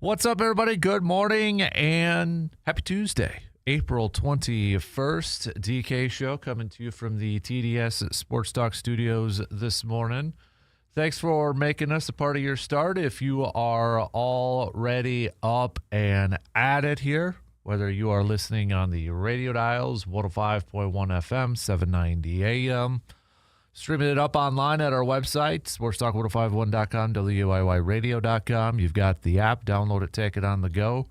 What's up, everybody? Good morning and happy Tuesday, April 21st. DK Show coming to you from the TDS Sports Talk Studios this morning. Thanks for making us a part of your start. If you are already up and at it here, whether you are listening on the radio dials, 105.1 FM, 790 AM, streaming it up online at our website, sportstalk1051.com, WIYradio.com. You've got the app. Download it, take it on the go.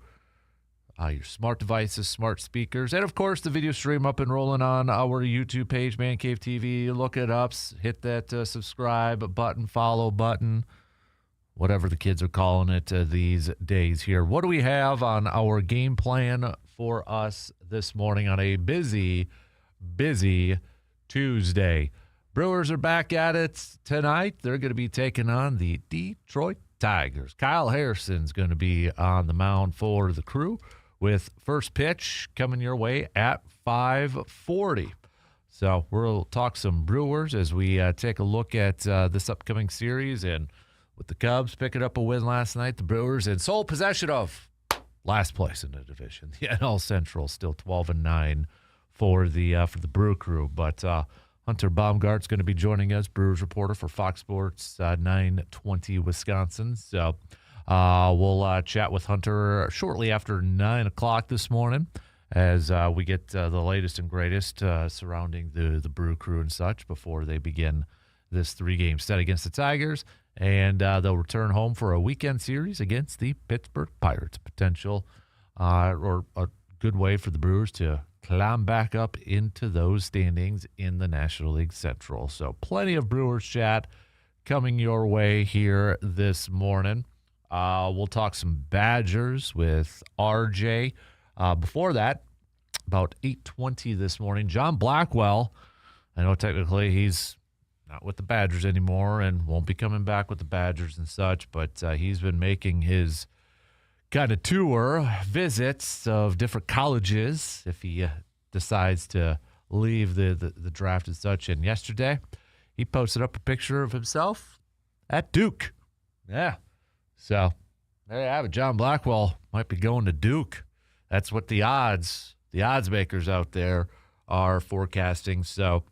Your smart devices, smart speakers, and, of course, the video stream up and rolling on our YouTube page, Man Cave TV. Look it up. Hit that subscribe button, follow button, whatever the kids are calling it these days here. What do we have on our game plan for us this morning on a busy Tuesday? Brewers are back at it tonight. They're going to be taking on the Detroit Tigers. Kyle Harrison's going to be on the mound for the Crew with first pitch coming your way at 5:40. So we'll talk some Brewers as we take a look at this upcoming series. And with the Cubs picking up a win last night, the Brewers in sole possession of last place in the division. The NL Central still 12-9 for the Brew Crew. But Hunter Baumgart's going to be joining us, Brewers reporter for Fox Sports 920 Wisconsin. So we'll chat with Hunter shortly after 9 o'clock this morning as we get the latest and greatest surrounding the Brew Crew and such before they begin this 3-game set against the Tigers. And they'll return home for a weekend series against the Pittsburgh Pirates. Potential or a good way for the Brewers to climb back up into those standings in the National League Central. So plenty of Brewers chat coming your way here this morning. We'll talk some Badgers with RJ. Before that, about 8:20 this morning, John Blackwell, I know technically he's not with the Badgers anymore and won't be coming back with the Badgers and such, but he's been making his kind of tour, visits of different colleges if he decides to leave the draft and such. And yesterday, he posted up a picture of himself at Duke. Yeah. So there you have it. John Blackwell might be going to Duke. That's what the odds makers out there are forecasting. So,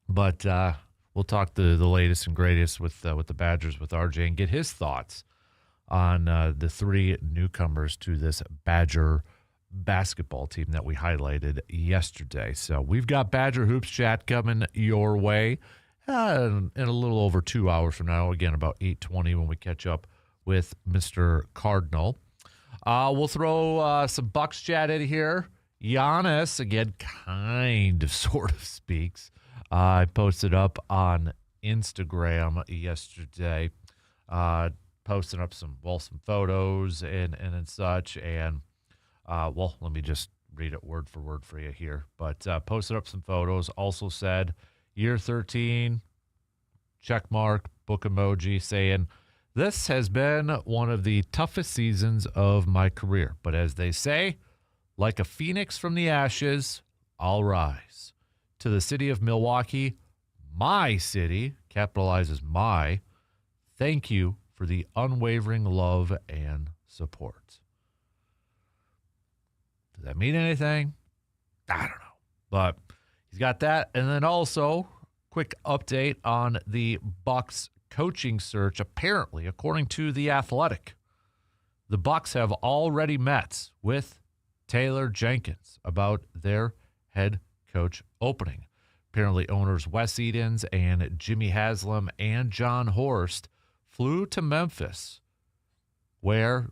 but we'll talk the latest and greatest with the Badgers with RJ and get his thoughts on the 3 newcomers to this Badger basketball team that we highlighted yesterday. So we've got Badger Hoops chat coming your way in a little over 2 hours from now. Again, about 8:20 when we catch up with Mr. Cardinal. We'll throw some Bucks chat in here. Giannis, again, kind of sort of speaks. I posted up on Instagram yesterday, posting up some photos and such. And, let me just read it word for word for you here. But posted up some photos, also said, year 13, check mark, book emoji, saying, this has been one of the toughest seasons of my career. But as they say, like a phoenix from the ashes, I'll rise. To the city of Milwaukee, my city, capitalizes my, thank you for the unwavering love and support. Does that mean anything? I don't know. But he's got that. And then also, quick update on the Bucks coaching search. Apparently, according to The Athletic, the Bucks have already met with Taylor Jenkins about their head coach opening. Apparently, owners Wes Edens and Jimmy Haslam and John Horst flew to Memphis, where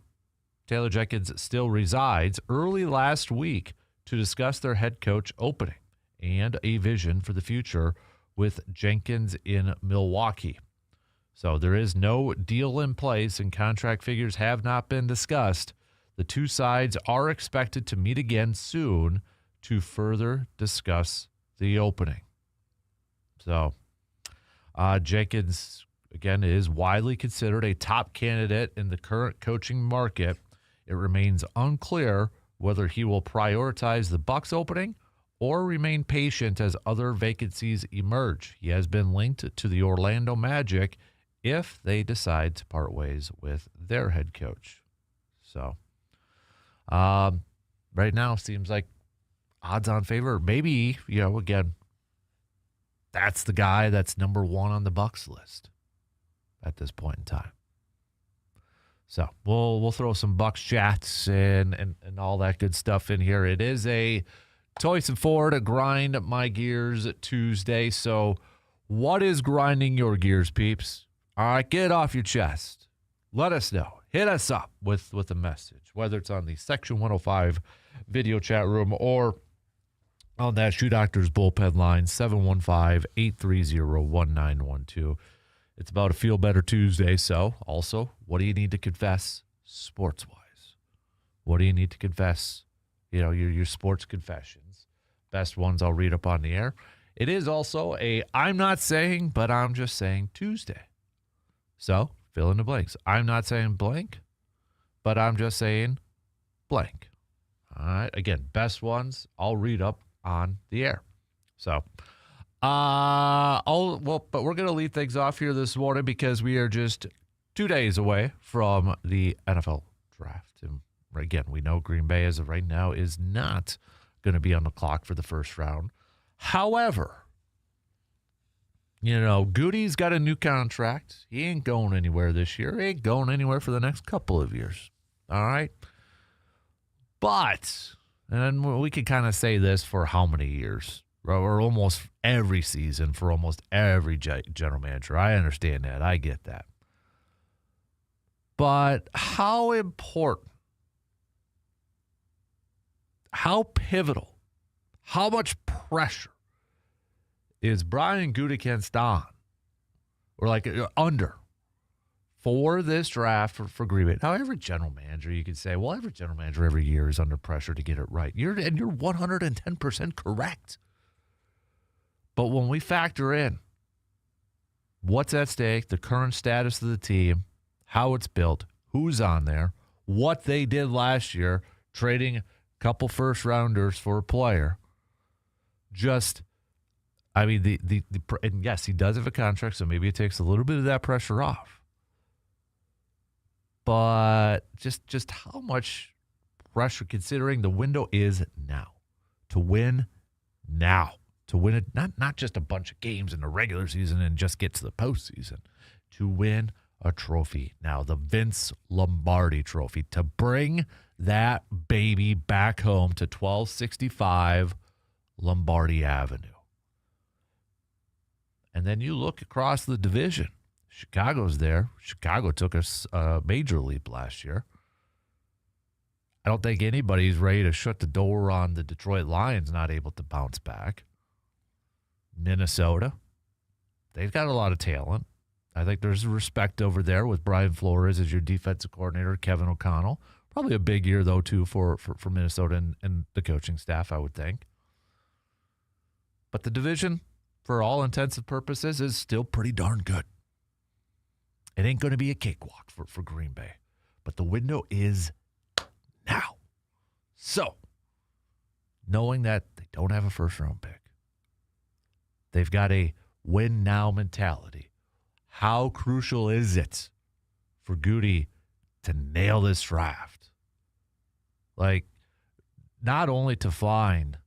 Taylor Jenkins still resides, early last week to discuss their head coach opening and a vision for the future with Jenkins in Milwaukee. So there is no deal in place and contract figures have not been discussed. The two sides are expected to meet again soon to further discuss the opening. So Jenkins, again, is widely considered a top candidate in the current coaching market. It remains unclear whether he will prioritize the Bucks opening or remain patient as other vacancies emerge. He has been linked to the Orlando Magic if they decide to part ways with their head coach. So, right now seems like odds on favor. Maybe, again, that's the guy that's number one on the Bucks list at this point in time. So we'll throw some Bucks chats and all that good stuff in here. It is a Toys and Ford to grind my gears Tuesday. So what is grinding your gears, peeps? All right, get it off your chest. Let us know. Hit us up with a message, whether it's on the Section 105 video chat room or on that Shoe Doctors bullpen line, 715-830-1912. It's about a Feel Better Tuesday. So, also, what do you need to confess sports-wise? What do you need to confess? Your sports confessions. Best ones I'll read up on the air. It is also a I'm not saying, but I'm just saying Tuesday. So, fill in the blanks. I'm not saying blank, but I'm just saying blank. All right. Again, best ones I'll read up on the air. So, but we're going to lead things off here this morning because we are just 2 days away from the NFL draft. And again, we know Green Bay as of right now is not going to be on the clock for the first round. However, Gutey's got a new contract. He ain't going anywhere this year. He ain't going anywhere for the next couple of years. All right. But, and we could kind of say this for how many years? Or almost every season for almost every general manager. I understand that. I get that. But how important, how pivotal, how much pressure is Brian Gutekunst on, or under, for this draft for Green Bay? Now, every general manager, you could say, well, every general manager every year is under pressure to get it right. You're 110% correct. But when we factor in what's at stake, the current status of the team, how it's built, who's on there, what they did last year, trading a couple first-rounders for a player, and yes, he does have a contract, so maybe it takes a little bit of that pressure off. But just how much pressure, considering the window is now, to win now. To win it, not just a bunch of games in the regular season and just get to the postseason. To win a trophy now, the Vince Lombardi trophy, to bring that baby back home to 1265 Lombardi Avenue. And then you look across the division. Chicago's there. Chicago took us a major leap last year. I don't think anybody's ready to shut the door on the Detroit Lions not able to bounce back. Minnesota, they've got a lot of talent. I think there's respect over there with Brian Flores as your defensive coordinator, Kevin O'Connell. Probably a big year, though, too, for Minnesota and the coaching staff, I would think. But the division, for all intents and purposes, is still pretty darn good. It ain't going to be a cakewalk for Green Bay. But the window is now. So, knowing that they don't have a first-round pick, they've got a win-now mentality. How crucial is it for Gutey to nail this draft? Not only to find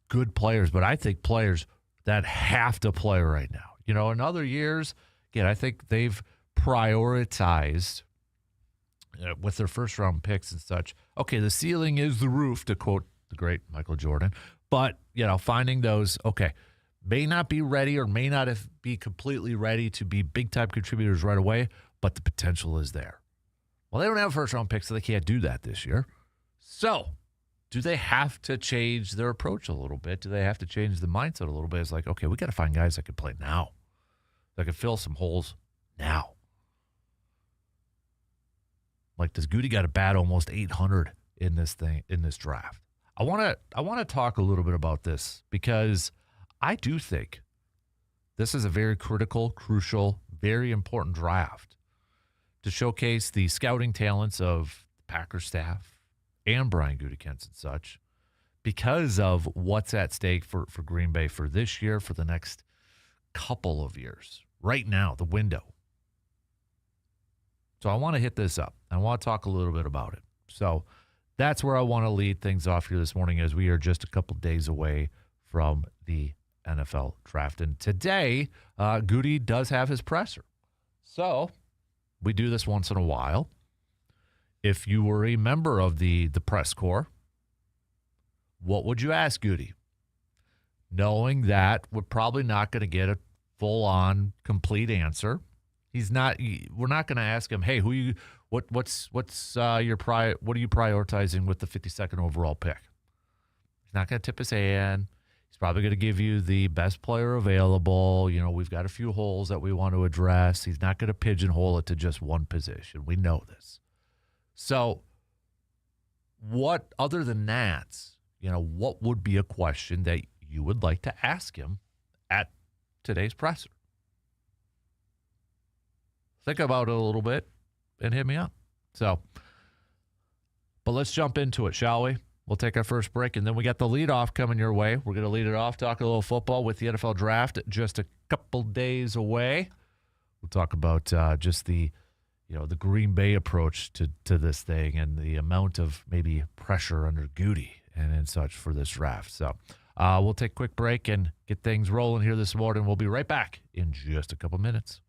good players, but I think players that have to play right now. In other years, again, I think they've prioritized with their first-round picks and such. Okay, the ceiling is the roof, to quote the great Michael Jordan. But, finding those, may not be ready or may not be completely ready to be big-time contributors right away, but the potential is there. Well, they don't have first-round picks, so they can't do that this year. So, do they have to change their approach a little bit? Do they have to change the mindset a little bit? It's we got to find guys that can play now, that can fill some holes now. Does Gutey got to bat almost 800 in this draft? I want to talk a little bit about this because I do think this is a very critical, crucial, very important draft to showcase the scouting talents of the Packers staff and Brian Gutekunst and such because of what's at stake for Green Bay for this year, for the next couple of years. Right now, the window. So I want to hit this up. I want to talk a little bit about it. So that's where I want to lead things off here this morning, as we are just a couple days away from the NFL draft. And today, Gutey does have his presser. So we do this once in a while. If you were a member of the press corps, what would you ask Gutey? Knowing that we're probably not going to get a full-on, complete answer. We're not going to ask him, hey, what are you prioritizing with the 52nd overall pick? He's not going to tip his hand. He's probably going to give you the best player available. We've got a few holes that we want to address. He's not going to pigeonhole it to just one position. We know this. So what, other than that, what would be a question that you would like to ask him at today's presser? Think about it a little bit and hit me up. But let's jump into it, shall we? We'll take our first break, and then we got the leadoff coming your way. We're going to lead it off, talk a little football with the NFL draft just a couple days away. We'll talk about just the Green Bay approach to this thing and the amount of maybe pressure under Gutey and such for this draft. So we'll take a quick break and get things rolling here this morning. We'll be right back in just a couple minutes.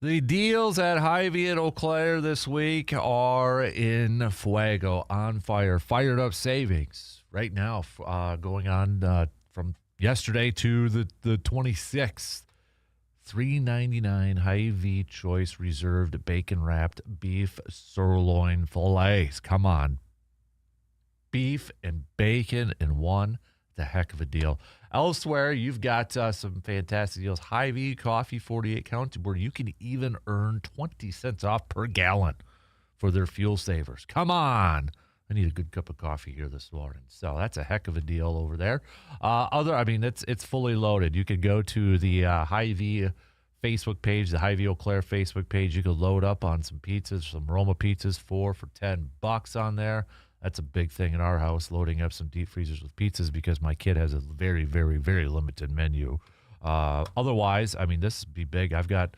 The deals at Hy-Vee and Eau Claire this week are in fuego, on fire, fired up savings right now, going on from yesterday to the 26th. $3.99 Hy-Vee Choice Reserved Bacon Wrapped Beef Sirloin Fillets. Come on. Beef and bacon in one. The heck of a deal. Elsewhere, you've got some fantastic deals. Hy-Vee Coffee 48 count, where you can even earn 20 cents off per gallon for their fuel savers. Come on. I need a good cup of coffee here this morning. So that's a heck of a deal over there. It's fully loaded. You could go to the Hy-Vee Facebook page, the Hy-Vee Eau Claire Facebook page. You could load up on some pizzas, some Roma pizzas, 4 for $10 on there. That's a big thing in our house, loading up some deep freezers with pizzas because my kid has a very, very, very limited menu. Otherwise, this would be big. I've got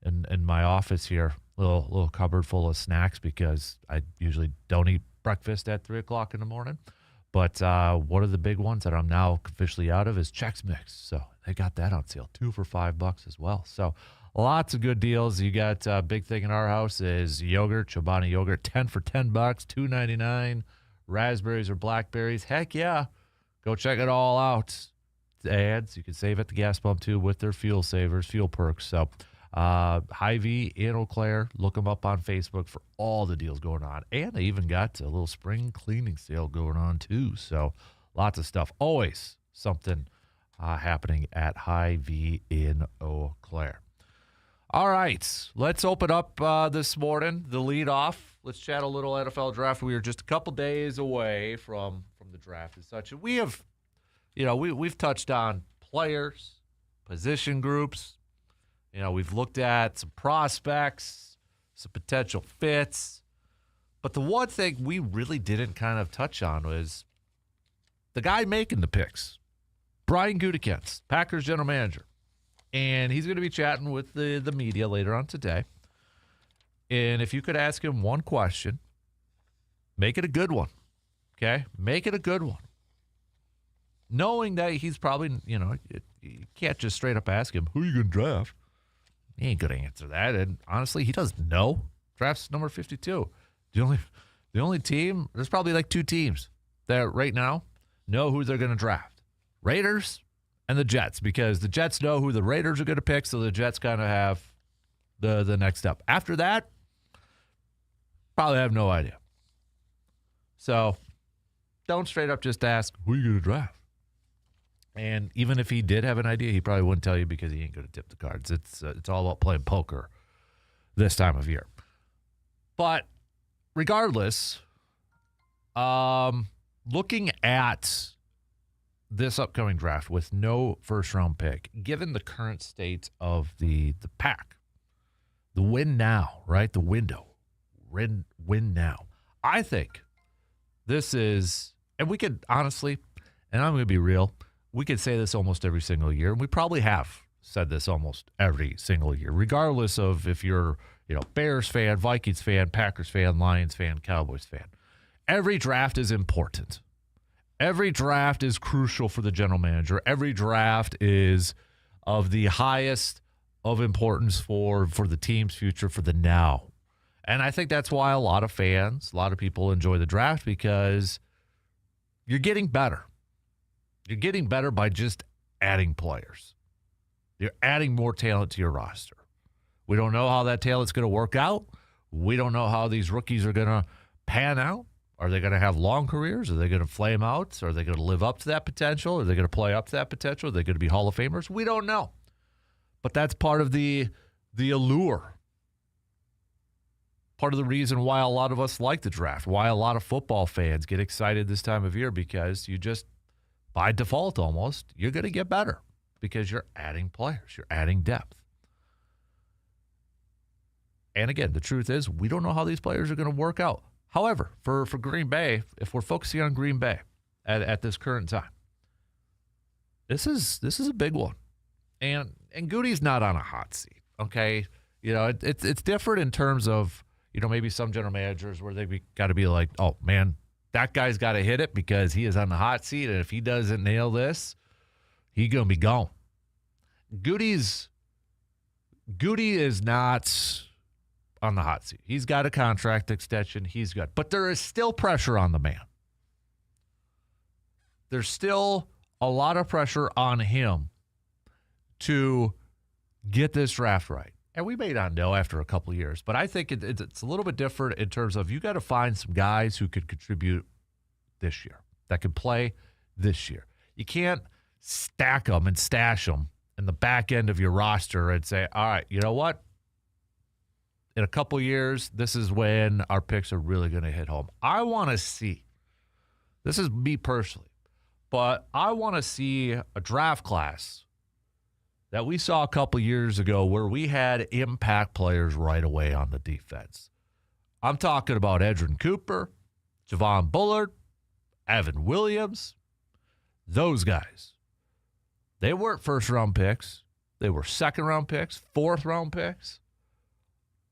in my office here a little cupboard full of snacks because I usually don't eat breakfast at 3 o'clock in the morning. But one of the big ones that I'm now officially out of is Chex Mix. So they got that on sale, 2 for $5 as well. So lots of good deals. You got a big thing in our house is yogurt, Chobani yogurt, 10 for $10, $2.99. Raspberries or blackberries. Heck yeah. Go check it all out. The ads, you can save at the gas pump too with their fuel savers, fuel perks. So Hy-Vee in Eau Claire, look them up on Facebook for all the deals going on. And they even got a little spring cleaning sale going on too. So lots of stuff. Always something happening at Hy-Vee in Eau Claire. All right, let's open up this morning, the lead off. Let's chat a little NFL draft. We are just a couple days away from the draft and such. And we have, we've touched on players, position groups. We've looked at some prospects, some potential fits. But the one thing we really didn't kind of touch on was the guy making the picks, Brian Gutey, Packers general manager. And he's going to be chatting with the media later on today. And if you could ask him one question, make it a good one, okay? Make it a good one. Knowing that he's probably, you can't just straight up ask him, who are you going to draft? He ain't going to answer that. And honestly, he doesn't know. Draft's number 52. The only team, there's probably like 2 teams that right now know who they're going to draft. Raiders and the Jets, because the Jets know who the Raiders are going to pick, so the Jets kind of have the next step. After that, probably have no idea. So don't straight up just ask, who are you going to draft? And even if he did have an idea, he probably wouldn't tell you because he ain't going to tip the cards. It's all about playing poker this time of year. But regardless, looking at this upcoming draft with no first-round pick, given the current state of the pack, the win now, right? The window, win now. I think this is, and we could honestly, and I'm going to be real, we could say this almost every single year, and we probably have said this almost every single year, regardless of if you're, Bears fan, Vikings fan, Packers fan, Lions fan, Cowboys fan. Every draft is important. Every draft is crucial for the general manager. Every draft is of the highest of importance for the team's future, for the now. And I think that's why a lot of fans, a lot of people enjoy the draft, because you're getting better. You're getting better by just adding players. You're adding more talent to your roster. We don't know how that talent's going to work out. We don't know how these rookies are going to pan out. Are they going to have long careers? Are they going to flame out? Are they going to live up to that potential? Are they going to play up to that potential? Are they going to be Hall of Famers? We don't know. But that's part of the allure. Part of the reason why a lot of us like the draft, why a lot of football fans get excited this time of year, because you just, by default almost, you're going to get better because you're adding players. You're adding depth. And again, the truth is, we don't know how these players are going to work out. However, for Green Bay, if we're focusing on Green Bay at this current time, this is a big one. And Gutey's not on a hot seat, okay? It's different in terms of, maybe some general managers where they've got to be like, oh, man, that guy's got to hit it because he is on the hot seat, and if he doesn't nail this, he's going to be gone. Gutey's Gutey is not on the hot seat. He's got a contract extension. He's good. But there is still pressure on the man. There's still a lot of pressure on him to get this draft right. And we may not know after a couple of years, but I think it's a little bit different in terms of you got to find some guys who could contribute this year, that could play this year. You can't stack them and stash them in the back end of your roster and say, all right, you know what? In a couple of years, this is when our picks are really going to hit home. I want to see, this is me personally, but I want to see a draft class that we saw a couple years ago where we had impact players right away on the defense. I'm talking about Edrin Cooper, Javon Bullard, Evan Williams, those guys. They weren't first-round picks. They were second-round picks, fourth-round picks.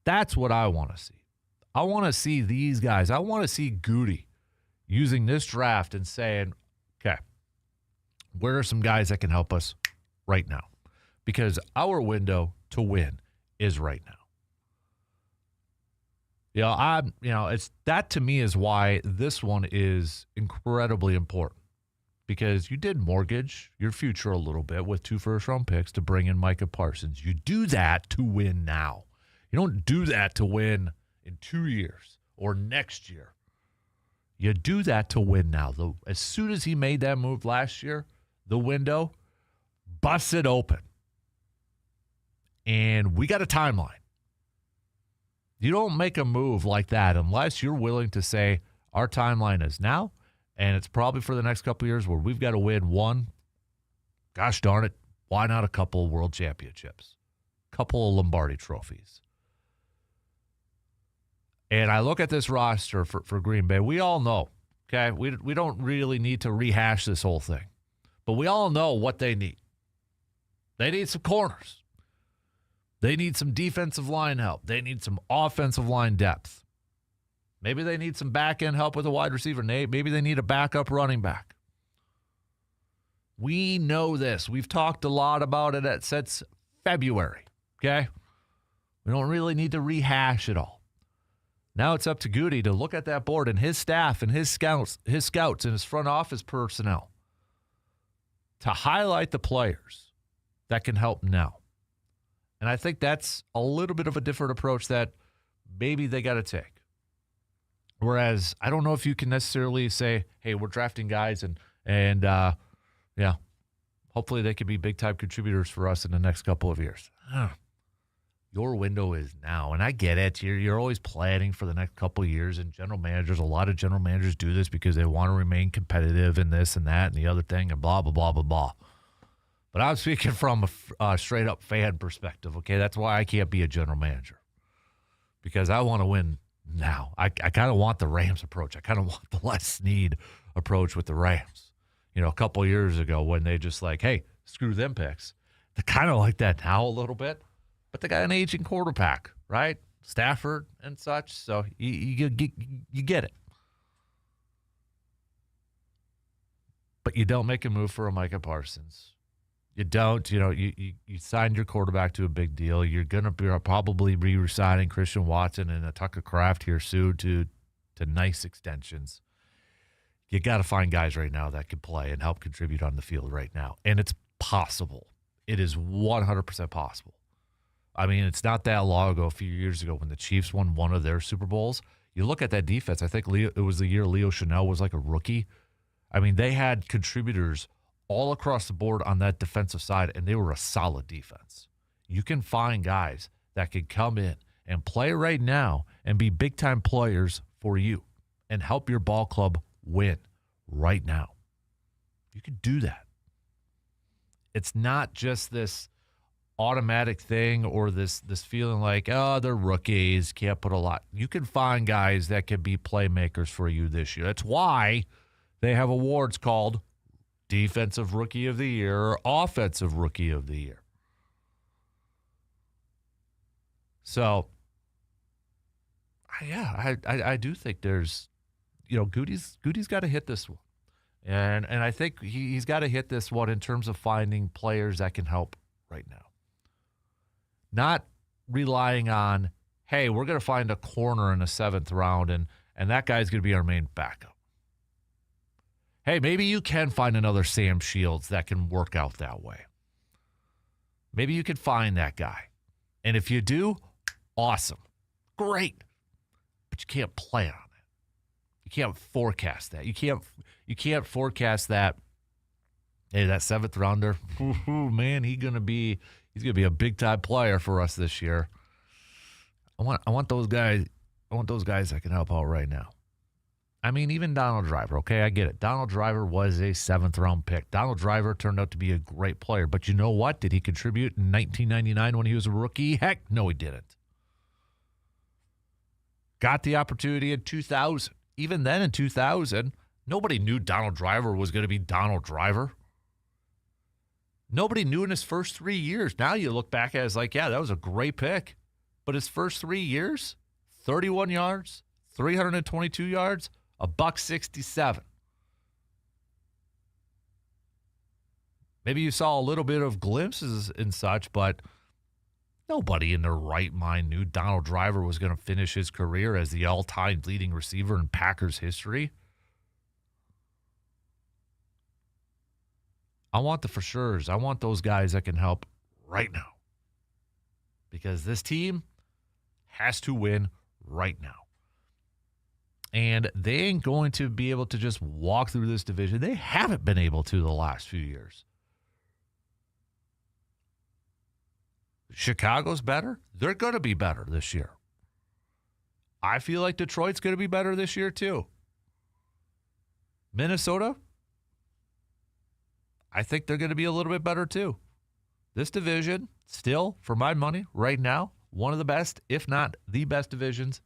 That's what I want to see. I want to see these guys. I want to see Gutey using this draft and saying, okay, where are some guys that can help us right now? Because our window to win is right now. It's that to me is why this one is incredibly important. Because you did mortgage your future a little bit with 2 first-round picks to bring in Micah Parsons. You do that to win now. You don't do that to win in 2 years or next year. You do that to win now. As soon as he made that move last year, the window busted open. And we got a timeline. You don't make a move like that unless you're willing to say our timeline is now, and it's probably for the next couple of years where we've got to win one. Gosh darn it, why not a couple of world championships? A couple of Lombardi trophies. And I look at this roster for Green Bay. We all know, okay, we don't really need to rehash this whole thing. But we all know what they need. They need some corners. They need some defensive line help. They need some offensive line depth. Maybe they need some back-end help with a wide receiver. Maybe they need a backup running back. We know this. We've talked a lot about it since February, okay? We don't really need to rehash it all. Now it's up to Gutey to look at that board and his staff and his scouts and his front office personnel to highlight the players that can help now. And I think that's a little bit of a different approach that maybe they got to take. Whereas I don't know if you can necessarily say, hey, we're drafting guys and hopefully they can be big-time contributors for us in the next couple of years. Your window is now. And I get it. You're always planning for the next couple of years. And a lot of general managers do this because they want to remain competitive in this and that and the other thing and blah, blah, blah, blah, blah. But I'm speaking from a straight-up fan perspective, okay? That's why I can't be a general manager, because I want to win now. I kind of want the Rams approach. I kind of want the Les Snead approach with the Rams. A couple of years ago when they just like, hey, screw them picks. They're kind of like that now a little bit, but they got an aging quarterback, right? Stafford and such, so you get it. But you don't make a move for a Micah Parsons. You don't, you signed your quarterback to a big deal. You're going to probably be re-signing Christian Watson and a Tucker Kraft here soon to nice extensions. You got to find guys right now that can play and help contribute on the field right now. And it's possible. It is 100% possible. I mean, it's not that long ago, a few years ago, when the Chiefs won one of their Super Bowls. You look at that defense. I think it was the year Leo Chanel was like a rookie. I mean, they had contributors all across the board on that defensive side, and they were a solid defense. You can find guys that can come in and play right now and be big-time players for you and help your ball club win right now. You can do that. It's not just this automatic thing or this feeling like, oh, they're rookies, can't put a lot. You can find guys that can be playmakers for you this year. That's why they have awards called Defensive Rookie of the Year or Offensive Rookie of the Year. So, yeah, I do think there's, Gutey's got to hit this one. And I think he's got to hit this one in terms of finding players that can help right now. Not relying on, hey, we're going to find a corner in the 7th round, and that guy's going to be our main backup. Hey, maybe you can find another Sam Shields that can work out that way. Maybe you can find that guy. And if you do, awesome. Great. But you can't plan on it. You can't forecast that. You can't forecast that. Hey, that 7th rounder, man, he's gonna be a big time player for us this year. I want those guys. I want those guys that can help out right now. I mean, even Donald Driver, okay, I get it. Donald Driver was a 7th round pick. Donald Driver turned out to be a great player. But you know what? Did he contribute in 1999 when he was a rookie? Heck, no, he didn't. Got the opportunity in 2000. Even then in 2000, nobody knew Donald Driver was going to be Donald Driver. Nobody knew in his first 3 years. Now you look back at it as like, yeah, that was a great pick. But his first 3 years, 31 yards, 322 yards, $167. Maybe you saw a little bit of glimpses and such, but nobody in their right mind knew Donald Driver was going to finish his career as the all-time leading receiver in Packers history. I want the for sures. I want those guys that can help right now. Because this team has to win right now. And they ain't going to be able to just walk through this division. They haven't been able to the last few years. Chicago's better. They're going to be better this year. I feel like Detroit's going to be better this year too. Minnesota, I think they're going to be a little bit better too. This division, still, for my money, right now, one of the best, if not the best divisions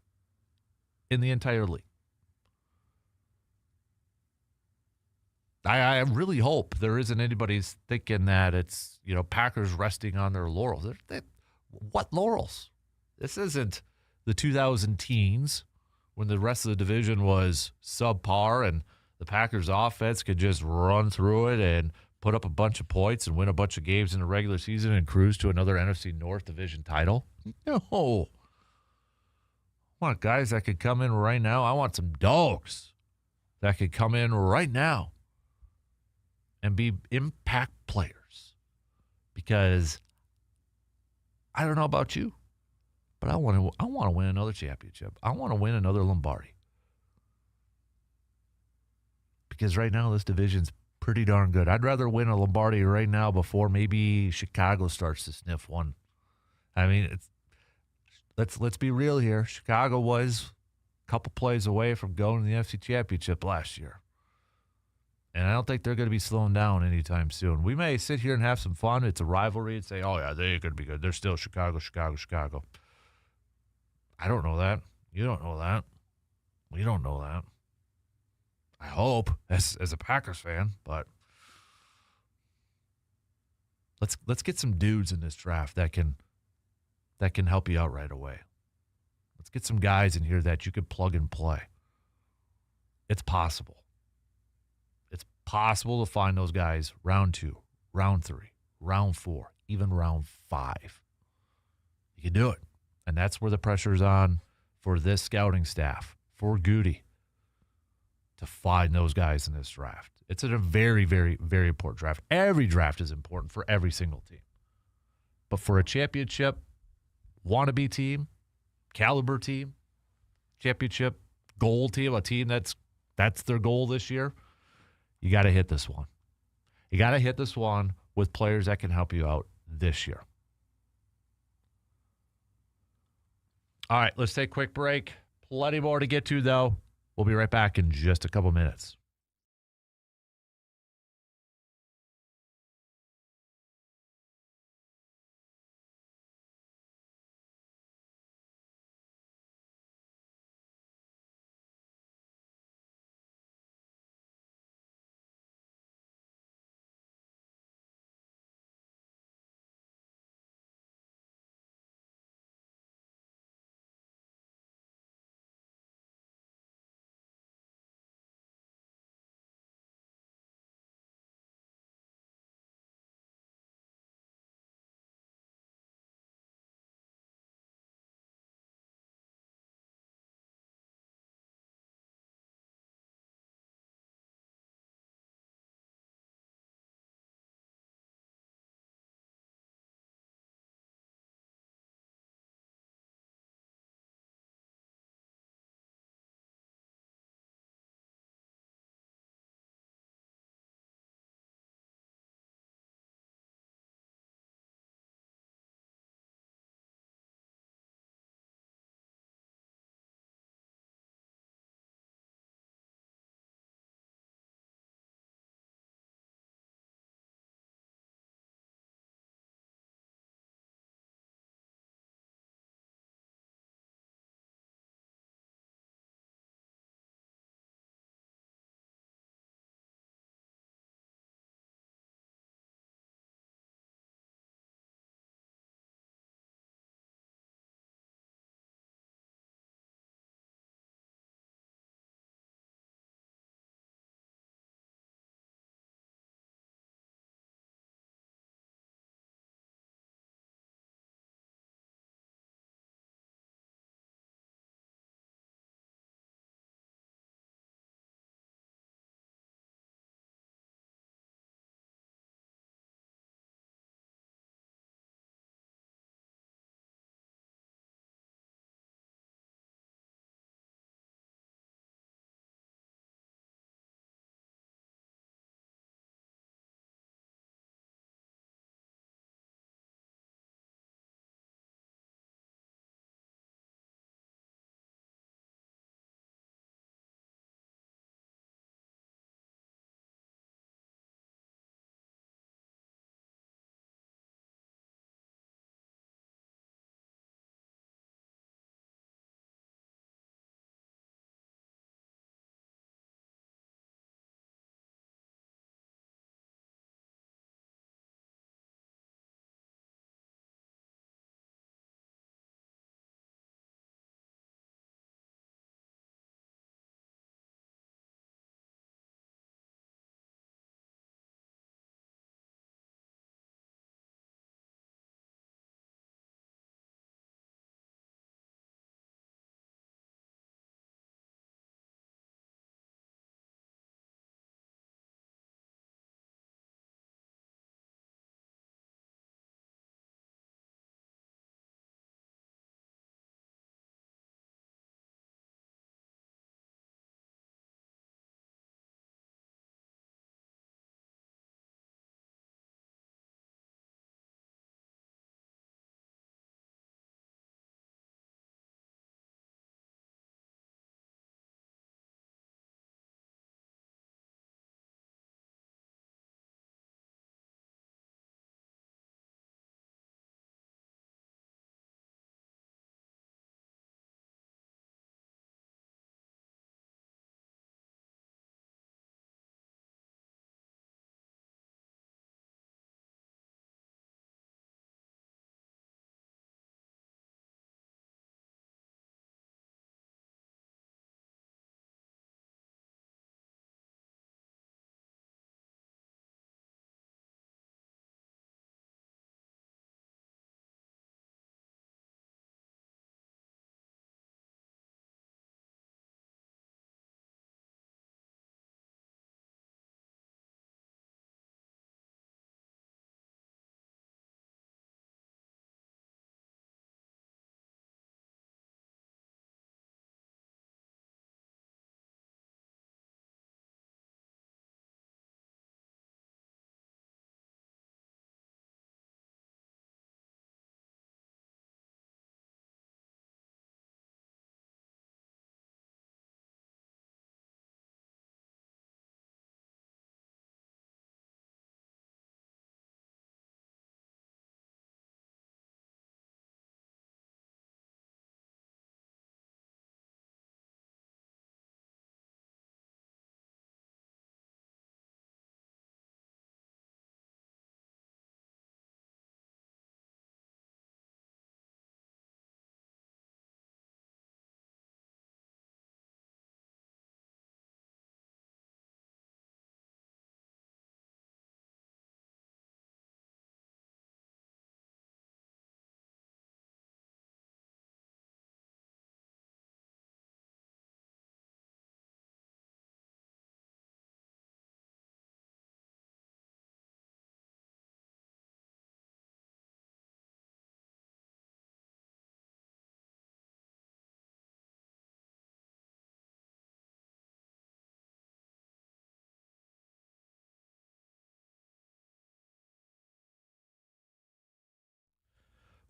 in the entire league. I really hope there isn't anybody thinking that it's, Packers resting on their laurels. What laurels? This isn't the 2000 teens when the rest of the division was subpar and the Packers offense could just run through it and put up a bunch of points and win a bunch of games in the regular season and cruise to another NFC North division title. No. I want guys that could come in right now. I want some dogs that could come in right now and be impact players. Because I don't know about you, but I want to win another championship. I want to win another Lombardi. Because right now this division's pretty darn good. I'd rather win a Lombardi right now before maybe Chicago starts to sniff one. I mean, let's be real here. Chicago was a couple plays away from going to the NFC Championship last year. And I don't think they're going to be slowing down anytime soon. We may sit here and have some fun. It's a rivalry and say, oh, yeah, they're going to be good. They're still Chicago. I don't know that. You don't know that. We don't know that. I hope as a Packers fan, but let's get some dudes in this draft that can help you out right away. Let's get some guys in here that you could plug and play. It's possible. It's possible to find those guys round 2, round 3, round 4, even round 5. You can do it. And that's where the pressure's on for this scouting staff, for Gutey, to find those guys in this draft. It's a very, very, very important draft. Every draft is important for every single team. But for a championship wannabe team, caliber team, championship goal team, a team that's their goal this year, you got to hit this one. You got to hit this one with players that can help you out this year. All right, let's take a quick break. Plenty more to get to, though. We'll be right back in just a couple minutes.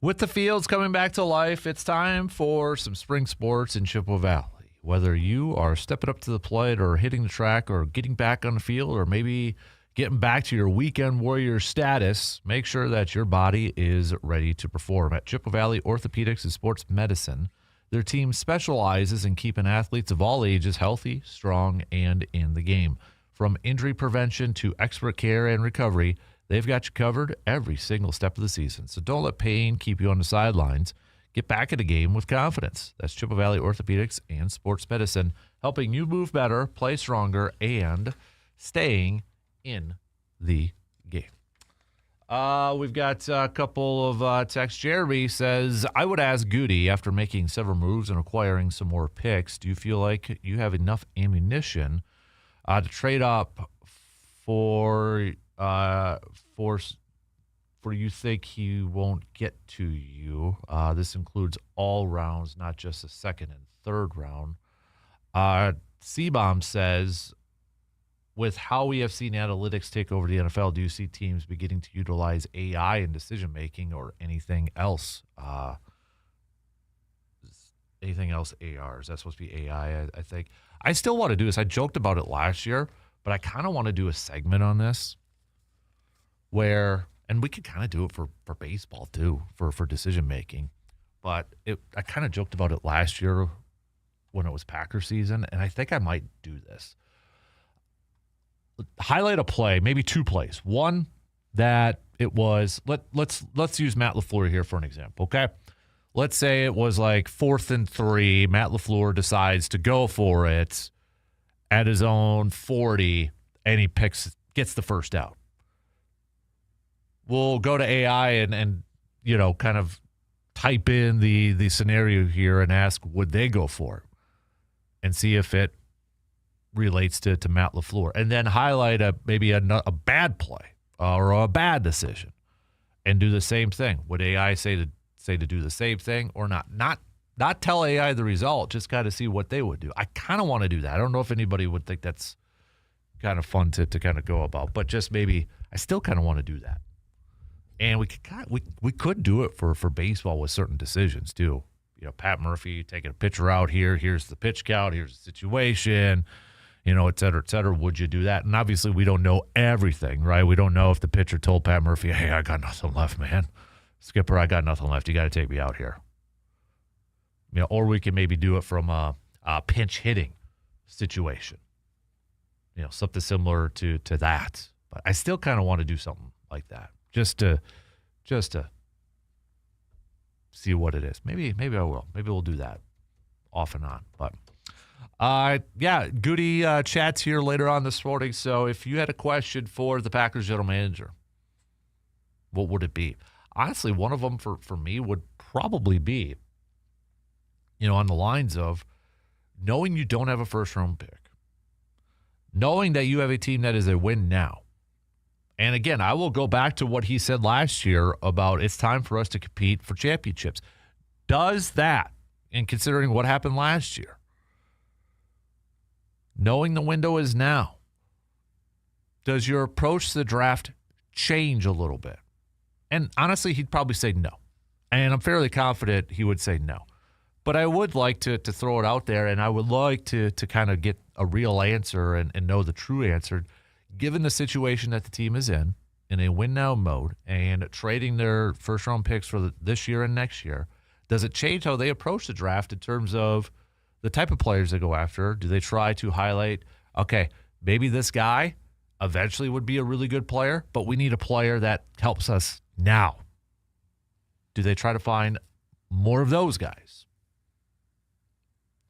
With the fields coming back to life, it's time for some spring sports in Chippewa Valley. Whether you are stepping up to the plate or hitting the track or getting back on the field or maybe getting back to your weekend warrior status, make sure that your body is ready to perform. At Chippewa Valley Orthopedics and Sports Medicine, their team specializes in keeping athletes of all ages healthy, strong, and in the game. From injury prevention to expert care and recovery, they've got you covered every single step of the season. So don't let pain keep you on the sidelines. Get back in the game with confidence. That's Chippewa Valley Orthopedics and Sports Medicine, helping you move better, play stronger, and staying in the game. We've got a couple of texts. Jeremy says, I would ask Gutey, after making several moves and acquiring some more picks, do you feel like you have enough ammunition to trade up for you think he won't get to you? This includes all rounds, not just the second and third round. C-Bomb says, with how we have seen analytics take over the NFL, do you see teams beginning to utilize AI in decision-making or anything else? Anything else AR? Is that supposed to be AI, I think? I still want to do this. I joked about it last year, but I kind of want to do a segment on this where, and we could kind of do it for baseball too, for decision-making. But I kind of joked about it last year when it was Packer season, and I think I might do this. Highlight a play, maybe two plays. One that it was, let's use Matt LaFleur here for an example, okay? Let's say it was like 4th and 3. Matt LaFleur decides to go for it at his own 40, and he gets the first out. We'll go to AI and kind of type in the scenario here and ask, would they go for it? And see if it relates to Matt LaFleur. And then highlight maybe a bad play or a bad decision and do the same thing. Would AI say to do the same thing or not? Not tell AI the result, just kind of see what they would do. I kind of want to do that. I don't know if anybody would think that's kind of fun to kind of go about, but just maybe I still kind of want to do that. And we could do it for baseball with certain decisions too. Pat Murphy taking a pitcher out here. Here's the pitch count. Here's the situation. Et cetera, et cetera. Would you do that? And obviously, we don't know everything, right? We don't know if the pitcher told Pat Murphy, "Hey, I got nothing left, man. Skipper, I got nothing left. You got to take me out here." Or we can maybe do it from a pinch hitting situation. Something similar to that. But I still kind of want to do something like that. Just to see what it is. Maybe I will. Maybe we'll do that off and on. But Gutey chats here later on this morning. So if you had a question for the Packers general manager, what would it be? Honestly, one of them for me would probably be, on the lines of knowing you don't have a first-round pick, knowing that you have a team that is a win now. And again, I will go back to what he said last year about it's time for us to compete for championships. Does that, in considering what happened last year, knowing the window is now, does your approach to the draft change a little bit? And honestly, he'd probably say no. And I'm fairly confident he would say no. But I would like to throw it out there, and I would like to kind of get a real answer and know the true answer. Given the situation that the team is in a win-now mode, and trading their first-round picks for this year and next year, does it change how they approach the draft in terms of the type of players they go after? Do they try to highlight, okay, maybe this guy eventually would be a really good player, but we need a player that helps us now? Do they try to find more of those guys?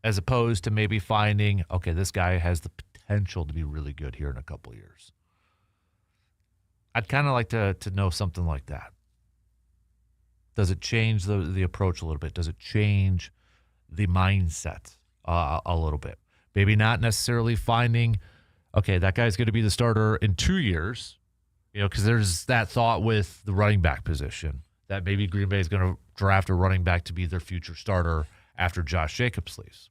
As opposed to maybe finding, okay, this guy has the potential to be really good here in a couple of years. I'd kind of like to know something like that. Does it change the approach a little bit? Does it change the mindset a little bit? Maybe not necessarily finding, okay, that guy's going to be the starter in 2 years, because there's that thought with the running back position that maybe Green Bay is going to draft a running back to be their future starter after Josh Jacobs leaves.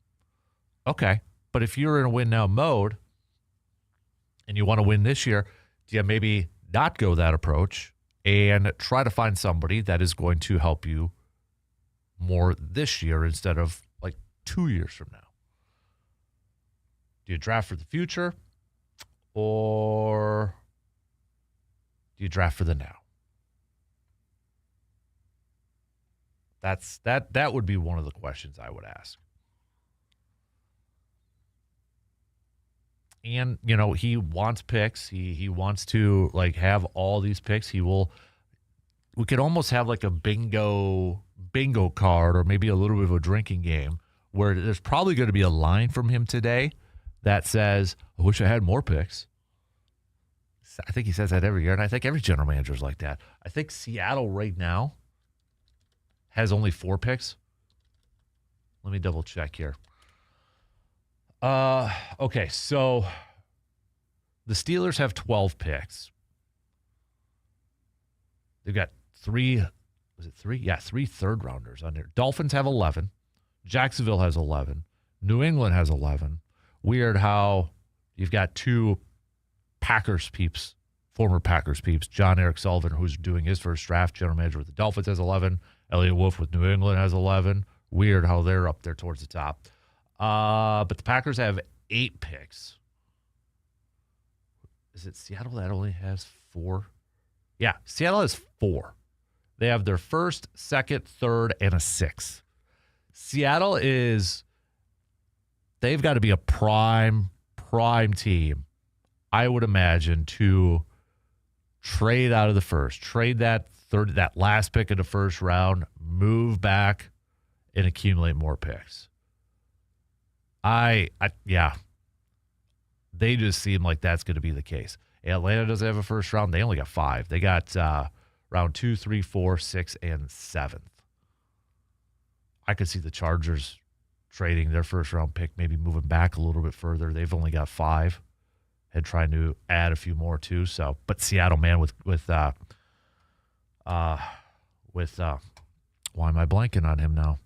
Okay, but if you're in a win-now mode and you want to win this year, do you maybe not go that approach and try to find somebody that is going to help you more this year instead of like 2 years from now. Do you draft for the future or do you draft for the now? That would be one of the questions I would ask. And, you know, he wants picks. He wants to like have all these picks. We could almost have like a bingo card or maybe a little bit of a drinking game where there's probably going to be a line from him today that says, I wish I had more picks. I think he says that every year, and I think every general manager is like that. I think Seattle right now has only 4 picks. Let me double check here. Okay, so the Steelers have 12 picks. They've got 3 third rounders on there. Dolphins have 11. Jacksonville has 11. New England has 11. Weird how you've got 2 Packers peeps, former Packers peeps. John Eric Sullivan, who's doing his first draft, general manager with the Dolphins, has 11. Elliot Wolf with New England has 11. Weird how they're up there towards the top. But the Packers have 8 picks. Is it Seattle that only has 4? Yeah, Seattle has 4. They have their first, second, third, and a 6th. Seattle they've got to be a prime team, I would imagine, to trade out of the first, trade that last pick in the first round, move back, and accumulate more picks. Yeah. They just seem like that's going to be the case. Atlanta doesn't have a first round. They only got 5. They got round 2, 3, 4, 6, and 7th. I could see the Chargers trading their first round pick, maybe moving back a little bit further. They've only got 5 and trying to add a few more too. So, but Seattle, man, with why am I blanking on him now?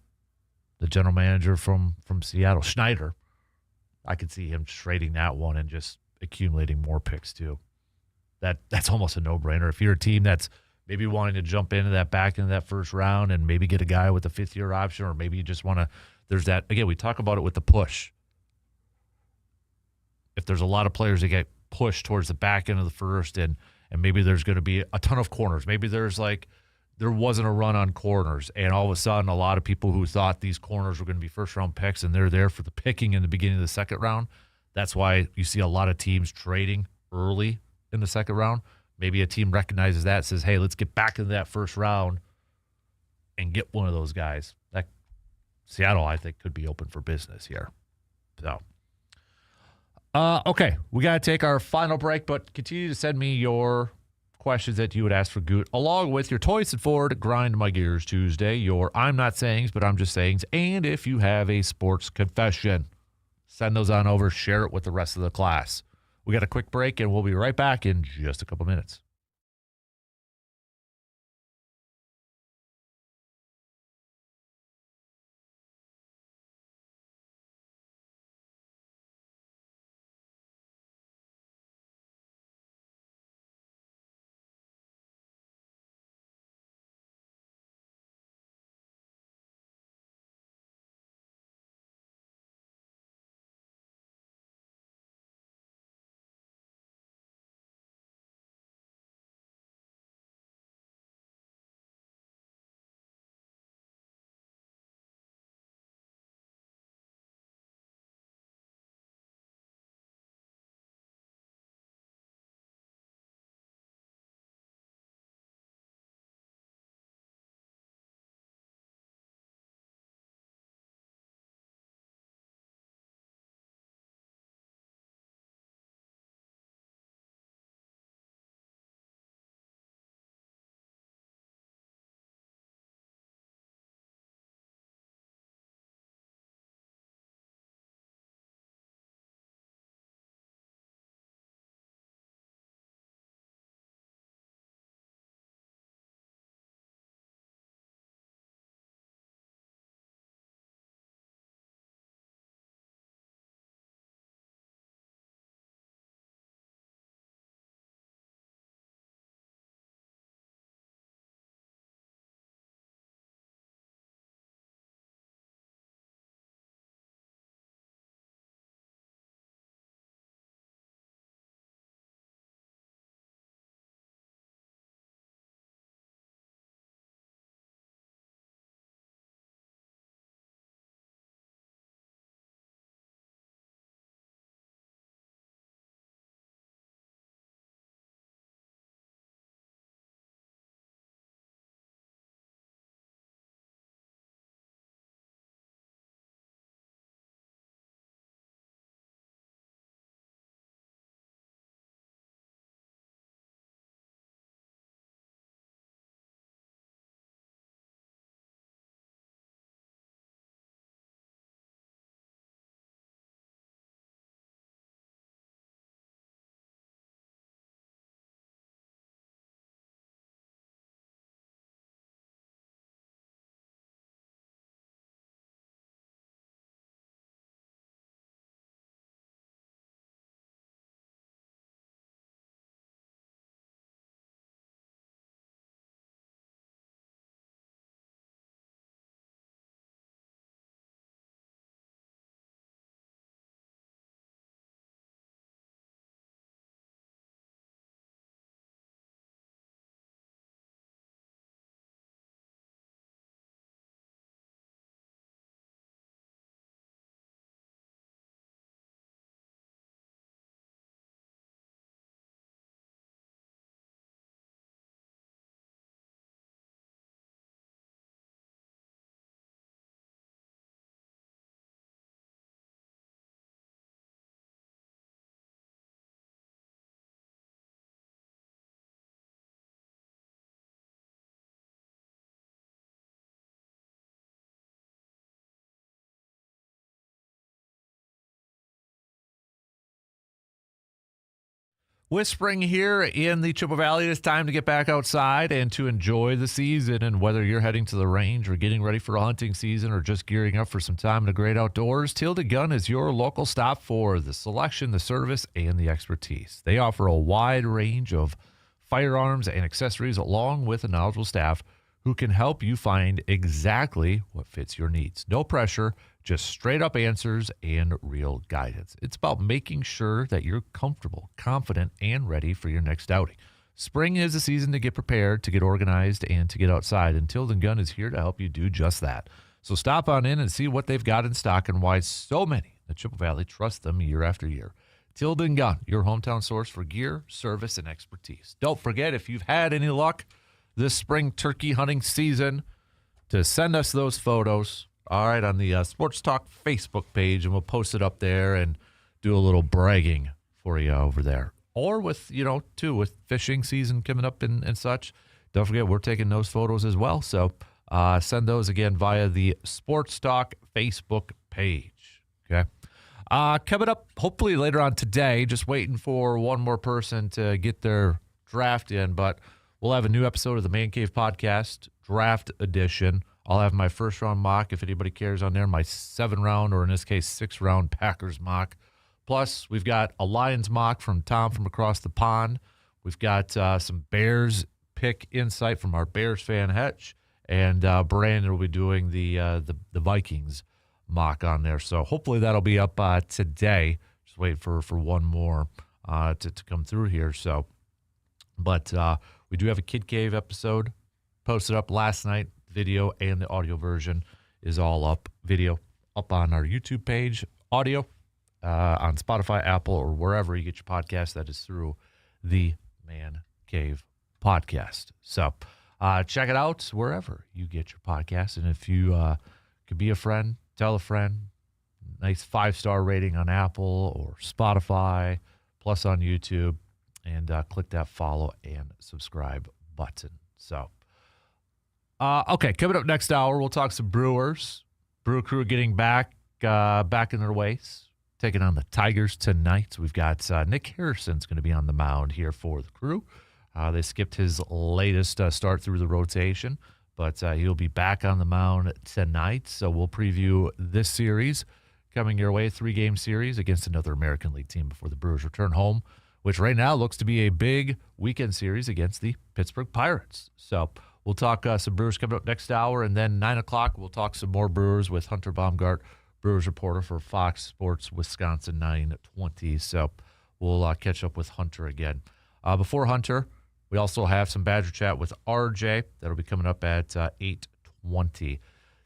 The general manager from Seattle, Schneider. I could see him trading that one and just accumulating more picks too. That's almost a no-brainer. If you're a team that's maybe wanting to jump into that first round and maybe get a guy with a 5th-year option, or maybe you just want to, there's that, again, we talk about it with the push. If there's a lot of players that get pushed towards the back end of the first and maybe there's going to be a ton of corners. Maybe there wasn't a run on corners, and all of a sudden a lot of people who thought these corners were going to be first-round picks and they're there for the picking in the beginning of the second round. That's why you see a lot of teams trading early in the second round. Maybe a team recognizes that, says, hey, let's get back into that first round and get one of those guys. Seattle, I think, could be open for business here. So, okay, we got to take our final break, but continue to send me your questions that you would ask for Goot, along with your Toys and Ford Grind My Gears Tuesday, your I'm Not Sayings, but I'm Just Sayings, and if you have a sports confession, send those on over, share it with the rest of the class. We got a quick break, and we'll be right back in just a couple minutes. Whispering here in the Chippewa Valley, it's time to get back outside and to enjoy the season. And whether you're heading to the range or getting ready for a hunting season or just gearing up for some time in the great outdoors, Tilda Gun is your local stop for the selection, the service, and the expertise. They offer a wide range of firearms and accessories along with a knowledgeable staff who can help you find exactly what fits your needs. No pressure, just straight up answers and real guidance. It's about making sure that you're comfortable, confident, and ready for your next outing. Spring is the season to get prepared, to get organized, and to get outside, and Tilden Gun is here to help you do just that. So stop on in and see what they've got in stock and why so many in the Chippewa Valley trust them year after year. Tilden Gun, your hometown source for gear, service, and expertise. Don't forget, if you've had any luck this spring turkey hunting season, to send us those photos, all right, on the Sports Talk Facebook page, and we'll post it up there and do a little bragging for you over there. Or with, with fishing season coming up and such, don't forget we're taking those photos as well. So send those again via the Sports Talk Facebook page, okay? Coming up hopefully later on today, just waiting for one more person to get their draft in, but we'll have a new episode of the Man Cave Podcast, Draft Edition. I'll have my first round mock, if anybody cares on there, my 7-round, or in this case, 6-round Packers mock. Plus, we've got a Lions mock from Tom from across the pond. We've got some Bears pick insight from our Bears fan, Hetch. And Brandon will be doing the Vikings mock on there. So hopefully that'll be up today. Just wait for one more to come through here. So, but we do have a Kid Cave episode posted up last night. Video and the audio version is all up. Video up on our YouTube page. Audio on Spotify, Apple, or wherever you get your podcast. That is through the Man Cave Podcast. So check it out wherever you get your podcast. And if you could be a friend, tell a friend. Nice 5-star rating on Apple or Spotify, plus on YouTube, and click that follow and subscribe button. So, okay, coming up next hour, we'll talk some Brewers. Brew Crew getting back in their ways, taking on the Tigers tonight. We've got Nick Harrison's going to be on the mound here for the Crew. They skipped his latest start through the rotation, but he'll be back on the mound tonight. So we'll preview this series coming your way, 3-game series against another American League team before the Brewers return home, which right now looks to be a big weekend series against the Pittsburgh Pirates. So we'll talk some Brewers coming up next hour, and then 9 o'clock we'll talk some more Brewers with Hunter Baumgart, Brewers reporter for Fox Sports Wisconsin 920. So we'll catch up with Hunter again. Before Hunter, we also have some Badger Chat with RJ. That'll be coming up at 8:20.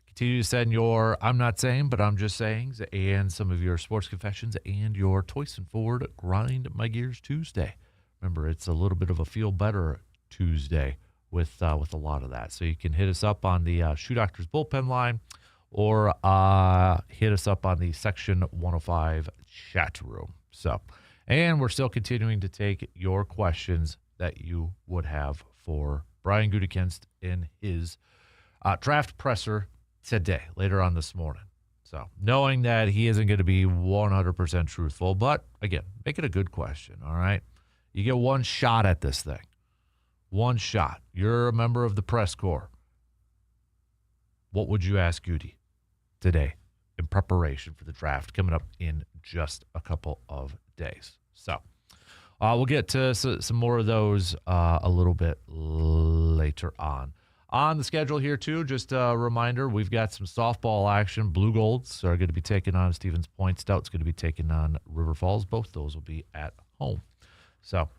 Continue to send your I'm not saying, but I'm just sayings and some of your sports confessions and your Toyson Ford Grind My Gears Tuesday. Remember, it's a little bit of a feel better Tuesday with a lot of that. So you can hit us up on the Shoe Doctors bullpen line, or hit us up on the Section 105 chat room. So, and we're still continuing to take your questions that you would have for Brian Gutey in his draft presser today, later on this morning. So, knowing that he isn't going to be 100% truthful, but again, make it a good question, all right? You get one shot at this thing. One shot. You're a member of the press corps. What would you ask Gutey today in preparation for the draft coming up in just a couple of days? So we'll get to some more of those a little bit later on. On the schedule here, too, just a reminder, we've got some softball action. Blue Golds are going to be taking on Stevens Point. Stout's going to be taking on River Falls. Both those will be at home. So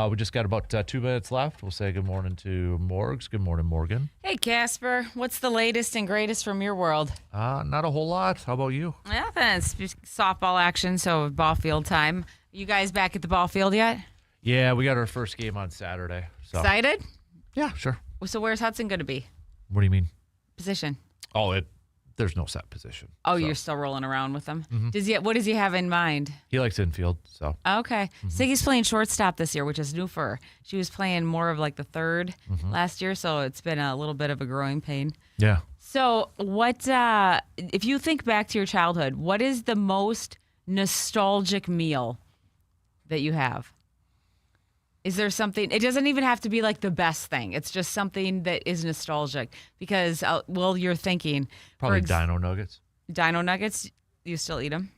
we just got about 2 minutes left. We'll say good morning to Morgs. Good morning, Morgan. Hey, Kasper. What's the latest and greatest from your world? Not a whole lot. How about you? Nothing. It's just softball action, so ball field time. You guys back at the ball field yet? Yeah, we got our first game on Saturday. So. Excited? Yeah, sure. So where's Hudson going to be? What do you mean? Position. Oh, there's no set position. Oh, so. You're still rolling around with him? Mm-hmm. What does he have in mind? He likes infield, so. Okay. Mm-hmm. Siggy's playing shortstop this year, which is new for her. She was playing more of like the third last year, so it's been a little bit of a growing pain. Yeah. So what, if you think back to your childhood, what is the most nostalgic meal that you have? Is there something? It doesn't even have to be like the best thing. It's just something that is nostalgic because, you're thinking. Probably Dino Nuggets. Dino Nuggets, you still eat them?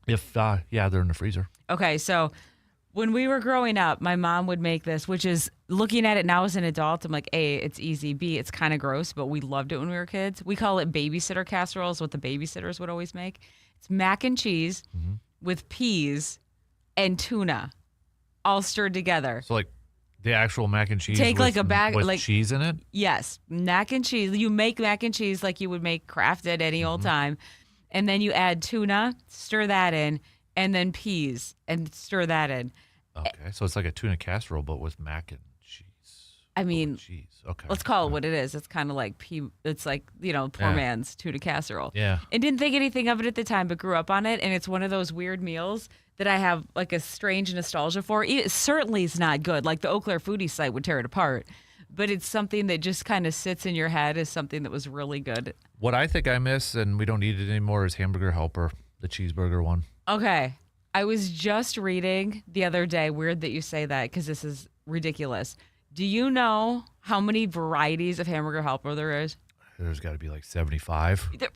If, yeah, they're in the freezer. Okay, so when we were growing up, my mom would make this, which is looking at it now as an adult, I'm like, A, it's easy. B, it's kind of gross, but we loved it when we were kids. We call it babysitter casserole, is what the babysitters would always make. It's mac and cheese with peas and tuna all stirred together. So, like, the actual mac and cheese Take like a bag with like cheese in it? Yes, mac and cheese. You make mac and cheese like you would make Kraft at any old time. And then you add tuna, stir that in, and then peas and stir that in. Okay, so it's like a tuna casserole, but with mac and cheese. I mean, cheese. Okay. Let's call it what it is. It's kind of like it's like, poor man's tuna casserole. Yeah. And didn't think anything of it at the time, but grew up on it. And it's one of those weird meals that I have like a strange nostalgia for. It certainly is not good. Like the Eau Claire foodie site would tear it apart. But it's something that just kind of sits in your head as something that was really good. What I think I miss, and we don't eat it anymore, is Hamburger Helper, the cheeseburger one. Okay. I was just reading the other day, weird that you say that because this is ridiculous. Do you know how many varieties of Hamburger Helper there is? There's got to be like 75. 52.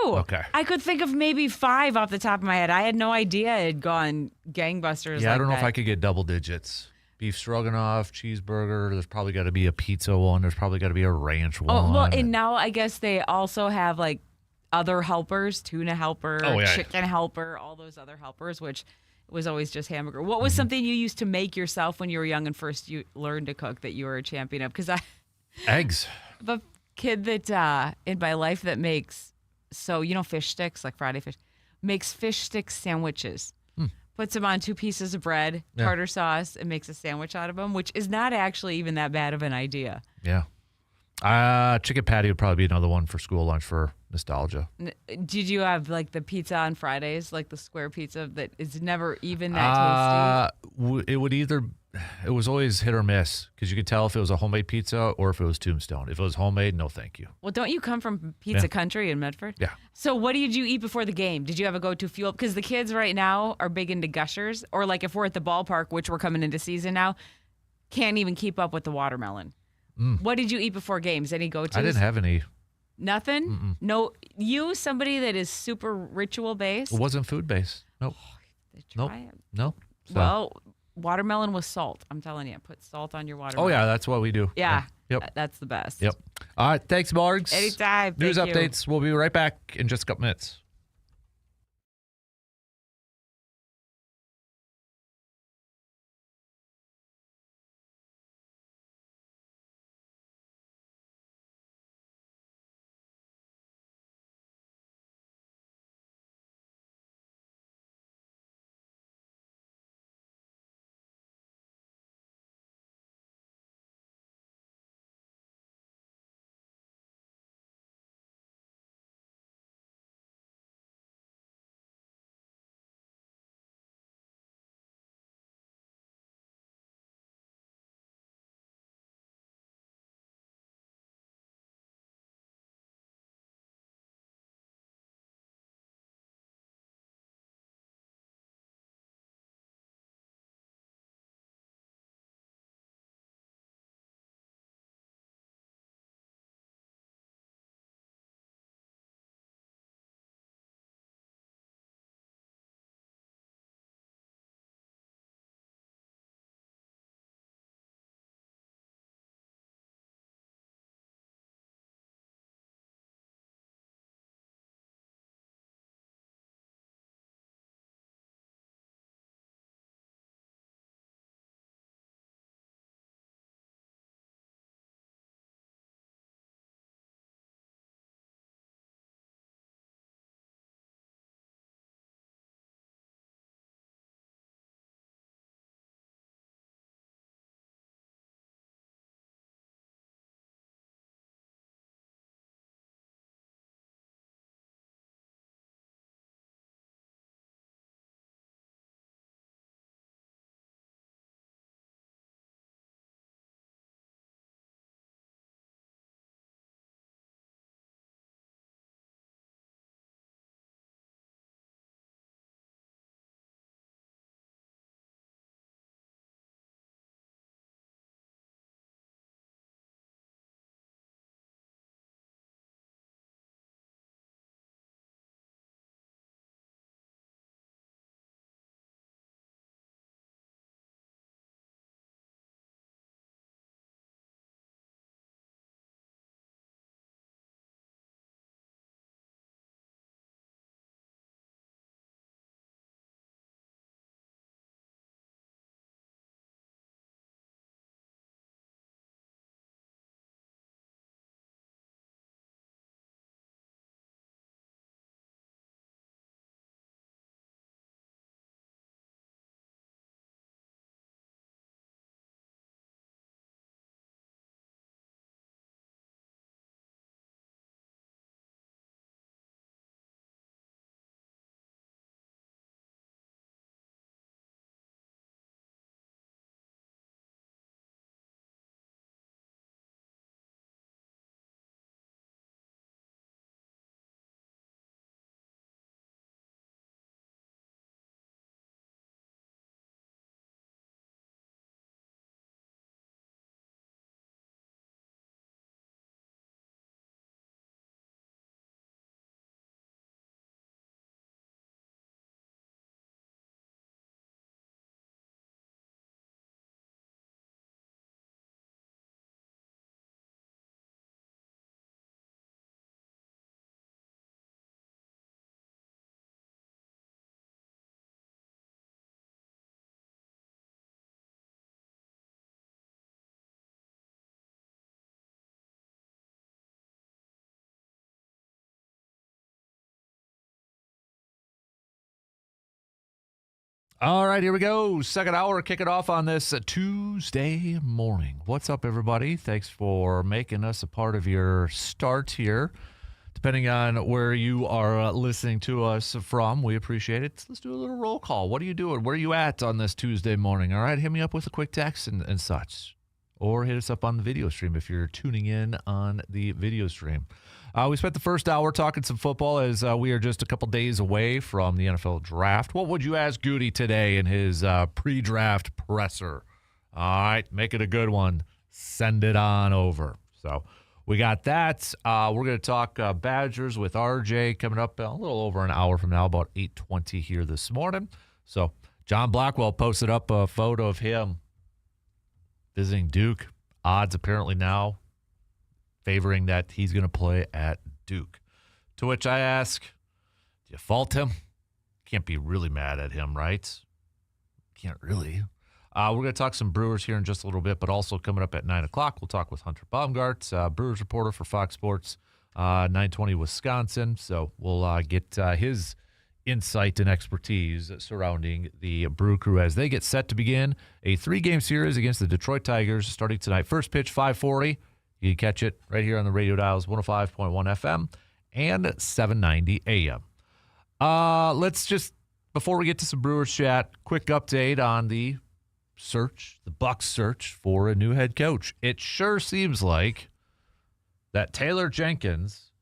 Okay. I could think of maybe 5 off the top of my head. I had no idea it had gone gangbusters. Yeah, like I don't know that. if I could get double digits. Beef stroganoff, cheeseburger. There's probably got to be a pizza one. There's probably got to be a ranch one. Oh, well, and now I guess they also have like other helpers, tuna helper, chicken helper, all those other helpers, which was always just hamburger. What was something you used to make yourself when you were young and first you learned to cook that you were a champion of? Because I Eggs. have a kid that in my life that makes, fish sticks, like Friday fish, makes fish stick sandwiches. Puts them on 2 pieces of bread, tartar sauce, and makes a sandwich out of them, which is not actually even that bad of an idea. Yeah. Chicken patty would probably be another one for school lunch for nostalgia. Did you have like the pizza on Fridays, like the square pizza that is never even that tasty? It was always hit or miss because you could tell if it was a homemade pizza or if it was Tombstone. If it was homemade, no thank you. Well, don't you come from pizza country in Medford? Yeah. So what did you eat before the game? Did you have a go-to fuel? Because the kids right now are big into Gushers, or like if we're at the ballpark, which we're coming into season now, can't even keep up with the watermelon. What did you eat before games? Any go-tos? I didn't have any. Nothing? Mm-mm. No. You, somebody that is super ritual-based? It wasn't food-based. Nope. Nope. No. So. Well, watermelon with salt. I'm telling you, put salt on your watermelon. Oh, yeah, that's what we do. Yeah. Yep. That's the best. Yep. All right. Thanks, Margs. Anytime. News Thank you. updates. We'll be right back in just a couple minutes. All right, here we go. Second hour, kick it off on this Tuesday morning. What's up, everybody? Thanks for making us a part of your start here. Depending on where you are listening to us from, we appreciate it. Let's do a little roll call. What are you doing? Where are you at on this Tuesday morning? All right, hit me up with a quick text and such. Or hit us up on the video stream if you're tuning in on the video stream. We spent the first hour talking some football as we are just a couple days away from the NFL draft. What would you ask Gutey today in his pre-draft presser? All right, make it a good one. Send it on over. So we got that. We're going to talk Badgers with RJ coming up a little over an hour from now, about 8:20 here this morning. So John Blackwell posted up a photo of him visiting Duke. Odds apparently now favoring that he's going to play at Duke. To which I ask, do you fault him? Can't be really mad at him, right? Can't really. We're going to talk some Brewers here in just a little bit, but also coming up at 9 o'clock, we'll talk with Hunter Baumgart, Brewers reporter for Fox Sports, 920 Wisconsin. So we'll get his insight and expertise surrounding the Brew Crew as they get set to begin a 3-game series against the Detroit Tigers starting tonight. First pitch, 5:40. You can catch it right here on the radio dials, 105.1 FM and 790 AM. Let's just, before we get to some Brewers chat, quick update on the Bucs search for a new head coach. It sure seems like that Taylor Jenkins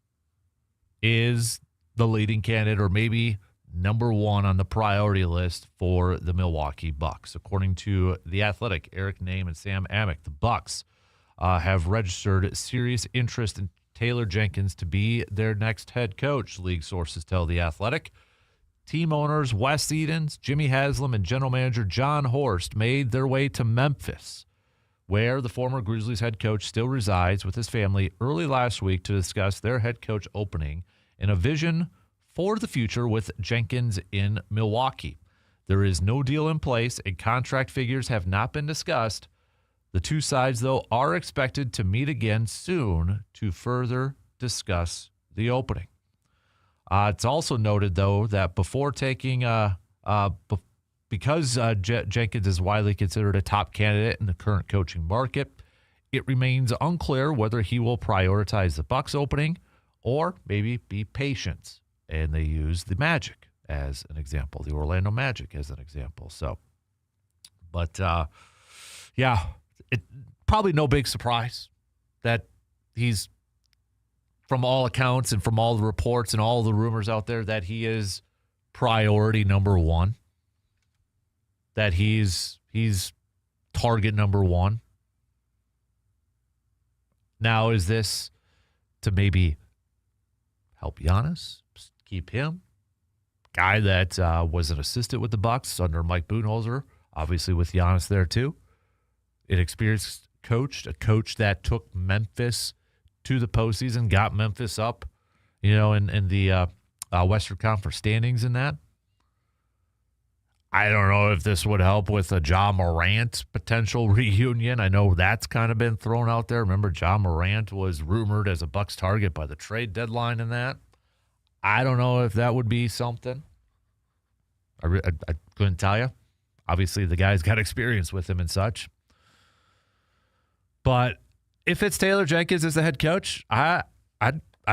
is the leading candidate, or maybe number one on the priority list for the Milwaukee Bucks. According to The Athletic, Eric Name and Sam Amick, the Bucks have registered serious interest in Taylor Jenkins to be their next head coach, league sources tell The Athletic. Team owners Wes Edens, Jimmy Haslam, and general manager John Horst made their way to Memphis, where the former Grizzlies head coach still resides with his family, early last week to discuss their head coach opening and a vision for the future with Jenkins in Milwaukee. There is no deal in place, and contract figures have not been discussed. The two sides, though, are expected to meet again soon to further discuss the opening. It's also noted, though, that before taking, because Jenkins is widely considered a top candidate in the current coaching market, it remains unclear whether he will prioritize the Bucs opening or maybe be patient. And they use the Magic as an example, the Orlando Magic as an example. So, but yeah. It probably no big surprise that he's, from all accounts and from all the reports and all the rumors out there, that he is priority number one, that he's target number one. Now, is this to maybe help Giannis, keep him? Guy that was an assistant with the Bucs under Mike Budenholzer, obviously with Giannis there too. An experienced coach, a coach that took Memphis to the postseason, got Memphis up, in the Western Conference standings in that. I don't know if this would help with a Ja Morant potential reunion. I know that's kind of been thrown out there. Remember, Ja Morant was rumored as a Bucs target by the trade deadline in that. I don't know if that would be something. I couldn't tell you. Obviously, the guy's got experience with him and such. But if it's Taylor Jenkins as the head coach, I'd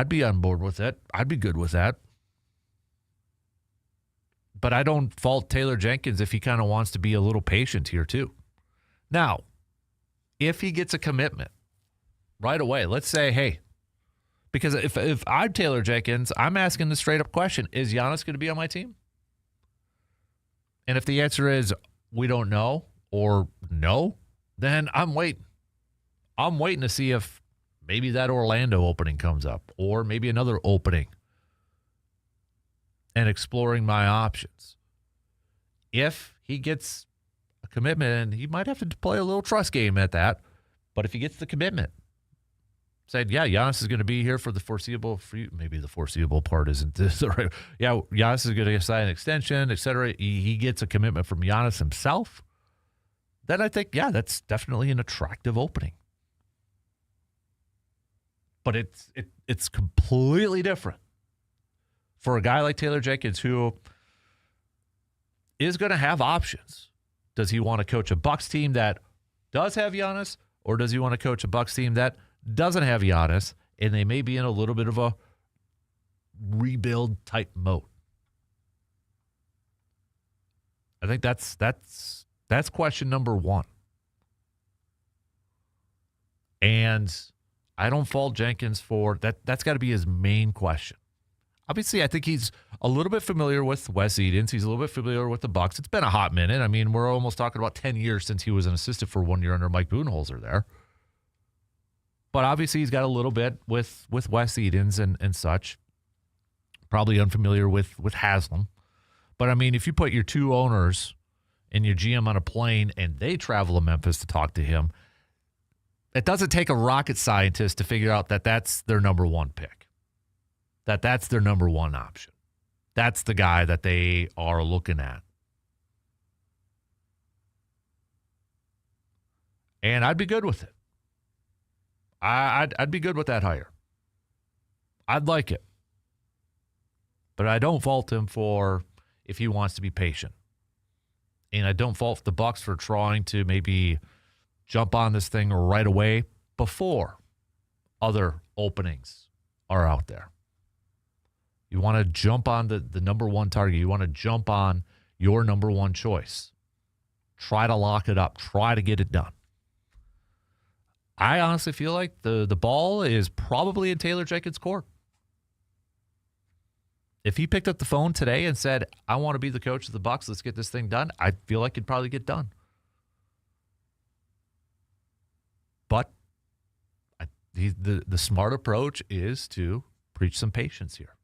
be on board with it. I'd be good with that. But I don't fault Taylor Jenkins if he kind of wants to be a little patient here too. Now, if he gets a commitment right away, let's say, hey, because if I'm Taylor Jenkins, I'm asking the straight up question, is Giannis going to be on my team? And if the answer is we don't know or no, then I'm waiting. I'm waiting to see if maybe that Orlando opening comes up or maybe another opening and exploring my options. If he gets a commitment, and he might have to play a little trust game at that, but if he gets the commitment, said, yeah, Giannis is going to be here for the foreseeable, maybe the foreseeable part isn't this. Right? Yeah, Giannis is going to sign an extension, et cetera. He gets a commitment from Giannis himself. Then I think, yeah, that's definitely an attractive opening. But it's completely different for a guy like Taylor Jenkins, who is going to have options. Does he want to coach a Bucks team that does have Giannis, or does he want to coach a Bucks team that doesn't have Giannis, and they may be in a little bit of a rebuild type mode? I think that's question number one. And I don't fault Jenkins for that. That's got to be his main question. Obviously, I think he's a little bit familiar with Wes Edens. He's a little bit familiar with the Bucks. It's been a hot minute. I mean, we're almost talking about 10 years since he was an assistant for 1 year under Mike Budenholzer there. But obviously, he's got a little bit with Wes Edens and such. Probably unfamiliar with Haslam. But, I mean, if you put your two owners and your GM on a plane and they travel to Memphis to talk to him, it doesn't take a rocket scientist to figure out that that's their number one pick. That's their number one option. That's the guy that they are looking at. And I'd be good with it. I'd be good with that hire. I'd like it. But I don't fault him for if he wants to be patient. And I don't fault the Bucks for trying to maybe jump on this thing right away before other openings are out there. You want to jump on the number one target. You want to jump on your number one choice. Try to lock it up. Try to get it done. I honestly feel like the ball is probably in Taylor Jenkins' court. If he picked up the phone today and said, I want to be the coach of the Bucks, let's get this thing done, I feel like it'd probably get done. But the smart approach is to preach some patience here.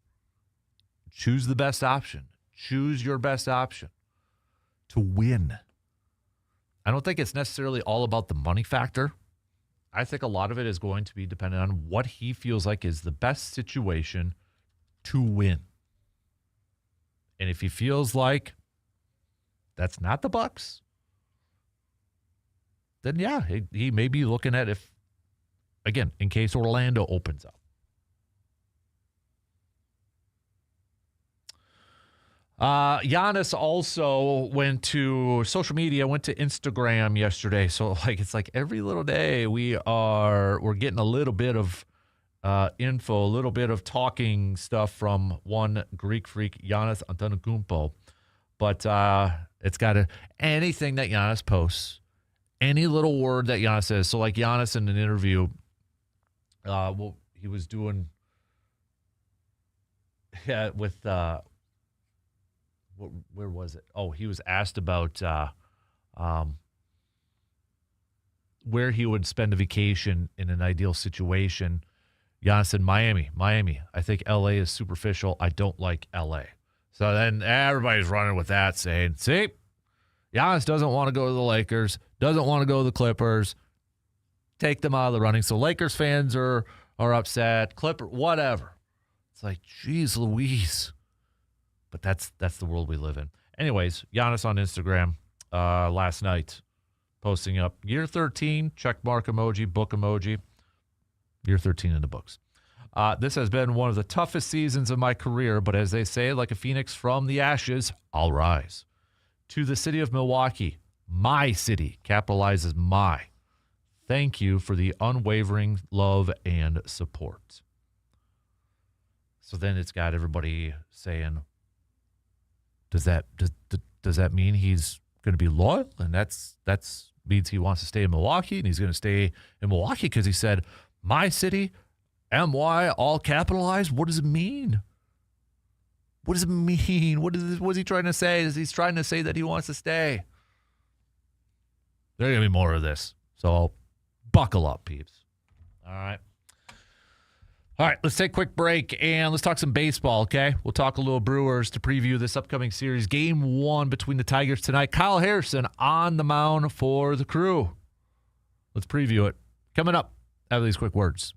Choose the best option. Choose your best option to win. I don't think it's necessarily all about the money factor. I think a lot of it is going to be dependent on what he feels like is the best situation to win. And if he feels like that's not the Bucks, then yeah, he may be looking at if, again, in case Orlando opens up. Giannis also went to social media, went to Instagram yesterday. So it's like every little day we're getting a little bit of info, a little bit of talking stuff from one Greek freak, Giannis Antetokounmpo. But it's got anything that Giannis posts, any little word that Giannis says. So like Giannis in an interview, he was doing with where was it? Oh, he was asked about where he would spend a vacation in an ideal situation. Giannis said, Miami. I think L.A. is superficial. I don't like L.A. So then everybody's running with that, saying, see, Giannis doesn't want to go to the Lakers, doesn't want to go to the Clippers. Take them out of the running. So Lakers fans are upset. Clipper, whatever. It's like, geez Louise. But that's the world we live in. Anyways, Giannis on Instagram last night posting up year 13, check mark emoji, book emoji. Year 13 in the books. This has been one of the toughest seasons of my career, but as they say, like a phoenix from the ashes, I'll rise. To the city of Milwaukee, my city, capitalizes my. Thank you for the unwavering love and support. So then it's got everybody saying, does that mean he's going to be loyal? And that's means he wants to stay in Milwaukee, and he's going to stay in Milwaukee because he said, my city, MY, all capitalized? What does it mean? What does it mean? What is he trying to say? He's trying to say that he wants to stay. There's going to be more of this. So buckle up, peeps. All right, let's take a quick break and let's talk some baseball, okay? We'll talk a little Brewers to preview this upcoming series. Game 1 between the Tigers tonight. Kyle Harrison on the mound for the Crew. Let's preview it. Coming up after these quick words.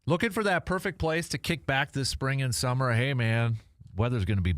Looking for that perfect place to kick back this spring and summer? Hey, man, weather's going to be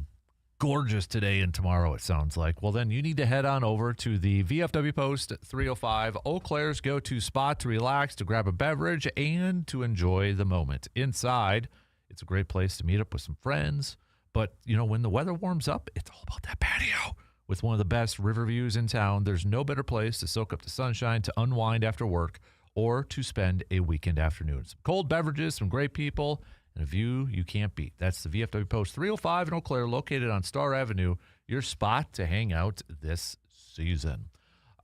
gorgeous today and tomorrow, it sounds like. Well, then you need to head on over to the VFW Post 305, Eau Claire's go-to spot to relax, to grab a beverage, and to enjoy the moment. Inside, it's a great place to meet up with some friends. But, when the weather warms up, it's all about that patio. With one of the best river views in town, there's no better place to soak up the sunshine, to unwind after work, or to spend a weekend afternoon. Some cold beverages, some great people, and a view you can't beat. That's the VFW Post 305 in Eau Claire, located on Star Avenue, your spot to hang out this season.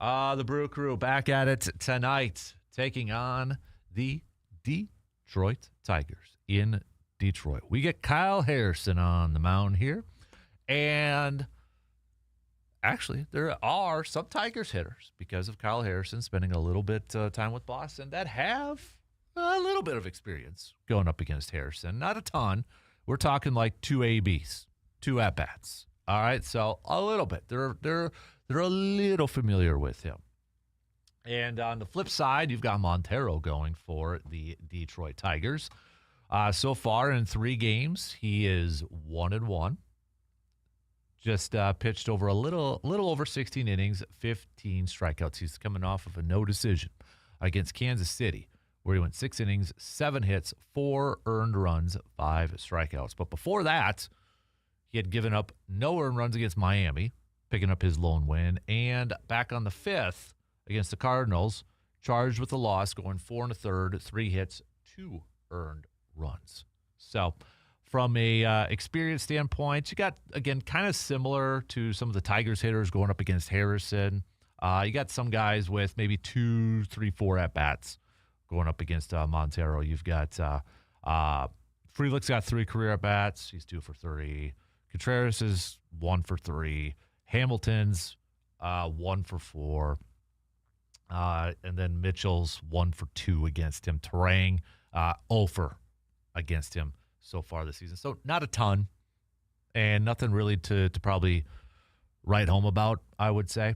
The Brew Crew back at it tonight, taking on the Detroit Tigers in Detroit. We get Kyle Harrison on the mound here, and actually, there are some Tigers hitters, because of Kyle Harrison spending a little bit time with Boston, that have a little bit of experience going up against Harrison. Not a ton. We're talking like 2 ABs, 2 at-bats. All right, so a little bit. They're a little familiar with him. And on the flip side, you've got Montero going for the Detroit Tigers. So far in 3 games, he is 1-1. Just pitched over a little over 16 innings, 15 strikeouts. He's coming off of a no decision against Kansas City, where he went 6 innings, 7 hits, 4 earned runs, 5 strikeouts. But before that, he had given up no earned runs against Miami, picking up his lone win, and back on the 5th against the Cardinals, charged with a loss, going 4 1/3, 3 hits, 2 earned runs. So from a experience standpoint, you got, again, kind of similar to some of the Tigers hitters going up against Harrison. You got some guys with maybe 2, 3, 4 at-bats going up against Montero. You've got Frelick's got 3 career at-bats. He's 2 for 3. Contreras is 1 for 3. Hamilton's 1 for 4. And then Mitchell's 1 for 2 against him. Terang, 0 for against him so far this season. So not a ton, and nothing really to probably write home about, I would say.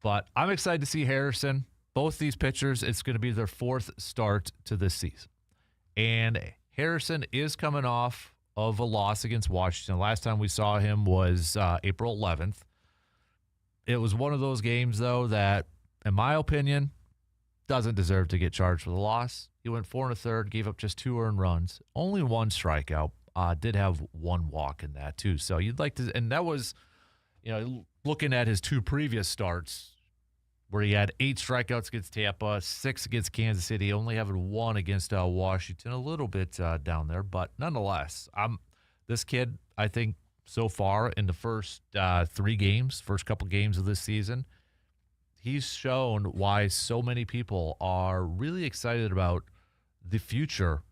But I'm excited to see Harrison. Both these pitchers, it's going to be their 4th start to this season. And Harrison is coming off of a loss against Washington. Last time we saw him was April 11th. It was one of those games, though, that, in my opinion, doesn't deserve to get charged with a loss. He went 4 1/3, gave up just 2 earned runs, only 1 strikeout. Did have 1 walk in that, too. So you'd like to, and that was, looking at his 2 previous starts, where he had 8 strikeouts against Tampa, 6 against Kansas City, only having 1 against Washington, a little bit down there. But nonetheless, this kid, I think, so far in the first 3 games, first couple games of this season, he's shown why so many people are really excited about the future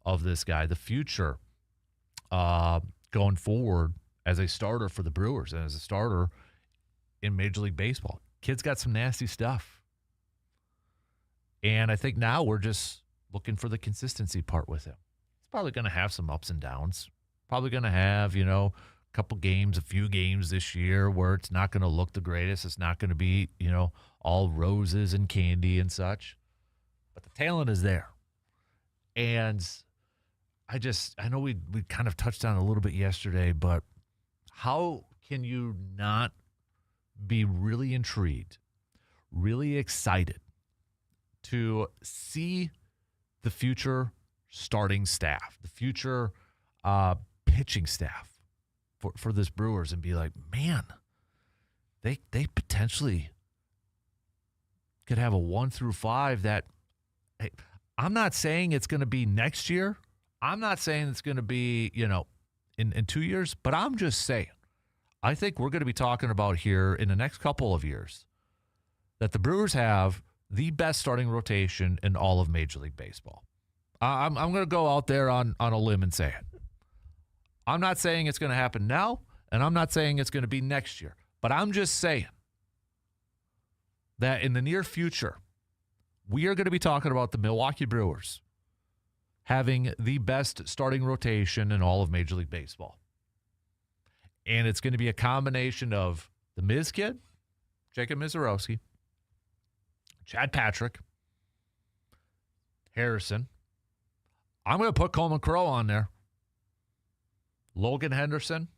of this guy, the future going forward as a starter for the Brewers and as a starter in Major League Baseball. Kid's got some nasty stuff. And I think now we're just looking for the consistency part with him. He's probably going to have some ups and downs. Probably going to have, a few games this year where it's not going to look the greatest. It's not going to be, all roses and candy and such. But the talent is there. And I know we kind of touched on it a little bit yesterday, but how can you not be really intrigued, really excited to see the future starting staff, the future pitching staff for this Brewers, and be like, man, they potentially could have a 1 through 5 that, hey, I'm not saying it's going to be next year. I'm not saying it's going to be, in 2 years, but I'm just saying, I think we're going to be talking about here in the next couple of years that the Brewers have the best starting rotation in all of Major League Baseball. I'm going to go out there on a limb and say it. I'm not saying it's going to happen now, and I'm not saying it's going to be next year, but I'm just saying that in the near future, we are going to be talking about the Milwaukee Brewers having the best starting rotation in all of Major League Baseball. And it's going to be a combination of the Miz kid, Jacob Mizorowski, Chad Patrick, Harrison. I'm going to put Coleman Crow on there. Logan Henderson.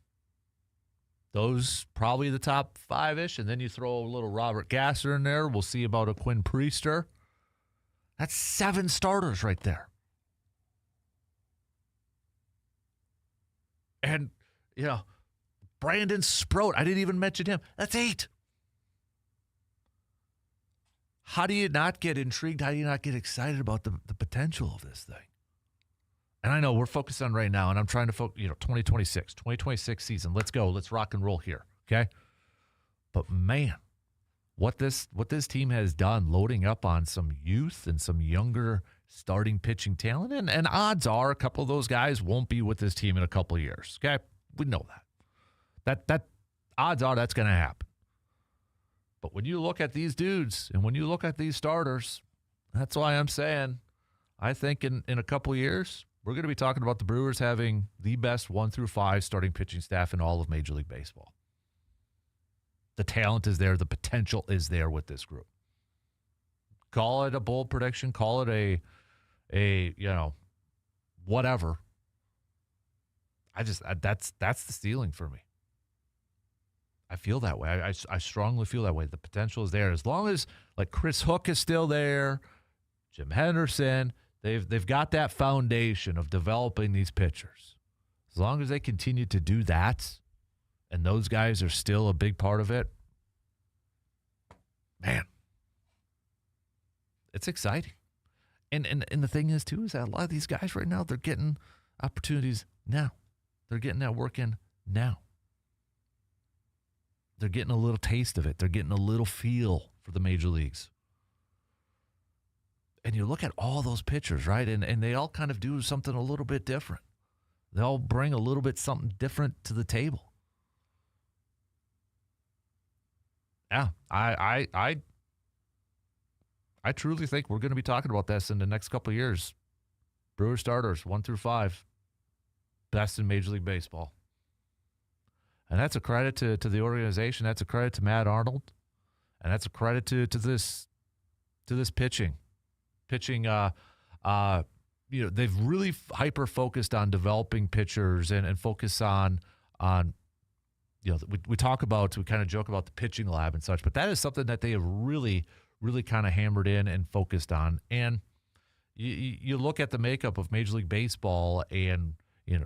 Those probably the top 5-ish. And then you throw a little Robert Gasser in there. We'll see about a Quinn Priester. That's 7 starters right there. And, Brandon Sproat, I didn't even mention him. That's 8. How do you not get intrigued? How do you not get excited about the potential of this thing? And I know we're focused on right now, and I'm trying to focus, 2026 season. Let's go. Let's rock and roll here, okay? But, man, what this team has done, loading up on some youth and some younger starting pitching talent, and odds are a couple of those guys won't be with this team in a couple of years, okay? We know that. That odds are that's going to happen. But when you look at these dudes and when you look at these starters, that's why I'm saying I think in a couple of years, we're going to be talking about the Brewers having the best 1 through 5 starting pitching staff in all of Major League Baseball. The talent is there. The potential is there with this group. Call it a bold prediction. Call it a whatever. That's the ceiling for me. I feel that way. I strongly feel that way. The potential is there. As long as, like, Chris Hook is still there, Jim Henderson, they've got that foundation of developing these pitchers. As long as they continue to do that, and those guys are still a big part of it, man, it's exciting. And the thing is, too, is that a lot of these guys right now, they're getting opportunities now. They're getting that work in now. They're getting a little taste of it. They're getting a little feel for the major leagues. And you look at all those pitchers, right? And they all kind of do something a little bit different. They all bring a little bit something different to the table. Yeah, I truly think we're going to be talking about this in the next couple of years. Brewer starters, 1 through 5, best in Major League Baseball. And that's a credit to the organization. That's a credit to Matt Arnold. And that's a credit to this pitching. They've really hyper-focused on developing pitchers and focus on we talk about, we kind of joke about the pitching lab and such, but that is something that they have really, really kind of hammered in and focused on. And you look at the makeup of Major League Baseball and,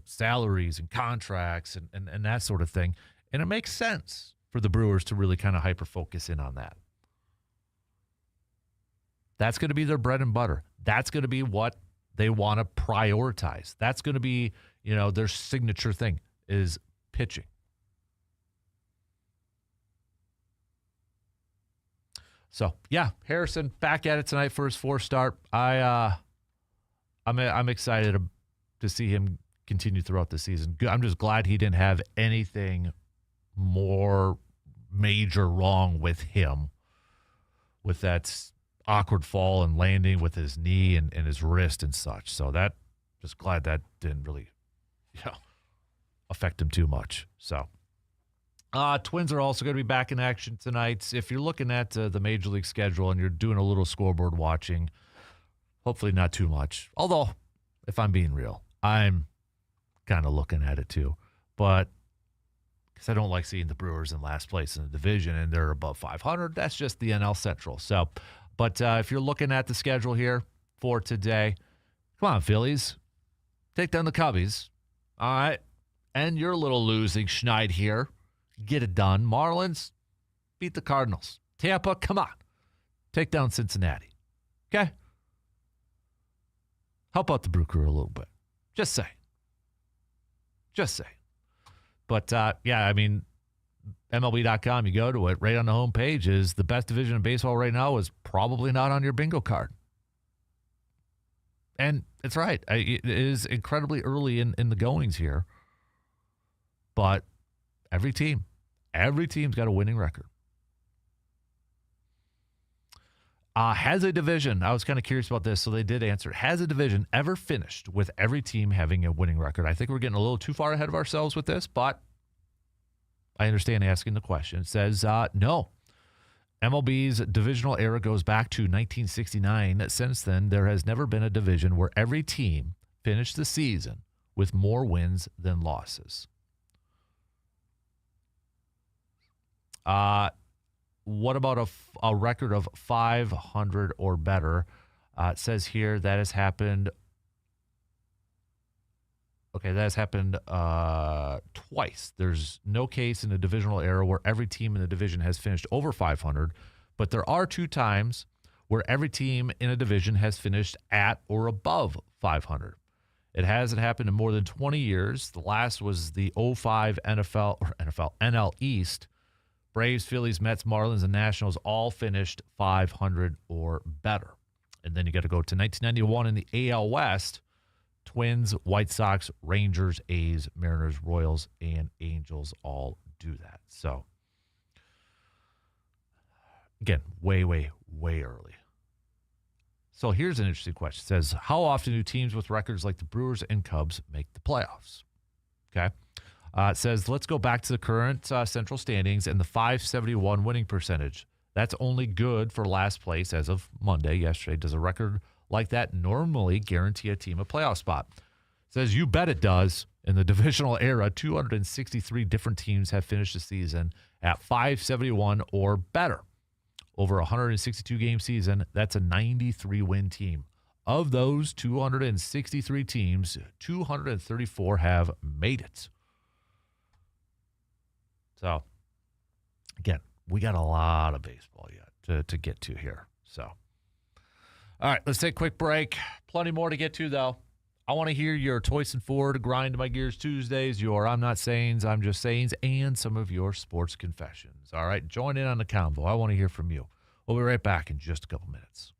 salaries and contracts and that sort of thing, and it makes sense for the Brewers to really kind of hyper-focus in on that. That's going to be their bread and butter. That's going to be what they want to prioritize. That's going to be, their signature thing is pitching. So, yeah, Harrison back at it tonight for his 4th start. I'm excited to see him continue throughout the season. I'm just glad he didn't have anything more major wrong with him, with that awkward fall and landing with his knee and his wrist and such. So just glad that didn't really affect him too much. So Twins are also going to be back in action tonight. If you're looking at the Major League schedule and you're doing a little scoreboard watching, hopefully not too much. Although, if I'm being real, I'm kind of looking at it too. But because I don't like seeing the Brewers in last place in the division and they're above 500, that's just the NL Central. So, but if you're looking at the schedule here for today, come on, Phillies. Take down the Cubbies. All right. And your little losing schneid here. Get it done. Marlins, beat the Cardinals. Tampa, come on. Take down Cincinnati. Okay? Help out the Brew Crew a little bit. Just say. But, MLB.com, you go to it, right on the homepage is the best division in baseball right now is probably not on your bingo card. And it's right. It is incredibly early in the goings here. But every team's got a winning record. Has a division, I was kind of curious about this, so they did answer. Has a division ever finished with every team having a winning record? I think we're getting a little too far ahead of ourselves with this, but I understand asking the question. It says no. MLB's divisional era goes back to 1969. Since then, there has never been a division where every team finished the season with more wins than losses? What about a record of 500 or better? It says here that has happened. Okay, that has happened twice. There's no case in the divisional era where every team in the division has finished over 500, but there are 2 times where every team in a division has finished at or above 500. It hasn't happened in more than 20 years. The last was the '05 NL East. Braves, Phillies, Mets, Marlins, and Nationals all finished 500 or better. And then you got to go to 1991 in the AL West. Twins, White Sox, Rangers, A's, Mariners, Royals, and Angels all do that. So, again, way early. So here's an interesting question. It says, how often do teams with records like the Brewers and Cubs make the playoffs? Okay. It says, let's go back to the current central standings and the .571 winning percentage. That's only good for last place as of Monday, yesterday. Does a record like that normally guarantee a team a playoff spot? It says, you bet it does. In the divisional era, 263 different teams have finished the season at .571 or better. Over a 162-game season, that's a 93-win team. Of those 263 teams, 234 have made it. So, again, we got a lot of baseball yet to get to here. So, all right, let's take a quick break. Plenty more to get to, though. I want to hear your Toyson Ford Grind My Gears Tuesdays, your I'm Not Sayings, I'm Just Sayings, and some of your sports confessions. All right, join in on the convo. I want to hear from you. We'll be right back in just a couple minutes.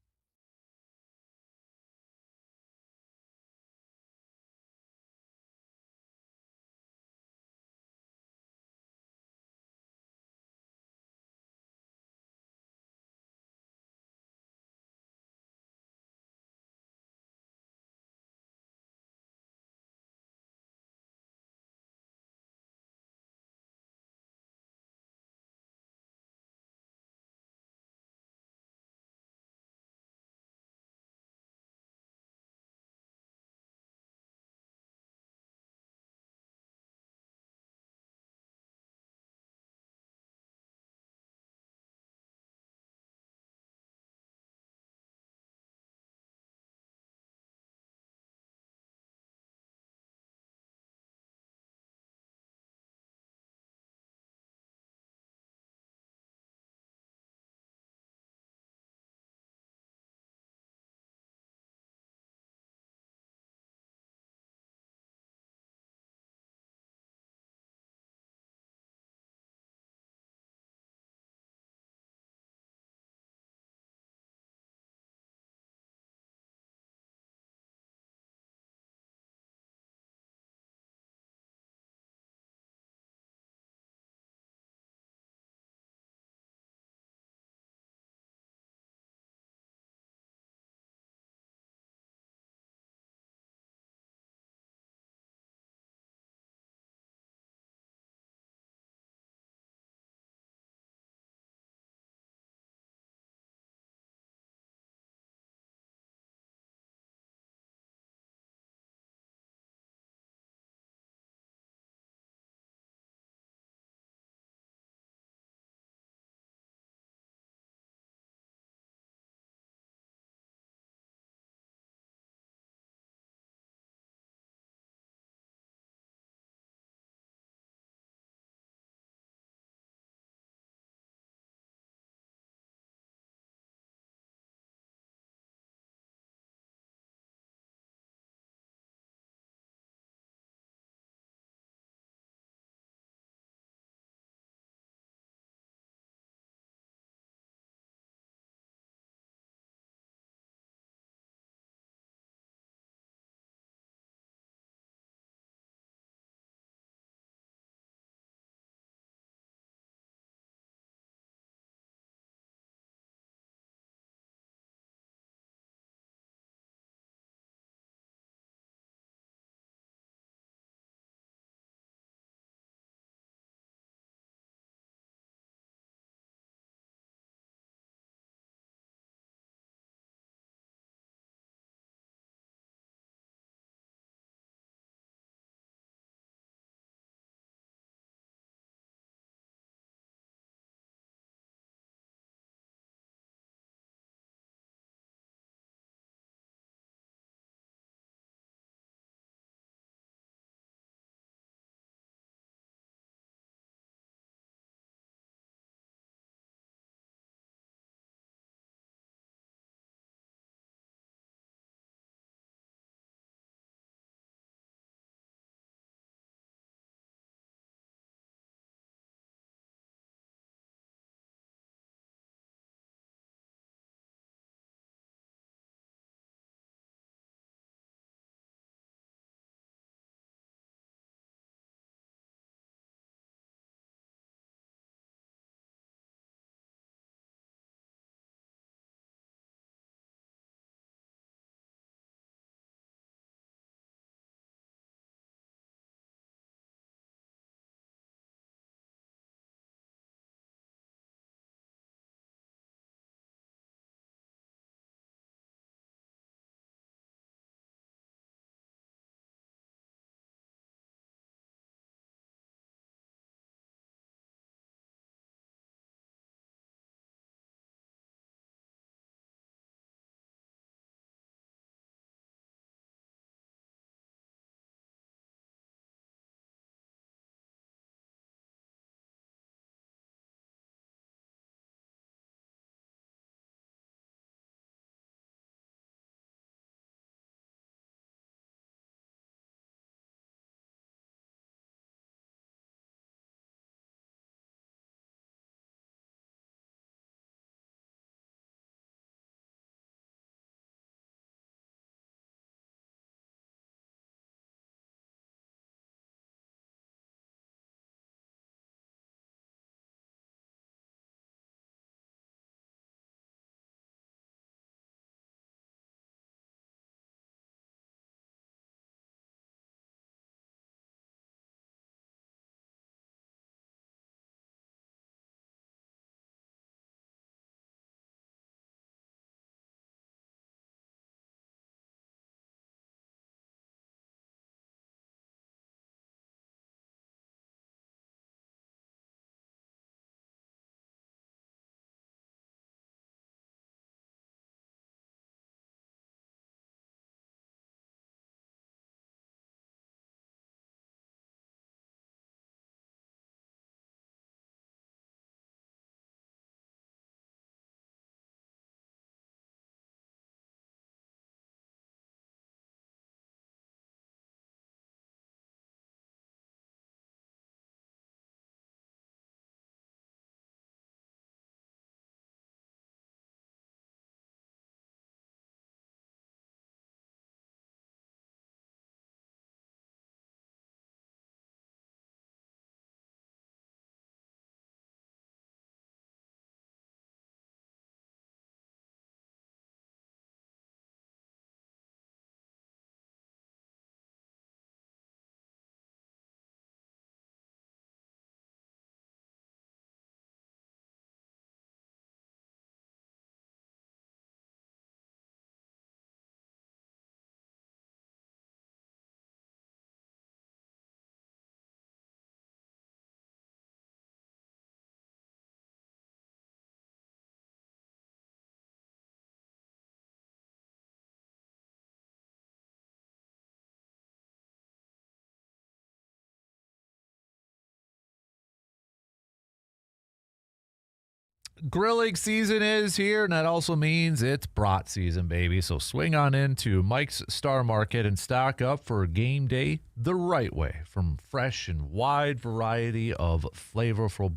Grilling season is here, and that also means it's brat season, baby. So swing on into Mike's Star Market and stock up for game day the right way. From fresh and wide variety of flavorful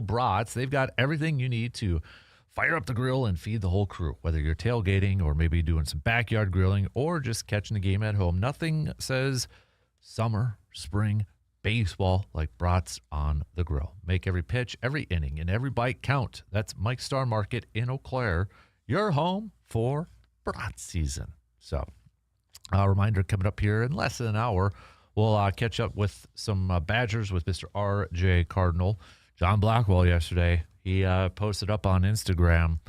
brats, they've got everything you need to fire up the grill and feed the whole crew. Whether you're tailgating or maybe doing some backyard grilling or just catching the game at home, nothing says summer, spring, baseball like brats on the grill. Make every pitch, every inning, and every bite count. That's Mike's Star Market in Eau Claire, your home for brat season. So, a reminder coming up here in less than an hour, we'll catch up with some Badgers with Mr. R.J. Cardinal. John Blackwell yesterday, he posted up on Instagram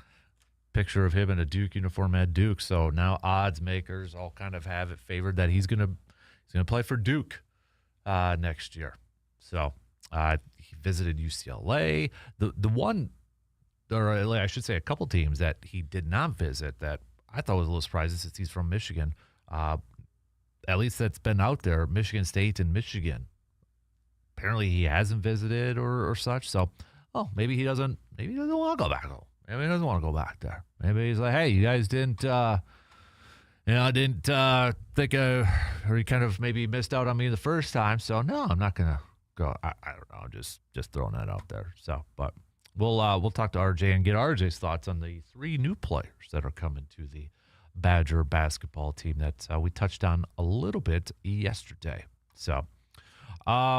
picture of him in a Duke uniform at Duke. So now odds makers all kind of have it favored that he's gonna play for Duke next year. So he visited UCLA. The one, or I should say a couple teams that he did not visit that I thought was a little surprising since he's from Michigan. At least that's been out there, Michigan State and Michigan. Apparently he hasn't visited or such. So, maybe he doesn't want to go back home. Maybe he doesn't want to go back there. Maybe he's like, hey, you guys didn't think or you kind of maybe missed out on me the first time. So no, I'm not gonna go. I don't know. Just throwing that out there. So, but we'll talk to RJ and get RJ's thoughts on the 3 new players that are coming to the Badger basketball team that we touched on a little bit yesterday. So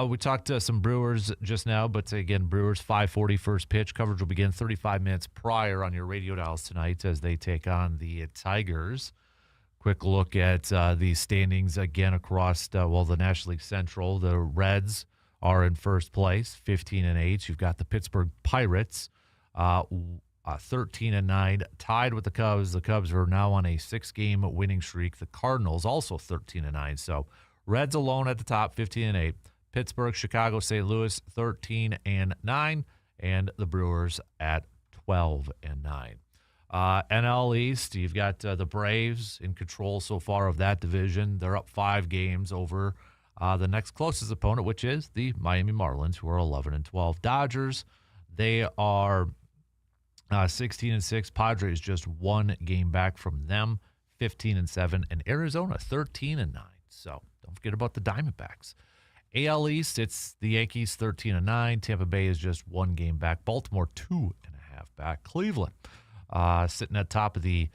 we talked to some Brewers just now, but again, Brewers 5:40 first pitch. Coverage will begin 35 minutes prior on your radio dials tonight as they take on the Tigers. Quick look at the standings again across, the National League Central. The Reds are in first place, 15-8. You've got the Pittsburgh Pirates, 13-9, tied with the Cubs. The Cubs are now on a 6-game winning streak. The Cardinals also 13-9. So Reds alone at the top, 15-8. Pittsburgh, Chicago, St. Louis, 13-9, and the Brewers at 12-9. NL East, you've got the Braves in control so far of that division. They're up 5 games over the next closest opponent, which is the Miami Marlins, who are 11-12. Dodgers, they are 16-6. Padres just 1 game back from them, 15-7, and Arizona 13-9. So don't forget about the Diamondbacks. AL East, it's the Yankees 13-9. Tampa Bay is just 1 game back. Baltimore 2.5 back. Cleveland sitting at top of the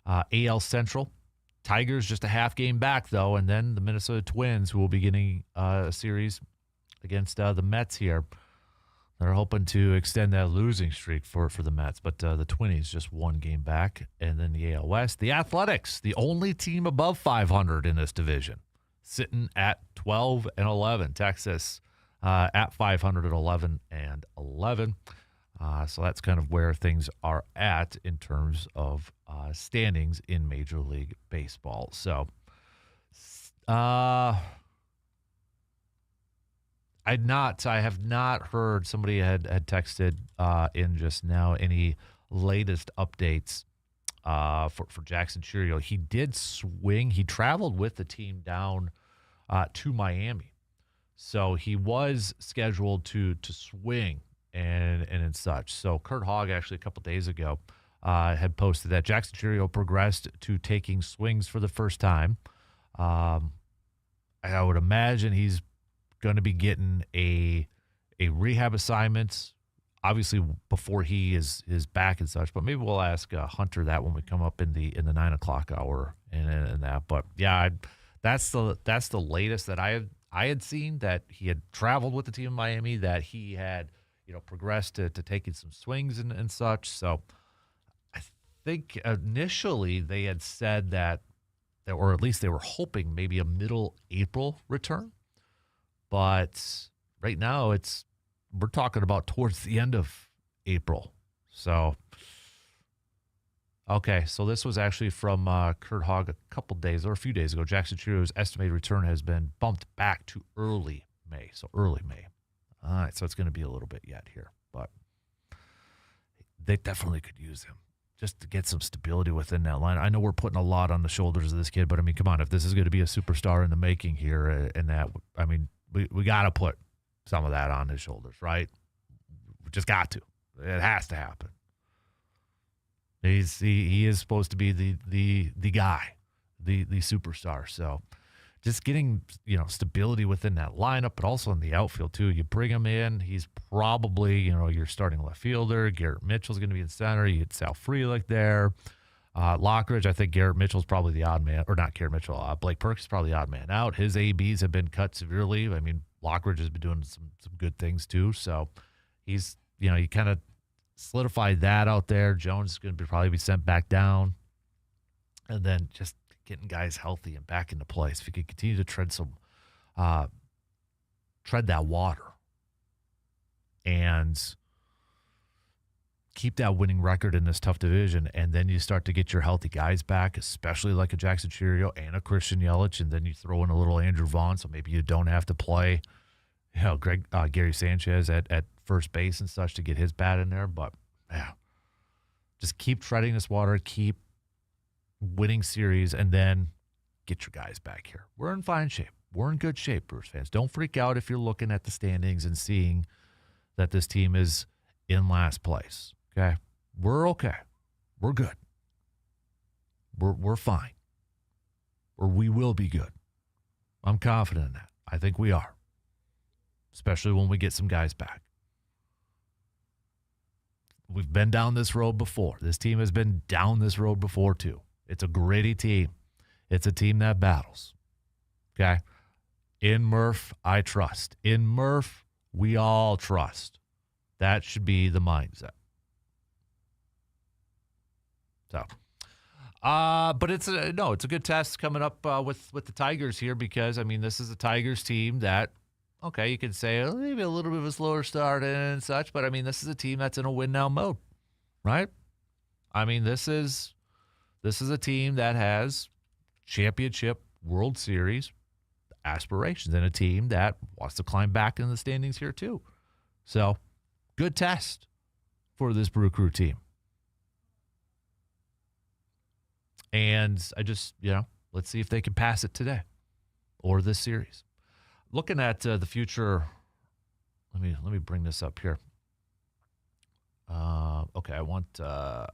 AL Central. Tigers just a half game back, though, and then the Minnesota Twins, who will be getting a series against the Mets here. They're hoping to extend that losing streak for the Mets, but the Twinnies just 1 game back. And then the AL West, the Athletics, the only team above 500 in this division, sitting at 12-11. Texas at 500 at 11-11. So that's kind of where things are at in terms of standings in Major League Baseball. So I have not heard, somebody had texted in just now, any latest updates for Jackson Chourio. He did swing. He traveled with the team down to Miami. So he was scheduled to swing and such. So Kurt Hogg actually a couple days ago had posted that Jackson Chourio progressed to taking swings for the first time. I would imagine he's going to be getting a rehab assignment, obviously before he is back and such. But maybe we'll ask Hunter that when we come up in the 9 o'clock hour and that. But yeah, that's the latest that I had seen, that he had traveled with the team in Miami, that he had progressed to taking some swings and such. So I think initially they had said that, or at least they were hoping maybe a middle April return. But right now we're talking about towards the end of April. So, okay, so this was actually from Kurt Hogg a few days ago. Jackson Chourio's estimated return has been bumped back to early May. So early May. All right, so it's going to be a little bit yet here, but they definitely could use him just to get some stability within that line. I know we're putting a lot on the shoulders of this kid, but I mean, come on, if this is going to be a superstar in the making here, and that, I mean, we got to put some of that on his shoulders, right? We just got to. It has to happen. He is supposed to be the guy, the superstar. So just getting, stability within that lineup, but also in the outfield too. You bring him in, he's probably, your starting left fielder. Garrett Mitchell's going to be in center. You get Sal Frelick there. Lockridge, I think Garrett Mitchell's probably the odd man, or not Garrett Mitchell. Blake Perkins is probably the odd man out. His ABs have been cut severely. I mean, Lockridge has been doing some good things too. So he's, you kind of solidified that out there. Jones is going to probably be sent back down. And then just getting guys healthy and back into place. If you could continue to tread that water and keep that winning record in this tough division, and then you start to get your healthy guys back, especially like a Jackson Chourio and a Christian Yelich, and then you throw in a little Andrew Vaughn, so maybe you don't have to play, Gary Sanchez at first base and such to get his bat in there. But yeah, just keep treading this water, keep winning series, and then get your guys back here. We're in fine shape. We're in good shape, Brewers fans. Don't freak out if you're looking at the standings and seeing that this team is in last place. Okay? We're okay. We're good. We're fine. Or we will be good. I'm confident in that. I think we are. Especially when we get some guys back. We've been down this road before. This team has been down this road before, too. It's a gritty team. It's a team that battles. Okay? In Murph, I trust. In Murph, we all trust. That should be the mindset. So, but it's a good test coming up with the Tigers here, because, this is a Tigers team that, okay, you could say maybe a little bit of a slower start and such, but, this is a team that's in a win-now mode, right? This is a team that has championship World Series aspirations and a team that wants to climb back in the standings here too. So, good test for this Brew Crew team. And I just, let's see if they can pass it today or this series. Looking at the future, let me bring this up here. Okay, I want the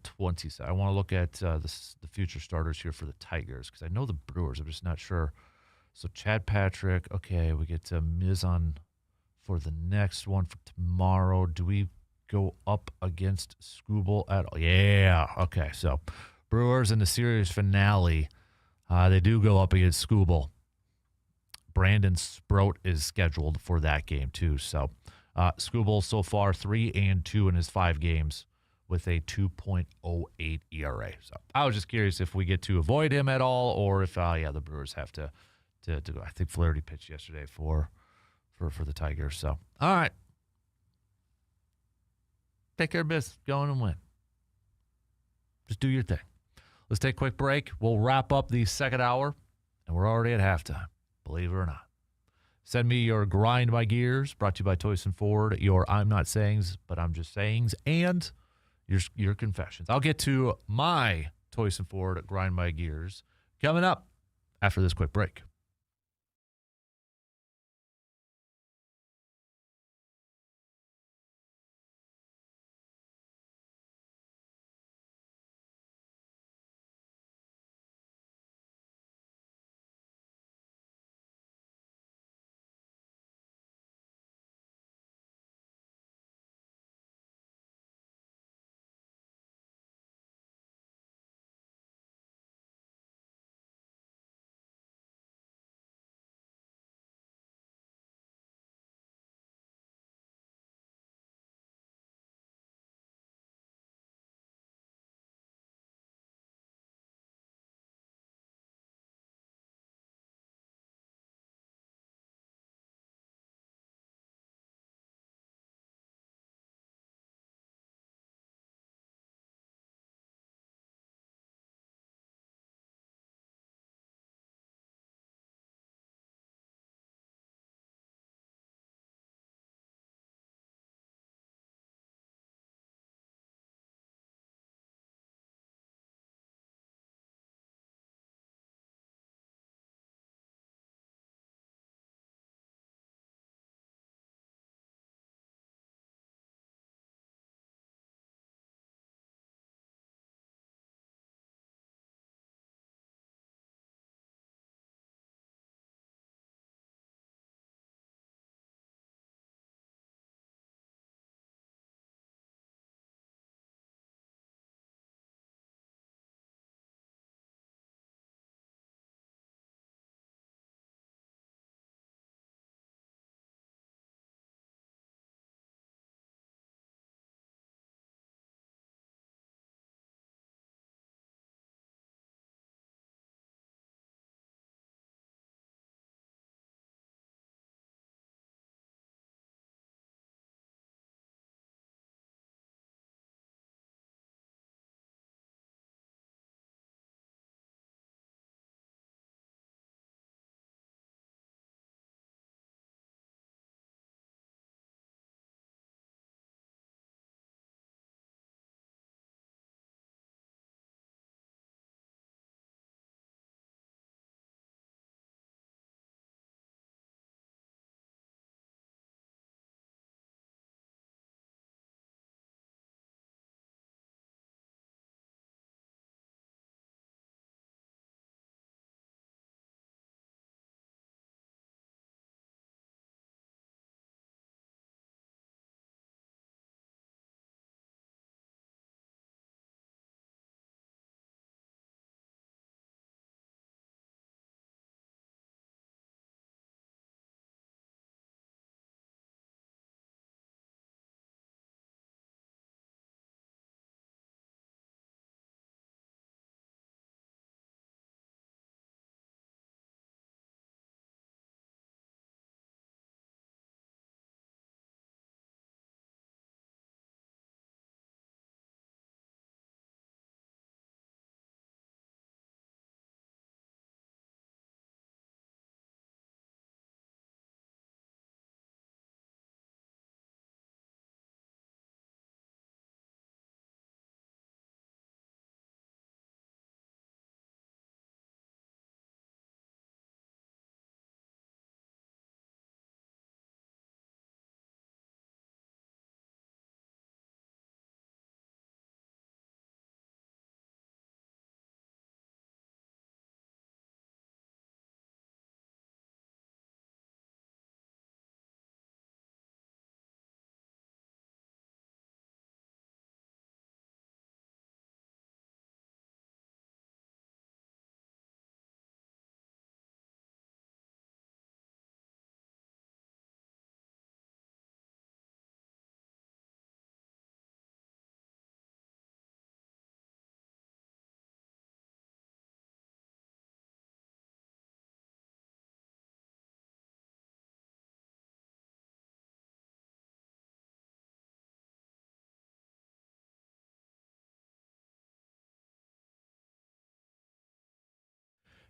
20 side. I want to look at the future starters here for the Tigers, because I know the Brewers. I'm just not sure. So Chad Patrick. Okay, we get Miz on for the next one for tomorrow. Do we go up against Skubal at all? Yeah. Okay, so Brewers in the series finale, they do go up against Skubal. Brandon Sproat is scheduled for that game too. So Skubal so far 3-2 in his 5 games with a 2.08 ERA. So I was just curious if we get to avoid him at all, or if the Brewers have to go. I think Flaherty pitched yesterday for the Tigers. So all right, take care of business, go on and win. Just do your thing. Let's take a quick break. We'll wrap up the second hour, and we're already at halftime, believe it or not. Send me your Grind My Gears, brought to you by Toyson Ford, your I'm Not Sayings, but I'm Just Sayings, and your confessions. I'll get to my Toyson Ford Grind My Gears coming up after this quick break.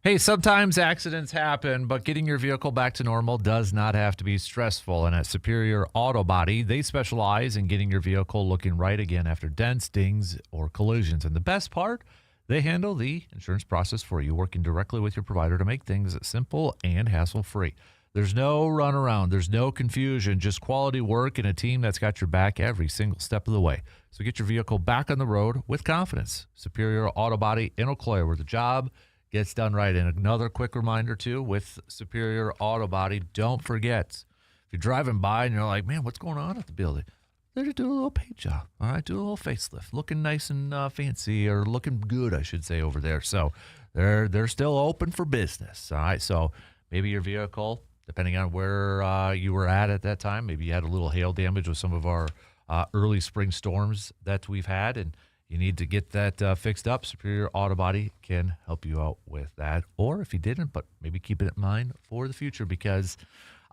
Hey, sometimes accidents happen, but getting your vehicle back to normal does not have to be stressful. And at Superior Auto Body, they specialize in getting your vehicle looking right again after dents, dings, or collisions. And the best part, they handle the insurance process for you, working directly with your provider to make things simple and hassle-free. There's no runaround. There's no confusion, just quality work and a team that's got your back every single step of the way. So get your vehicle back on the road with confidence. Superior Auto Body in Eau Claire, where the job gets done right. And another quick reminder, too, with Superior Auto Body, don't forget, if you're driving by and you're like, man, what's going on at the building? They're just doing a little paint job, all right? Do a little facelift, looking nice and fancy, or looking good, I should say, over there. So they're still open for business, all right? So maybe your vehicle, depending on where you were at that time, maybe you had a little hail damage with some of our early spring storms that we've had, and you need to get that fixed up. Superior Auto Body can help you out with that. Or if you didn't, but maybe keep it in mind for the future, because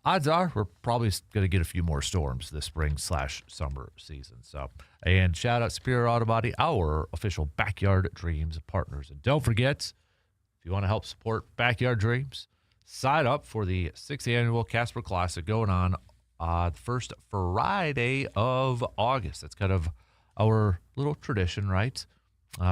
odds are we're probably going to get a few more storms this spring/summer season. So, and shout out Superior Auto Body, our official Backyard Dreams partners. And don't forget, if you want to help support Backyard Dreams, sign up for the 6th annual Kasper Classic going on the first Friday of August. That's kind of our little tradition, right?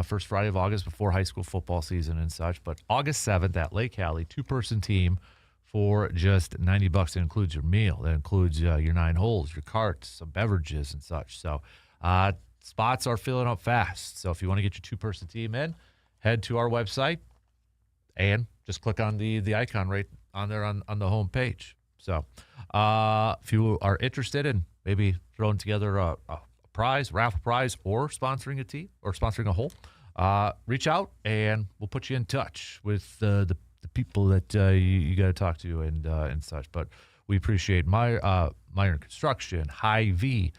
First Friday of August before high school football season and such. But August 7th at Lake Hallie, 2-person team for just $90. That includes your meal. That includes your 9 holes, your carts, some beverages and such. So spots are filling up fast. So if you want to get your 2-person team in, head to our website and just click on the icon right on there on the home page. So if you are interested in maybe throwing together a prize, raffle prize, or sponsoring a team or sponsoring a hole, reach out and we'll put you in touch with the people that you got to talk to and such. But we appreciate Meyer Construction, Hy-Vee.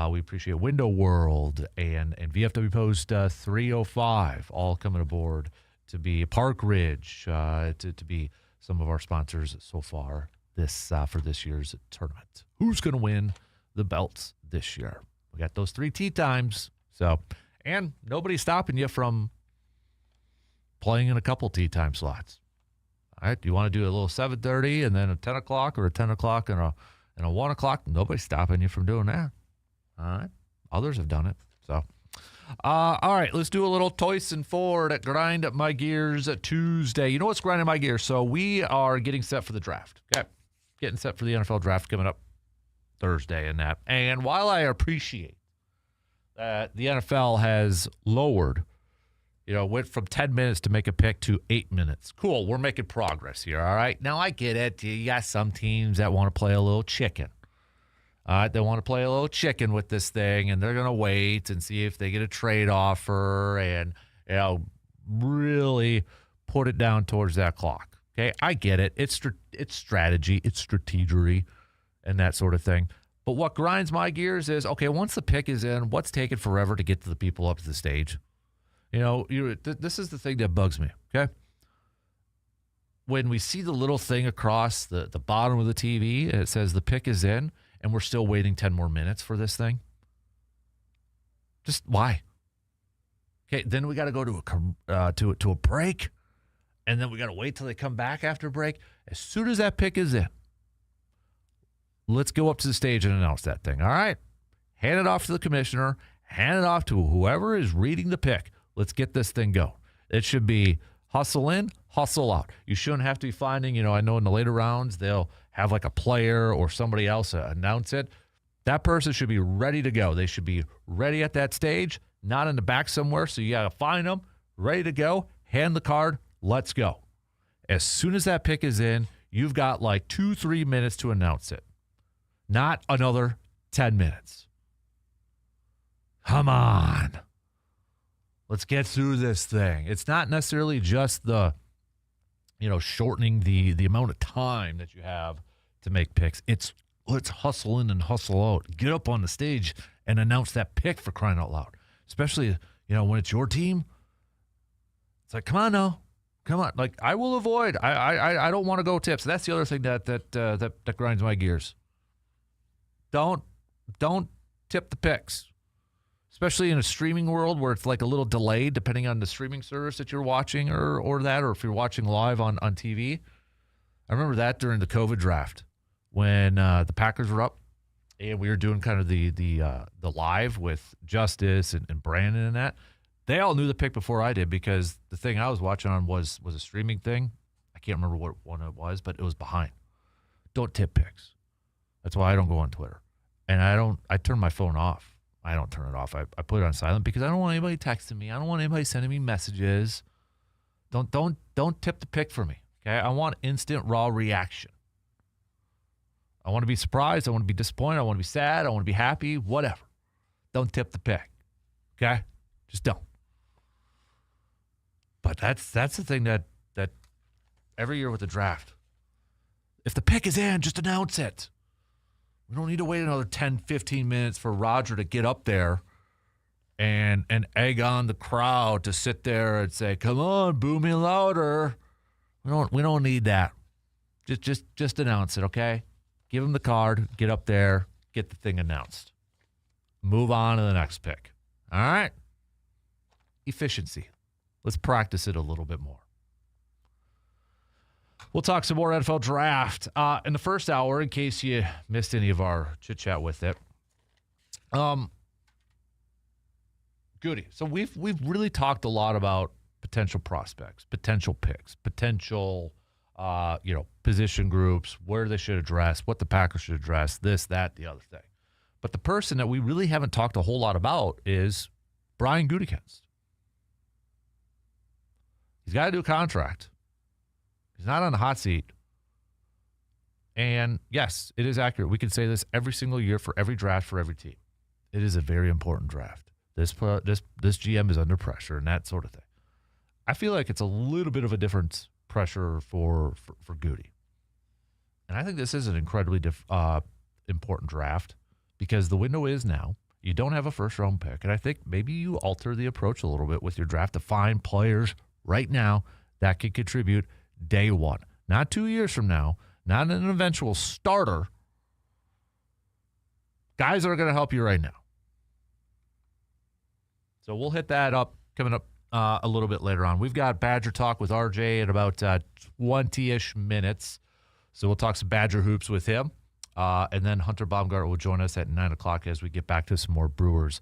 We appreciate Window World and VFW Post 305, all coming aboard to be Park Ridge, to be some of our sponsors so far for this year's tournament. Who's going to win the belts this year? We got those 3 tee times. So, and nobody's stopping you from playing in a couple tee time slots. All right, do you want to do a little 7:30 and then a 10 o'clock or a 10 o'clock and a 1 o'clock? Nobody's stopping you from doing that. All right, others have done it. So, all right, let's do a little Toyson Ford at Grind My Gears Tuesday. You know what's grinding my gears? So we are getting set for the draft. Okay, getting set for the NFL draft coming up Thursday and that. And while I appreciate that the NFL has lowered, went from 10 minutes to make a pick to 8 minutes. Cool, we're making progress here, all right? Now, I get it. You got some teams that want to play a little chicken. They want to play a little chicken with this thing, and they're going to wait and see if they get a trade offer and, really put it down towards that clock. Okay, I get it. It's strategy. It's strategery and that sort of thing. But what grinds my gears is, okay, once the pick is in, what's taking forever to get to the people up to the stage? This is the thing that bugs me, okay? When we see the little thing across the bottom of the TV, and it says the pick is in, and we're still waiting 10 more minutes for this thing. Just why? Okay, then we got to go to a break, and then we got to wait till they come back after break. As soon as that pick is in, let's go up to the stage and announce that thing, all right? Hand it off to the commissioner. Hand it off to whoever is reading the pick. Let's get this thing going. It should be hustle in, hustle out. You shouldn't have to be finding, I know in the later rounds, they'll have like a player or somebody else announce it. That person should be ready to go. They should be ready at that stage, not in the back somewhere. So you got to find them, ready to go, hand the card, let's go. As soon as that pick is in, you've got like 2-3 minutes to announce it. Not another 10 minutes. Come on. Let's get through this thing. It's not necessarily just the, shortening the amount of time that you have to make picks. It's let's hustle in and hustle out. Get up on the stage and announce that pick, for crying out loud. Especially, when it's your team. It's like, come on now. Come on. Like, I will avoid. I don't want to go tips. That's the other thing that grinds my gears. Don't tip the picks. especially in a streaming world where it's like a little delayed depending on the streaming service that you're watching or if you're watching live on TV. I remember that during the COVID draft when the Packers were up and we were doing kind of the live with Justice and Brandon and that. They all knew the pick before I did because the thing I was watching on was a streaming thing. I can't remember what one it was, but it was behind. Don't tip picks. That's why I don't go on Twitter. And I turn my phone off. I don't turn it off. I put it on silent because I don't want anybody texting me. I don't want anybody sending me messages. Don't tip the pick for me. Okay? I want instant raw reaction. I want to be surprised. I want to be disappointed. I want to be sad. I want to be happy. Whatever. Don't tip the pick. Okay? Just don't. But that's the thing that every year with the draft, if the pick is in, just announce it. We don't need to wait another 10, 15 minutes for Roger to get up there and egg on the crowd to sit there and say, "Come on, boo me louder." We don't need that. Just announce it, okay? Give him the card, get up there, get the thing announced. Move on to the next pick. All right? Efficiency. Let's practice it a little bit more. We'll talk some more NFL draft in the first hour in case you missed any of our chit-chat with it. Gutey. So we've really talked a lot about potential prospects, potential picks, potential position groups, where they should address, what the Packers should address, this, that, the other thing. But the person that we really haven't talked a whole lot about is Brian Gutekunst. He's got to do a contract. He's not on the hot seat. And yes, it is accurate. We can say this every single year for every draft for every team. It is a very important draft. This GM is under pressure and that sort of thing. I feel like it's a little bit of a different pressure for Gutey. And I think this is an incredibly important draft because the window is now. You don't have a first-round pick. And I think maybe you alter the approach a little bit with your draft to find players right now that can contribute day one. Not 2 years from now, not an eventual starter. Guys that are going to help you right now. So we'll hit that up coming up a little bit later on. We've got Badger Talk with RJ in about 20-ish minutes. So we'll talk some Badger hoops with him. And then Hunter Baumgart will join us at 9 o'clock as we get back to some more Brewers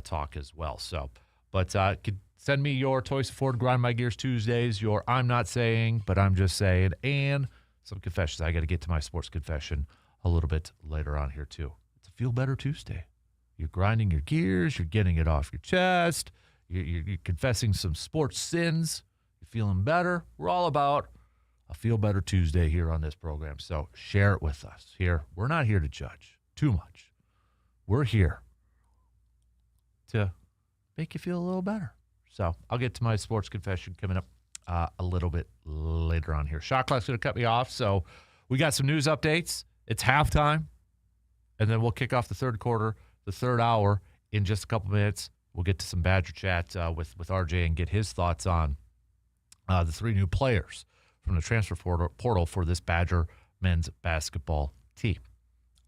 talk as well. So, but send me your Toys to Ford Grind My Gears Tuesdays, your I'm Not Saying, but I'm Just Saying, and some confessions. I got to get to my sports confession a little bit later on here too. It's a Feel Better Tuesday. You're grinding your gears. You're getting it off your chest. You're confessing some sports sins. You're feeling better. We're all about a Feel Better Tuesday here on this program. So share it with us here. We're not here to judge too much. We're here to make you feel a little better. So I'll get to my sports confession coming up a little bit later on here. Shot clock's going to cut me off. So we got some news updates. It's halftime. And then we'll kick off the third quarter, the third hour in just a couple minutes. We'll get to some Badger chat with RJ and get his thoughts on the three new players from the transfer portal for this Badger men's basketball team.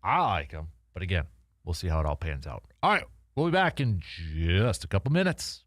I like them, but again, we'll see how it all pans out. All right, we'll be back in just a couple minutes.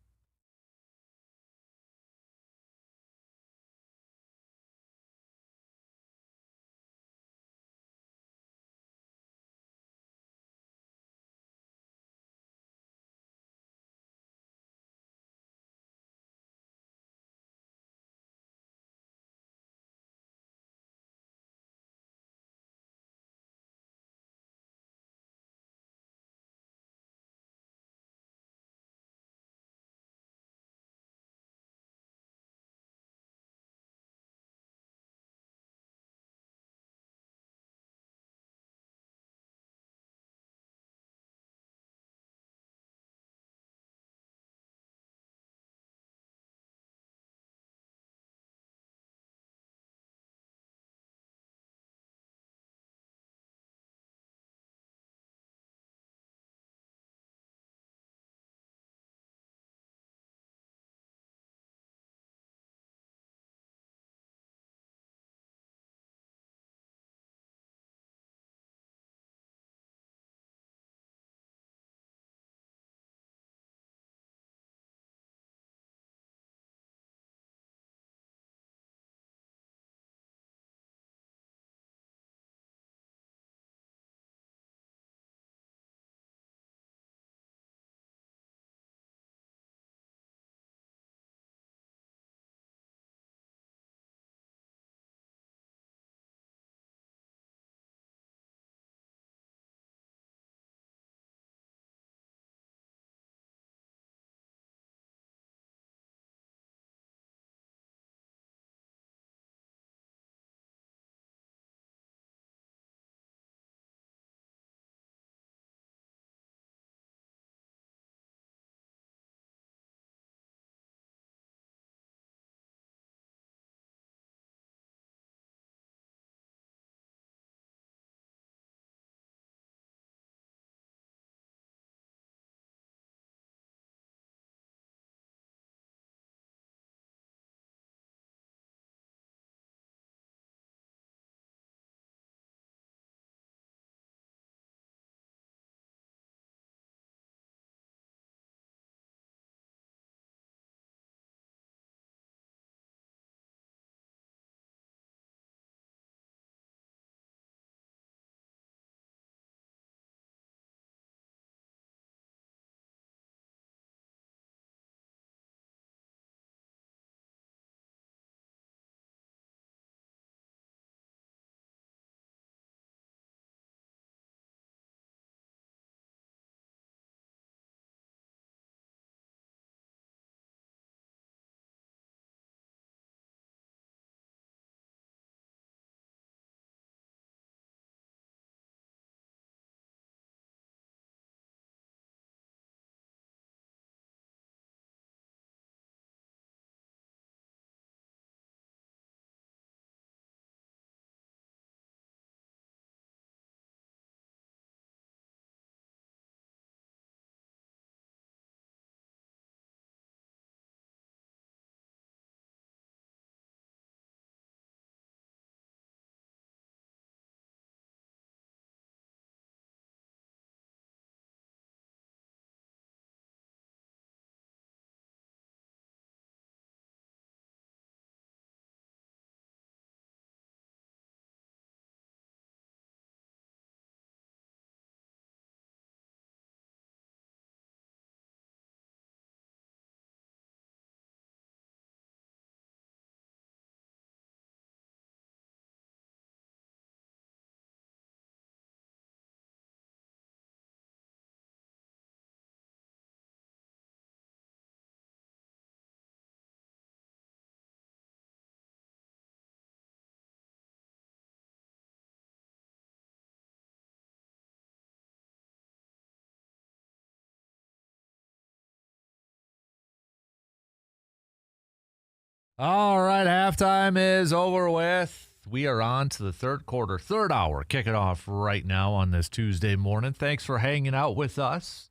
All right, halftime is over with. We are on to the third quarter, third hour, kicking off right now on this Tuesday morning. Thanks for hanging out with us.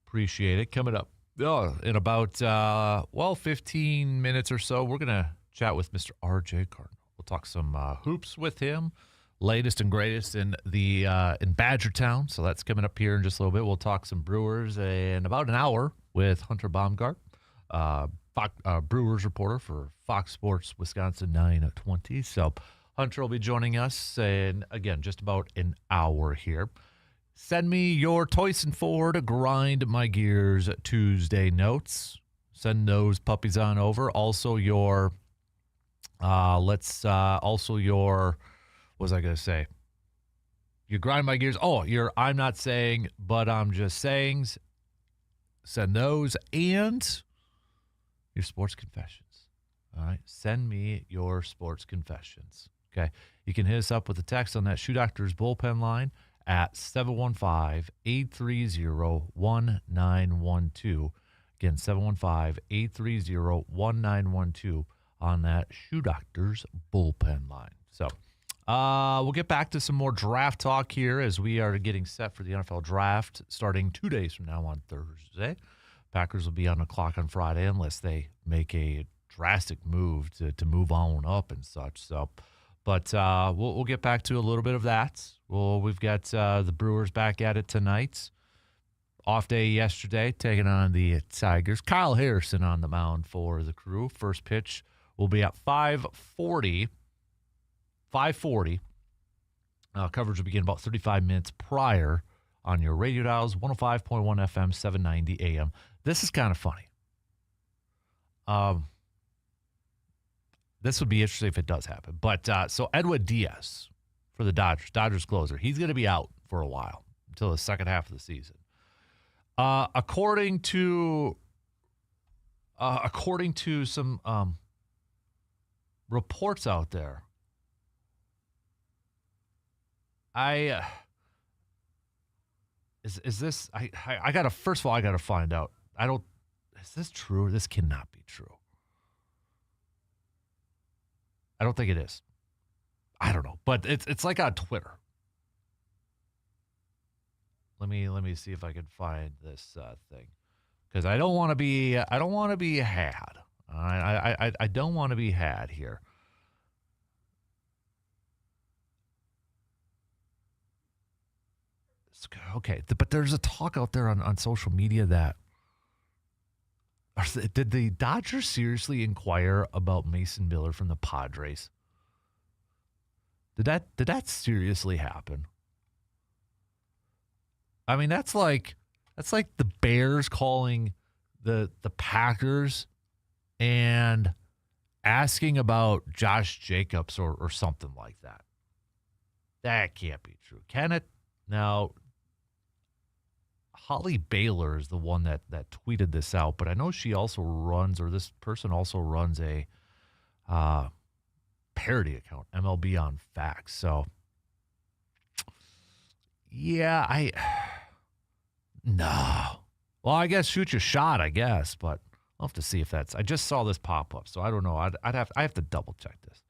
Appreciate it. Coming up in about, 15 minutes or so, we're going to chat with Mr. R.J. Cardinal. We'll talk some hoops with him, latest and greatest in the in Badgertown. So that's coming up here in just a little bit. We'll talk some Brewers in about an hour with Hunter Baumgart, Brewers reporter for Fox Sports Wisconsin 920. So Hunter will be joining us in, again, just about an hour here. Send me your Toyson Ford Grind My Gears Tuesday notes. Send those puppies on over. Also your, what was I going to say? Your Grind My Gears. Oh, your I'm not saying, but I'm just sayings. Send those and your sports confessions. All right. Send me your sports confessions. Okay. You can hit us up with a text on that Shoe Doctors bullpen line at 715-830-1912. Again, 715-830-1912 on that Shoe Doctors bullpen line. So we'll get back to some more draft talk here as we are getting set for the NFL draft starting 2 days from now on Thursday. Packers will be on the clock on Friday unless they make a drastic move to move on up and such. So, but we'll get back to a little bit of that. Well, we've got the Brewers back at it tonight. Off day yesterday, taking on the Tigers. Kyle Harrison on the mound for the Crew. First pitch will be at 5:40. 5:40. Coverage will begin about 35 minutes prior on your radio dials, 105.1 FM, 790 AM. This is kind of funny. This would be interesting if it does happen. But so Edwin Diaz for the Dodgers closer, he's going to be out for a while until the second half of the season. According to some reports out there, Is this? I gotta, first of all, I gotta find out. Is this true? This cannot be true. I don't think it is. I don't know, but it's like on Twitter. Let me see if I can find this thing, because I don't want to be had. I don't want to be had here. Okay, but there's a talk out there on social media that did the Dodgers seriously inquire about Mason Miller from the Padres? Did that seriously happen? I mean, that's like the Bears calling the Packers and asking about Josh Jacobs or something like that. That can't be true, can it? Now, Holly Baylor is the one that tweeted this out, but I know she also runs, or this person also runs a parody account, MLB on Facts. So, yeah, no. Well, I guess shoot your shot, I guess, but I'll have to see if that's. I just saw this pop up, so I don't know. I have to double check this.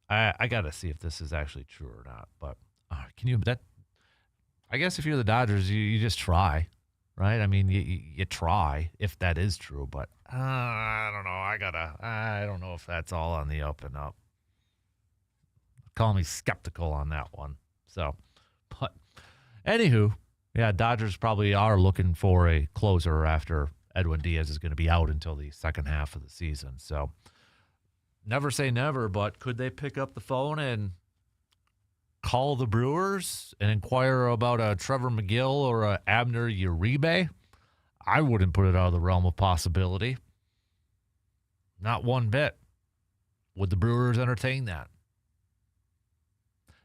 I got to see if this is actually true or not. But can you that? I guess if you're the Dodgers, you just try, right? I mean, you try if that is true. But I don't know. I don't know if that's all on the up and up. Call me skeptical on that one. So, but anywho, yeah, Dodgers probably are looking for a closer after Edwin Diaz is going to be out until the second half of the season. So, never say never, but could they pick up the phone and call the Brewers and inquire about a Trevor McGill or a Abner Uribe? I wouldn't put it out of the realm of possibility. Not one bit. Would the Brewers entertain that?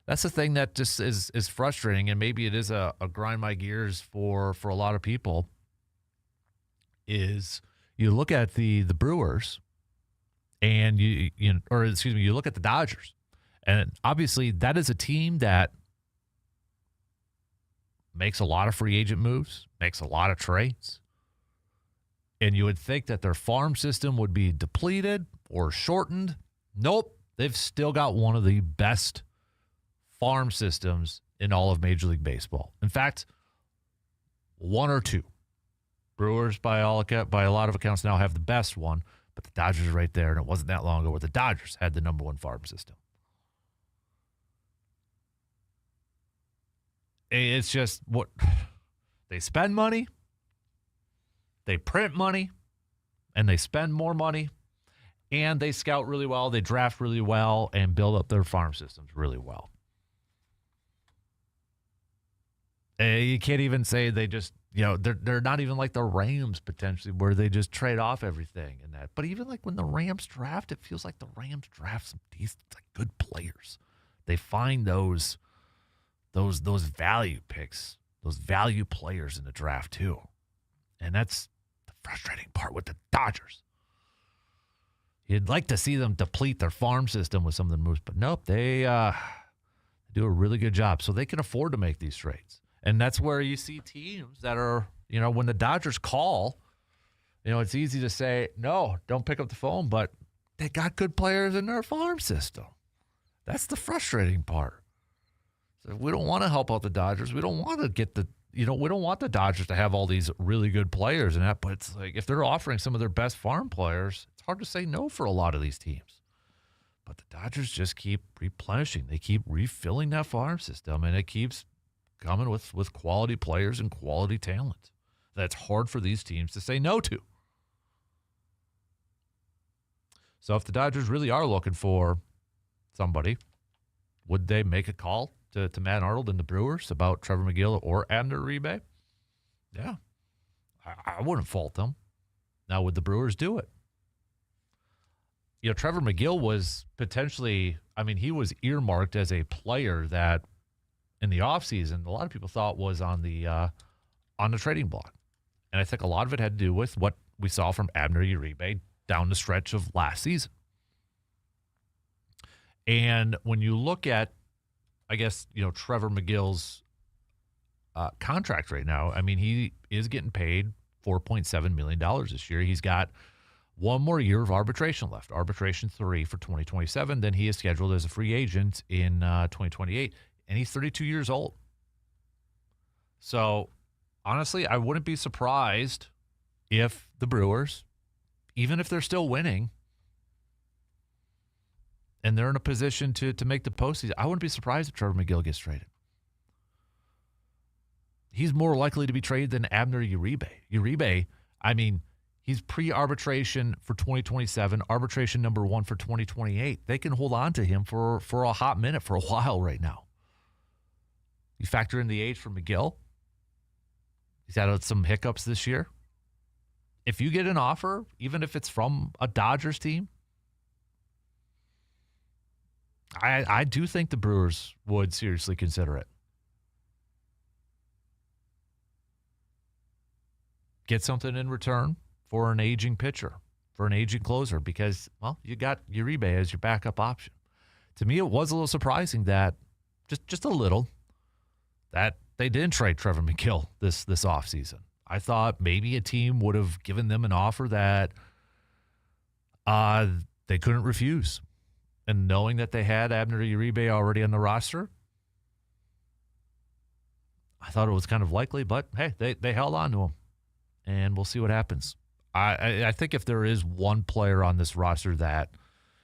That's the thing that just is frustrating, and maybe it is a grind my gears for a lot of people, is you look at the Brewers and you look at the Dodgers. And obviously, that is a team that makes a lot of free agent moves, makes a lot of trades. And you would think that their farm system would be depleted or shortened. Nope. They've still got one of the best farm systems in all of Major League Baseball. In fact, one or two. Brewers, by a lot of accounts, now have the best one, but the Dodgers are right there, and it wasn't that long ago where the Dodgers had the number one farm system. It's just what they spend money, they print money, and they spend more money, and they scout really well, they draft really well, and build up their farm systems really well. You can't even say they just, they're not even like the Rams potentially where they just trade off everything and that. But even like when the Rams draft, it feels like the Rams draft some decent, like good players. They find those value picks, those value players in the draft too. And that's the frustrating part with the Dodgers. You'd like to see them deplete their farm system with some of the moves, but nope, they do a really good job. So they can afford to make these trades. And that's where you see teams that are, when the Dodgers call, it's easy to say, no, don't pick up the phone, but they got good players in their farm system. That's the frustrating part. So we don't want to help out the Dodgers. We don't want to get we don't want the Dodgers to have all these really good players and that, but it's like if they're offering some of their best farm players, it's hard to say no for a lot of these teams. But the Dodgers just keep replenishing. They keep refilling that farm system, and it keeps coming with quality players and quality talent. That's hard for these teams to say no to. So if the Dodgers really are looking for somebody, would they make a call to Matt Arnold and the Brewers about Trevor McGill or Abner Uribe? Yeah. I wouldn't fault them. Now, would the Brewers do it? Trevor McGill was potentially, he was earmarked as a player that in the offseason, a lot of people thought was on the trading block. And I think a lot of it had to do with what we saw from Abner Uribe down the stretch of last season. And when you look at, I guess, Trevor McGill's contract right now, he is getting paid $4.7 million this year. He's got one more year of arbitration left, arbitration 3 for 2027. Then he is scheduled as a free agent in 2028. And he's 32 years old. So, honestly, I wouldn't be surprised if the Brewers, even if they're still winning, and they're in a position to make the postseason, I wouldn't be surprised if Trevor McGill gets traded. He's more likely to be traded than Abner Uribe. Uribe, he's pre-arbitration for 2027, arbitration number 1 for 2028. They can hold on to him for a hot minute, for a while right now. You factor in the age for McGill. He's had some hiccups this year. If you get an offer, even if it's from a Dodgers team, I do think the Brewers would seriously consider it. Get something in return for an aging pitcher, for an aging closer, because, you got Uribe as your backup option. To me, it was a little surprising that, just a little, that they didn't trade Trevor McGill this offseason. I thought maybe a team would have given them an offer that they couldn't refuse. And knowing that they had Abner Uribe already on the roster, I thought it was kind of likely, but hey, they held on to him. And we'll see what happens. I think if there is one player on this roster that,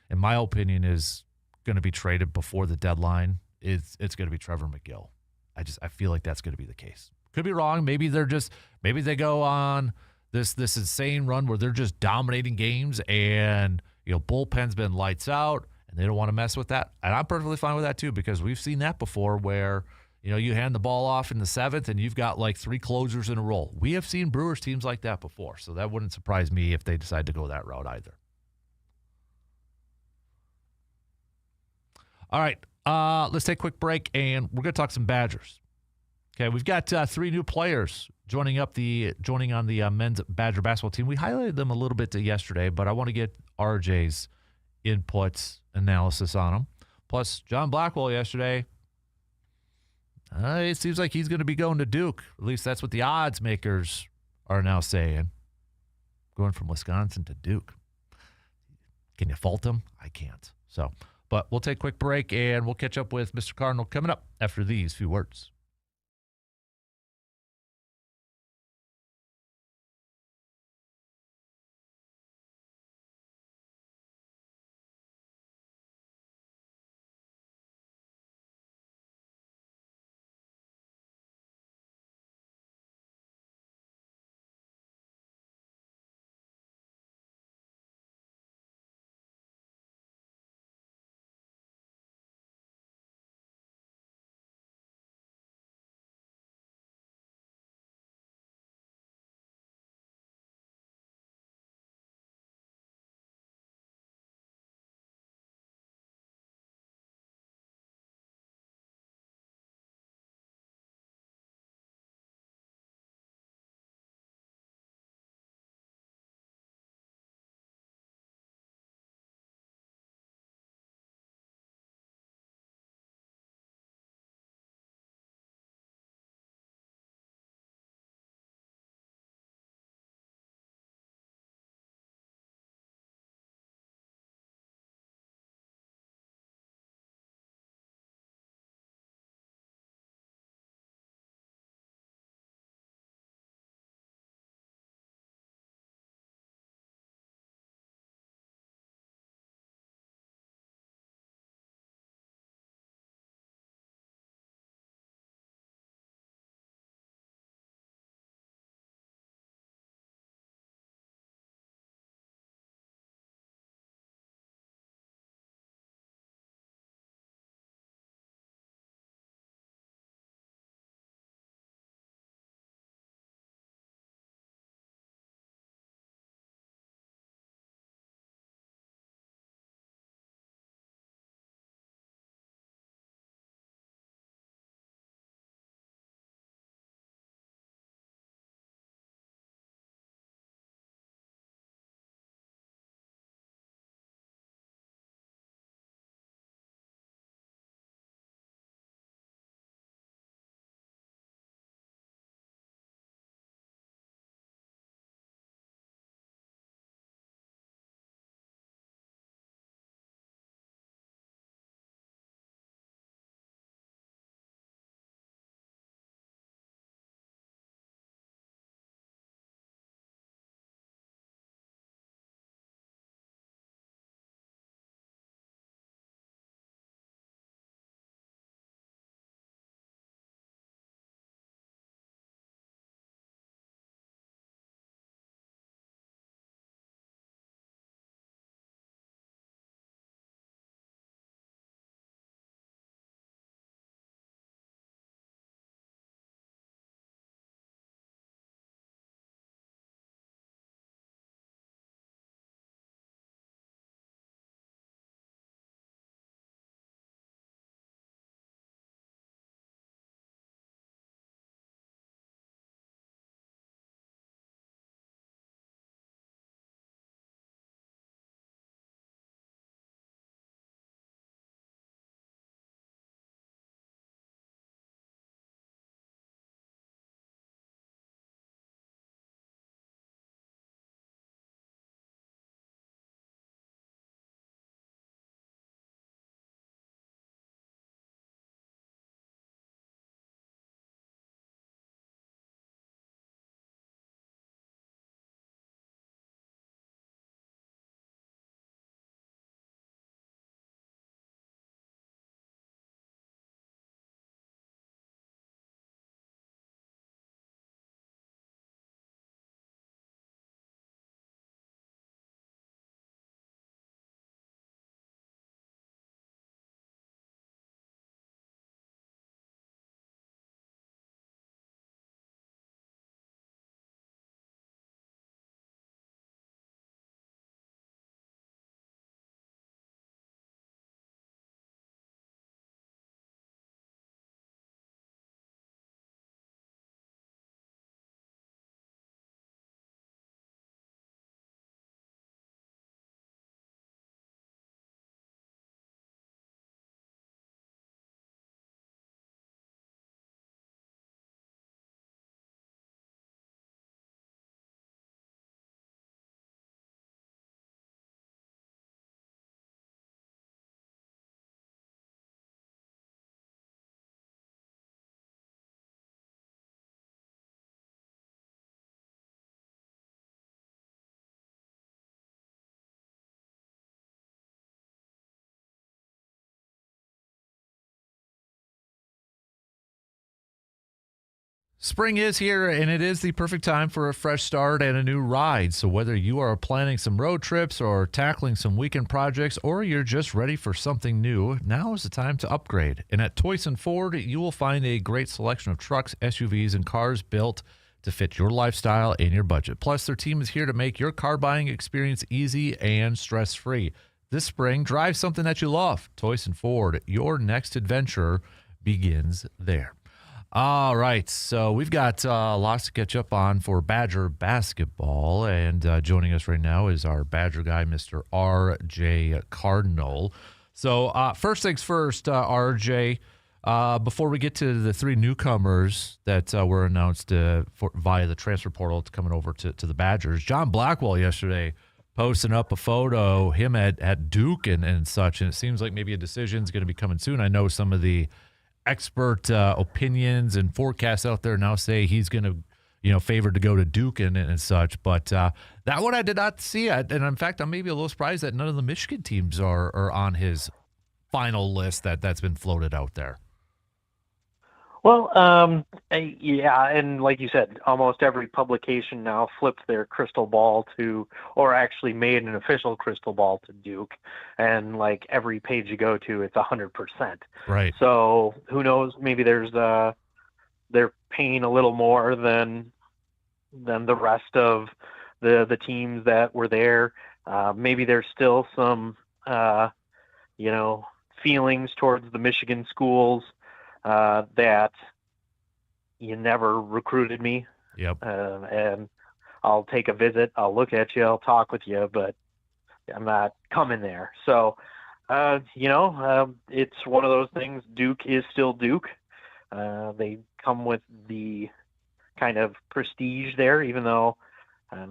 in my opinion, is going to be traded before the deadline, it's going to be Trevor McGill. I feel like that's going to be the case. Could be wrong. Maybe they go on this insane run where they're just dominating games and bullpen's been lights out and they don't want to mess with that. And I'm perfectly fine with that too, because we've seen that before where you hand the ball off in the 7th and you've got like 3 closers in a row. We have seen Brewers teams like that before, so that wouldn't surprise me if they decide to go that route either. All right. Let's take a quick break, and we're going to talk some Badgers. Okay, we've got 3 new players joining on the men's Badger basketball team. We highlighted them a little bit yesterday, but I want to get RJ's inputs, analysis on them. Plus, John Blackwell yesterday, it seems like he's going to be going to Duke. At least that's what the odds makers are now saying. going from Wisconsin to Duke. Can you fault him? I can't. So, but we'll take a quick break, and we'll catch up with Mr. Cardinal coming up after these few words. Spring is here, and it is the perfect time for a fresh start and a new ride. So whether you are planning some road trips or tackling some weekend projects, or you're just ready for something new, now is the time to upgrade. And at Toyson Ford, you will find a great selection of trucks, SUVs, and cars built to fit your lifestyle and your budget. Plus, their team is here to make your car buying experience easy and stress-free. This spring, drive something that you love. Toyson Ford, your next adventure begins there. All right, so we've got lots to catch up on for Badger basketball, and joining us right now is our Badger guy, Mr. R.J. Cardinal. So first things first, R.J., before we get to the three newcomers that were announced via the transfer portal coming over to the Badgers, John Blackwell yesterday posting up a photo, him at Duke and such, and it seems like maybe a decision is going to be coming soon. I know some of the expert opinions and forecasts out there now say he's going to, favored to go to Duke and such. But that one I did not see. And in fact, I'm maybe a little surprised that none of the Michigan teams are on his final list that's been floated out there. Well, yeah, and like you said, almost every publication now flipped their crystal ball to, or actually made an official crystal ball to Duke, and like every page you go to, it's 100%. Right. So who knows? Maybe they're paying a little more than the rest of the teams that were there. Maybe there's still some, feelings towards the Michigan schools. That you never recruited me. Yep. And I'll take a visit. I'll look at you. I'll talk with you, but I'm not coming there. So, it's one of those things. Duke is still Duke. They come with the kind of prestige there, even though, as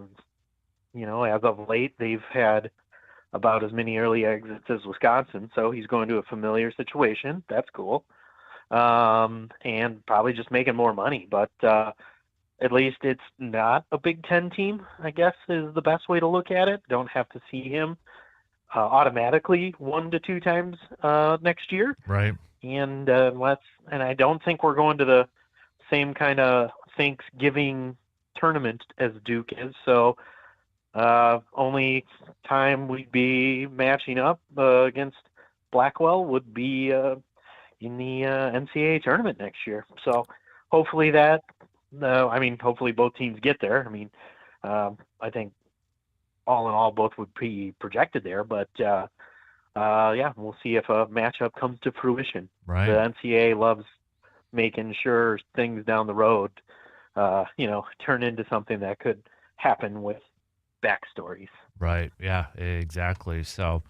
of late, they've had about as many early exits as Wisconsin. So he's going to a familiar situation. That's cool. And probably just making more money, but at least it's not a Big Ten team, I guess, is the best way to look at it. Don't have to see him automatically 1 to 2 times next year. Right. And I don't think we're going to the same kind of Thanksgiving tournament as Duke is. So only time we'd be matching up against Blackwell would be in the NCAA tournament next year. So hopefully hopefully both teams get there. I think all in all, both would be projected there, but we'll see if a matchup comes to fruition. Right. The NCAA loves making sure things down the road, turn into something that could happen with backstories. Right. Yeah, exactly. So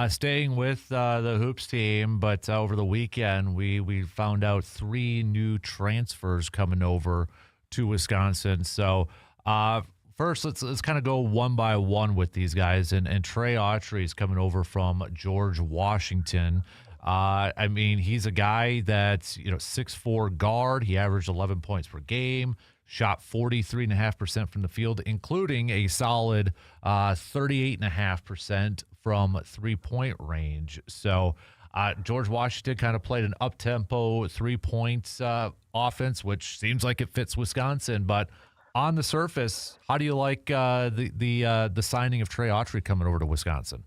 staying with the Hoops team, but over the weekend, we found out 3 new transfers coming over to Wisconsin. So first, let's kind of go one by one with these guys. And Trey Autry is coming over from George Washington. He's a guy that's 6'4" guard. He averaged 11 points per game. Shot 43.5% from the field, including a solid 38.5% from three-point range. So George Washington kind of played an up-tempo three-point offense, which seems like it fits Wisconsin. But on the surface, how do you like the signing of Trey Autry coming over to Wisconsin?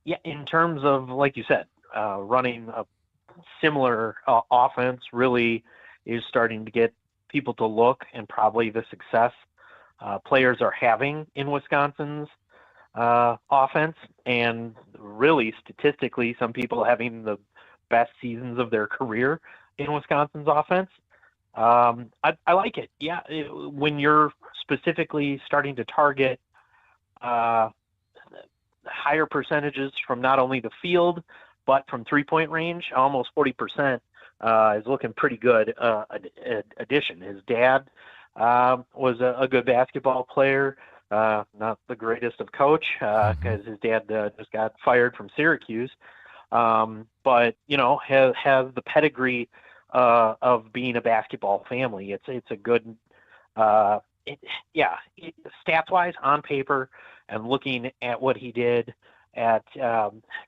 Yeah, in terms of, like you said, running a similar offense really is starting to get people to look, and probably the success players are having in Wisconsin's offense, and really statistically some people having the best seasons of their career in Wisconsin's offense. I like it. Yeah, when you're specifically starting to target higher percentages from not only the field but from three-point range, almost 40%. Is looking pretty good addition. His dad was a good basketball player, not the greatest of coach because his dad just got fired from Syracuse, but has the pedigree of being a basketball family. It's a good, stats-wise on paper and looking at what he did at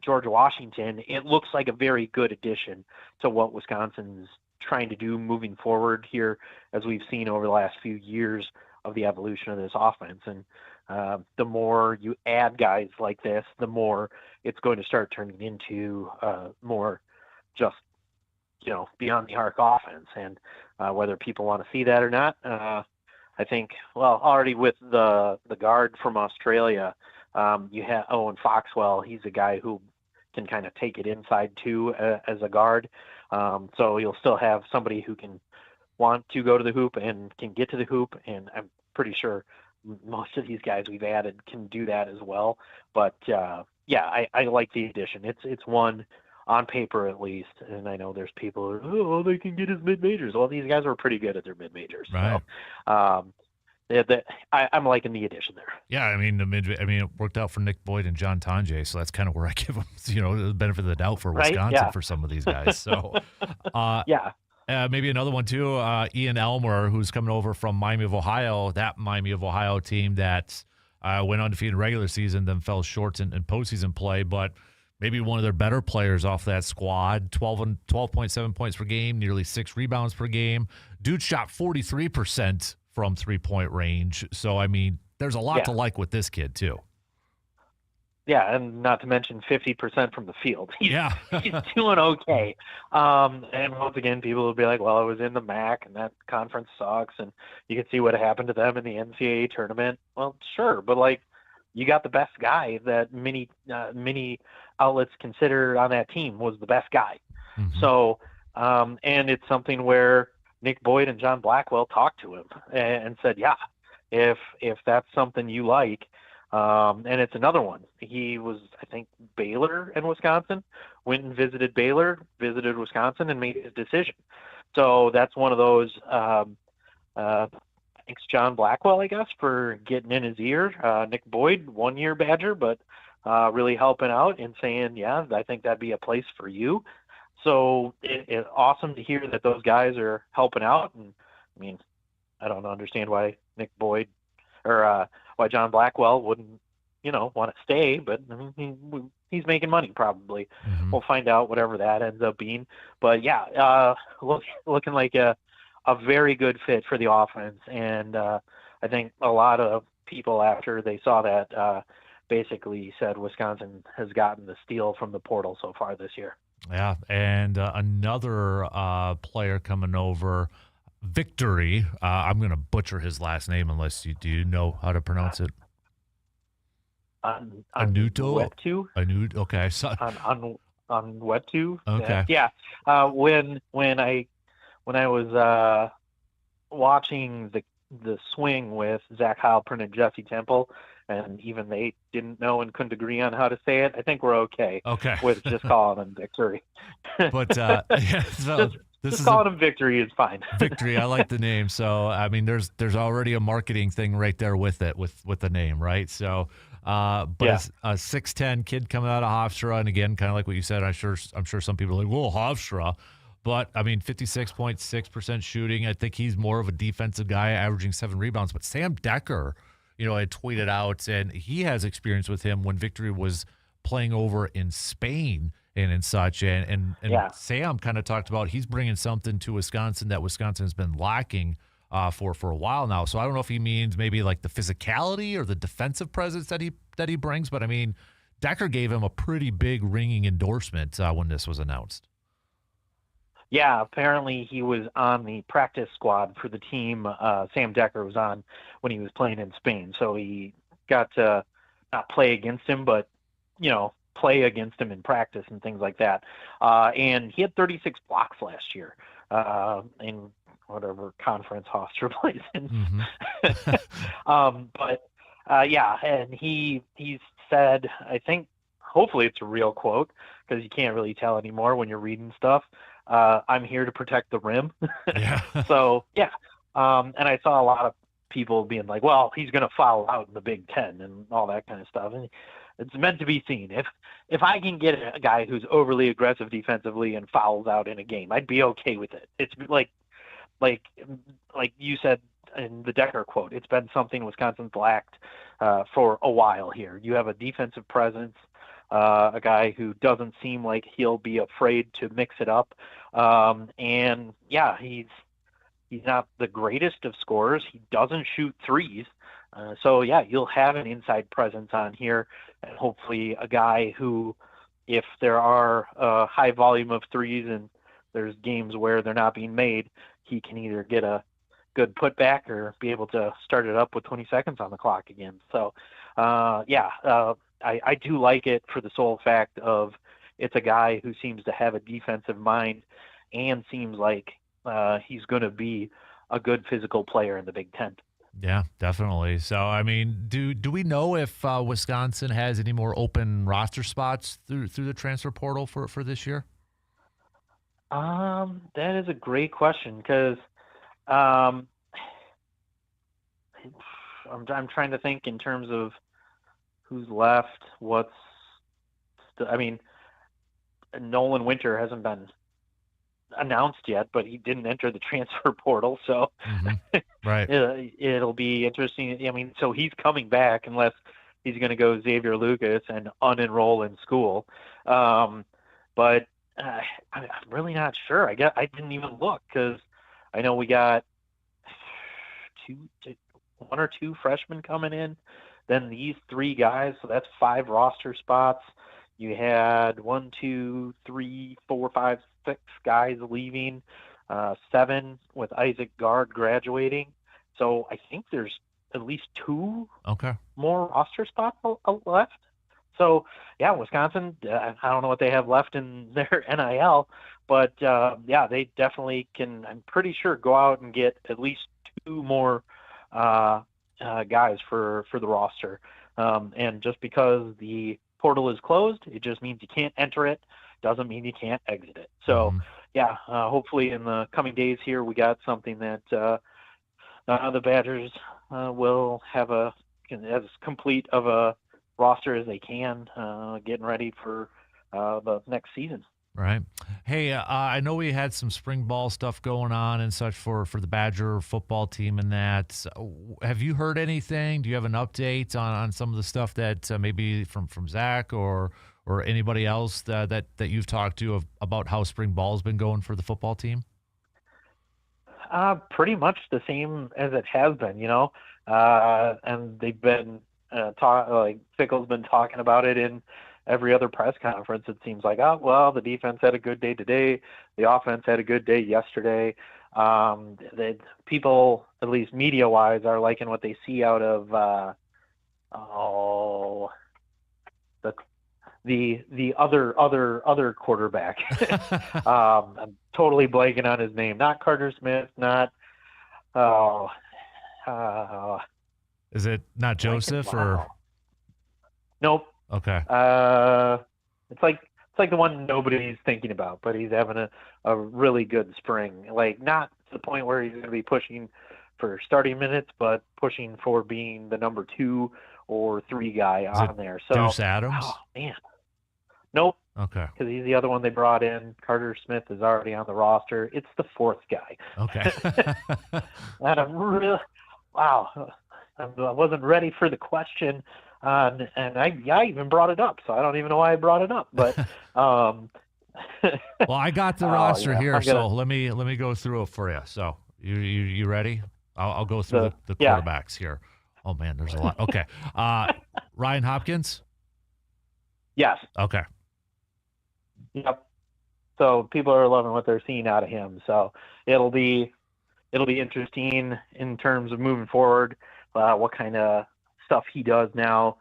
George Washington, it looks like a very good addition to what Wisconsin's trying to do moving forward here, as we've seen over the last few years of the evolution of this offense. And the more you add guys like this, the more it's going to start turning into more just, beyond the arc offense. And whether people want to see that or not, I think, already with the guard from Australia, you have Owen Foxwell. He's a guy who can kind of take it inside too as a guard. So you'll still have somebody who can want to go to the hoop and can get to the hoop. And I'm pretty sure most of these guys we've added can do that as well. But I like the addition. It's one on paper at least. And I know there's people who, they can get his mid-majors. Well, these guys were pretty good at their mid-majors. Right. So, I'm liking the addition there. Yeah, I mean, it worked out for Nick Boyd and John Tonje, so that's kind of where I give them, the benefit of the doubt for Wisconsin for some of these guys. So, maybe another one too, Ian Elmer, who's coming over from Miami of Ohio, that Miami of Ohio team that went undefeated in regular season, then fell short in postseason play, but maybe one of their better players off that squad, 12.7 points per game, nearly 6 rebounds per game. Dude shot 43% from three-point range. So, I mean, there's a lot to like with this kid, too. Yeah, and not to mention 50% from the field. He's doing okay. And once again, people will be like, well, I was in the MAC, and that conference sucks, and you can see what happened to them in the NCAA tournament. Well, sure, but, you got the best guy that many outlets consider on that team was the best guy. Mm-hmm. So, and it's something where Nick Boyd and John Blackwell talked to him and said, if that's something you like, and it's another one. He was, I think, Baylor and Wisconsin, went and visited Baylor, visited Wisconsin, and made his decision. So that's one of those, thanks John Blackwell, I guess, for getting in his ear. Nick Boyd, 1-year Badger, but really helping out and saying, I think that'd be a place for you. So it's awesome to hear that those guys are helping out. And I mean, I don't understand why Nick Boyd or why John Blackwell wouldn't, want to stay, but I mean, he's making money probably. Mm-hmm. We'll find out whatever that ends up being. But looking like a very good fit for the offense. And I think a lot of people after they saw that basically said Wisconsin has gotten the steal from the portal so far this year. Yeah, and another player coming over, Victory. I'm going to butcher his last name unless do you know how to pronounce it? Anuto? Anuto, okay. On Wetu? Okay. Yeah. When I was watching the swing with Zach Heilprin and Jesse Temple, and even they didn't know and couldn't agree on how to say it, I think we're okay with just calling them Victory. But just calling them Victory is fine. Victory, I like the name. So I mean, there's already a marketing thing right there with it, with the name, right? So, it's a 6'10" kid coming out of Hofstra, and again, kind of like what you said, I'm sure some people are like, well, Hofstra. But, I mean, 56.6% shooting. I think he's more of a defensive guy, averaging 7 rebounds. But Sam Decker, had tweeted out, and he has experience with him when Victory was playing over in Spain and such. And Sam kind of talked about he's bringing something to Wisconsin that Wisconsin has been lacking for a while now. So I don't know if he means maybe like the physicality or the defensive presence that he brings. But, I mean, Decker gave him a pretty big ringing endorsement when this was announced. Yeah, apparently he was on the practice squad for the team Sam Decker was on when he was playing in Spain. So he got to not play against him, but, play against him in practice and things like that. And he had 36 blocks last year in whatever conference Hofstra plays in. Mm-hmm. And he said, I think, hopefully it's a real quote because you can't really tell anymore when you're reading stuff. I'm here to protect the rim. So, and I saw a lot of people being like, well, he's going to foul out in the Big Ten and all that kind of stuff. And it's meant to be seen. If I can get a guy who's overly aggressive defensively and fouls out in a game, I'd be okay with it. It's like you said in the Decker quote, it's been something Wisconsin's lacked for a while here. You have a defensive presence a guy who doesn't seem like he'll be afraid to mix it up. And yeah, he's not the greatest of scorers. He doesn't shoot threes. So yeah, you'll have an inside presence on here, and hopefully a guy who, if there are a high volume of threes and there's games where they're not being made, he can either get a good putback or be able to start it up with 20 seconds on the clock again. So I do like it for the sole fact of it's a guy who seems to have a defensive mind and seems like he's going to be a good physical player in the Big Ten. Yeah, definitely. So, I mean, do we know if Wisconsin has any more open roster spots through the transfer portal for this year? That is a great question because I'm trying to think in terms of who's left. Nolan Winter hasn't been announced yet, but he didn't enter the transfer portal, so right. It'll be interesting. I mean, so he's coming back unless he's going to go Xavier Lucas and unenroll in school. But I'm really not sure. I didn't even look because I know we got one or two freshmen coming in, then these three guys, so that's 5 roster spots. You had 1, 2, 3, 4, 5, 6 guys leaving, 7 with Isaac Gard graduating. So I think there's at least 2 more roster spots left. So yeah, Wisconsin, I don't know what they have left in their NIL, but yeah, they definitely can, I'm pretty sure, go out and get at least 2 more guys for the roster. And just because the portal is closed, it just means you can't enter it. Doesn't mean you can't exit it. So yeah, hopefully in the coming days here, we got something that the Badgers will have as complete of a roster as they can, getting ready for the next season. Right. Hey, I know we had some spring ball stuff going on and such for the Badger football team and that. Have you heard anything? Do you have an update on some of the stuff that maybe from Zach or anybody else that you've talked to about how spring ball has been going for the football team? Pretty much the same as it has been, and they've been Fickle's been talking about it in every other press conference. It seems like, the defense had a good day today. The offense had a good day yesterday. People, at least media-wise, are liking what they see out of the other quarterback. I'm totally blanking on his name. Not Carter Smith. Not Is it not Joseph or? Nope. Okay. It's like the one nobody's thinking about, but he's having a really good spring. Like, not to the point where he's going to be pushing for starting minutes, but pushing for being the number 2 or 3 guy on there. So Deuce Adams? Oh man. Nope. Okay. Because he's the other one they brought in. Carter Smith is already on the roster. It's the 4th guy. Okay. And I'm really, wow. I wasn't ready for the question. And I even brought it up, so I don't even know why I brought it up. But well, I got the roster here, so let me go through it for you. So you ready? I'll go through the quarterbacks here. Oh man, there's a lot. Okay, Ryan Hopkins. Yes. Okay. Yep. So people are loving what they're seeing out of him. So it'll be interesting in terms of moving forward. What kind of stuff he does now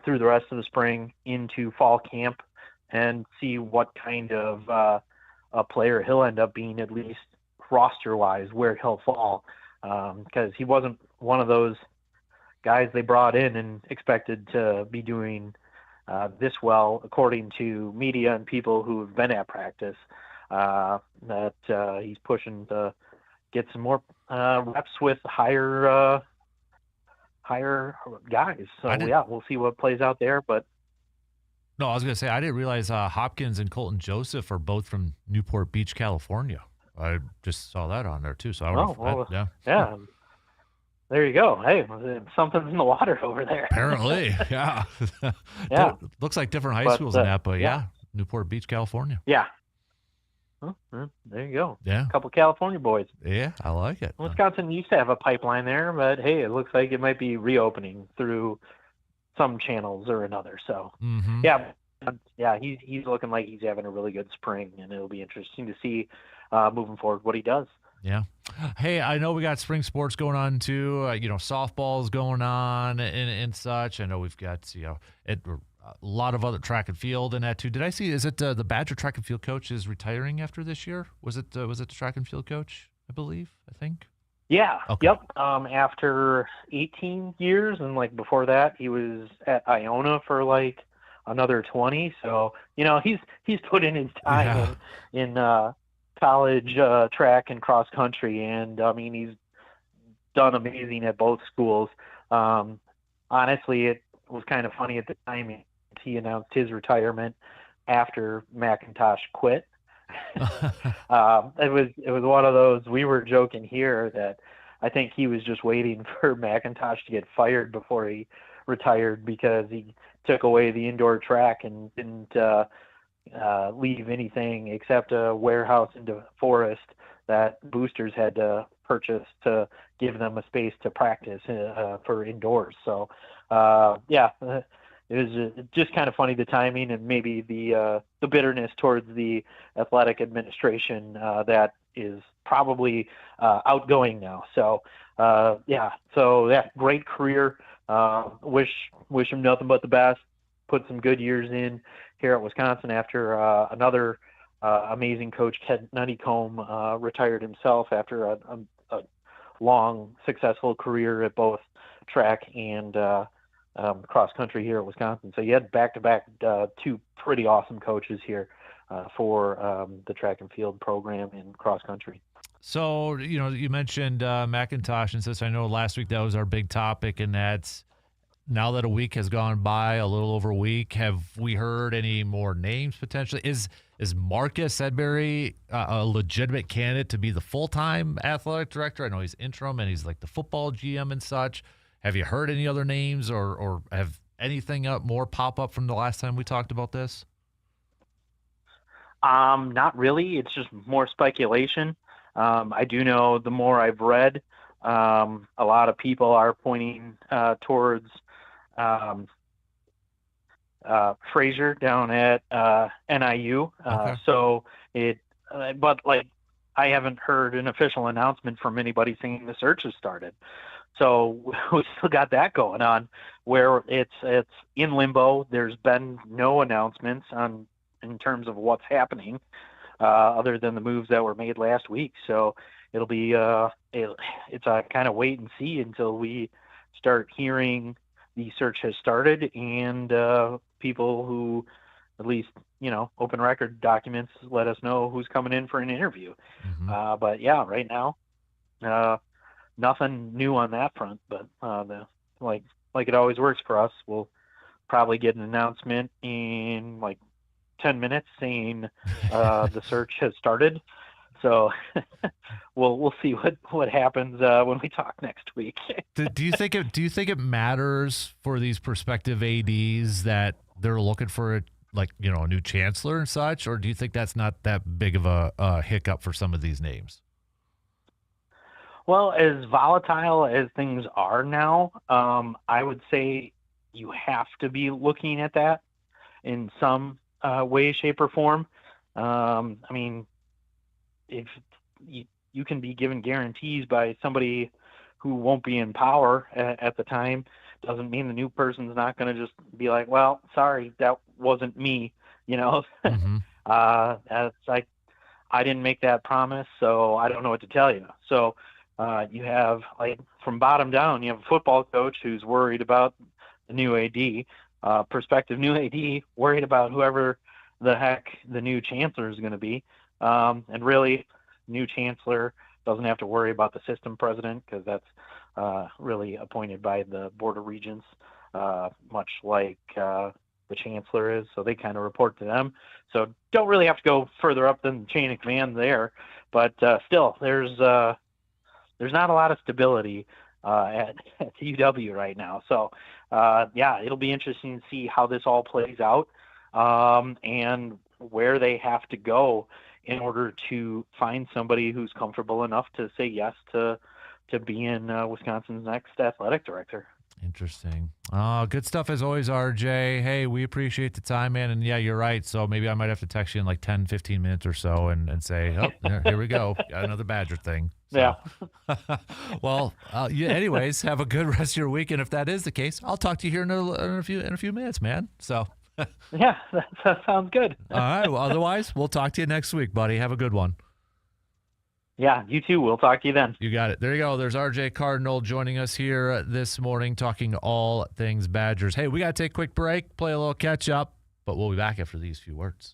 through the rest of the spring into fall camp, and see what kind of a player he'll end up being, at least roster-wise, where he'll fall. Because he wasn't one of those guys they brought in and expected to be doing this well, according to media and people who have been at practice, that he's pushing to get some more reps with higher guys. So yeah, we'll see what plays out there. But no, I was gonna say, I didn't realize Hopkins and Colton Joseph are both from Newport Beach, California. I just saw that on there too. So I don't know. Yeah. There you go. Hey, something's in the water over there. Apparently, yeah. Yeah. Looks like different high But, schools in that, but yeah. Newport Beach, California. Yeah. Well, there you go. Yeah. A couple California boys. Yeah, I like it. Wisconsin used to have a pipeline there, but hey, it looks like it might be reopening through some channels or another. So, Mm-hmm. yeah, he's looking like he's having a really good spring, and it'll be interesting to see moving forward what he does. Yeah. Hey, I know we got spring sports going on too. Softball's going on and such. I know we've got a lot of other track and field in that too. Did I see? Is it the Badger track and field coach is retiring after this year? Was it the track and field coach? I think. Yeah. Okay. Yep. After 18 years, and like before that, he was at Iona for like another 20. So he's put in his time in college track and cross country, and I mean he's done amazing at both schools. Honestly, it was kind of funny at the time he announced his retirement after McIntosh quit. It was one of those, we were joking here that I think he was just waiting for McIntosh to get fired before he retired, because he took away the indoor track and didn't leave anything except a warehouse in the forest that boosters had to purchase to give them a space to practice for indoors. So it was just kind of funny, the timing, and maybe the bitterness towards the athletic administration that is probably outgoing now. So great career. Wish him nothing but the best. Put some good years in here at Wisconsin after another amazing coach, Ted Nuttycombe, retired himself after a long, successful career at both track and cross country here at Wisconsin. So you had back-to-back two pretty awesome coaches here for the track and field program in cross country. So, you mentioned McIntosh and this. I know last week that was our big topic, and that's now that a week has gone by, a little over a week, have we heard any more names potentially? Is Marcus Edbury a legitimate candidate to be the full-time athletic director? I know he's interim and he's like the football GM and such. Have you heard any other names or have anything more pop up from the last time we talked about this? Not really. It's just more speculation. I do know, the more I've read, a lot of people are pointing towards Frazier down at NIU. Okay. But I haven't heard an official announcement from anybody saying the search has started. So we still got that going on, where it's in limbo. There's been no announcements in terms of what's happening, other than the moves that were made last week. So it'll be it's a kind of wait and see until we start hearing the search has started, and people who, at least open record documents, let us know who's coming in for an interview. Mm-hmm. But yeah, right now, nothing new on that front. But like it always works for us, we'll probably get an announcement in like 10 minutes saying the search has started. So we'll see what happens when we talk next week. Do you think it matters for these prospective ADs that they're looking for a new chancellor and such, or do you think that's not that big of a hiccup for some of these names? Well, as volatile as things are now, I would say you have to be looking at that in some way, shape, or form. I mean, if you can be given guarantees by somebody who won't be in power at the time, doesn't mean the new person's not going to just be like, well, sorry, that wasn't me. Mm-hmm. It's like, I didn't make that promise, so I don't know what to tell you. So you have, from bottom down, you have a football coach who's worried about the new AD, prospective new AD worried about whoever the heck the new chancellor is going to be. And really, new chancellor doesn't have to worry about the system president, because that's really appointed by the Board of Regents, much like the chancellor is. So they kind of report to them. So don't really have to go further up than the chain of command there. But still, there's not a lot of stability at the UW right now. So, yeah, it'll be interesting to see how this all plays out, and where they have to go in order to find somebody who's comfortable enough to say yes to being Wisconsin's next athletic director. Interesting. Good stuff as always, RJ. Hey, we appreciate the time, man. And yeah, you're right. So maybe I might have to text you in like 10, 15 minutes or so and say, oh, here we go. Got another Badger thing. So. Yeah. Well, yeah, anyways, have a good rest of your week. And if that is the case, I'll talk to you here in a few minutes, man. So. Yeah, that sounds good. All right. Well, otherwise, we'll talk to you next week, buddy. Have a good one. Yeah, you too. We'll talk to you then. You got it. There you go. There's RJ Cardinal joining us here this morning talking all things Badgers. Hey, we got to take a quick break, play a little catch up, but we'll be back after these few words.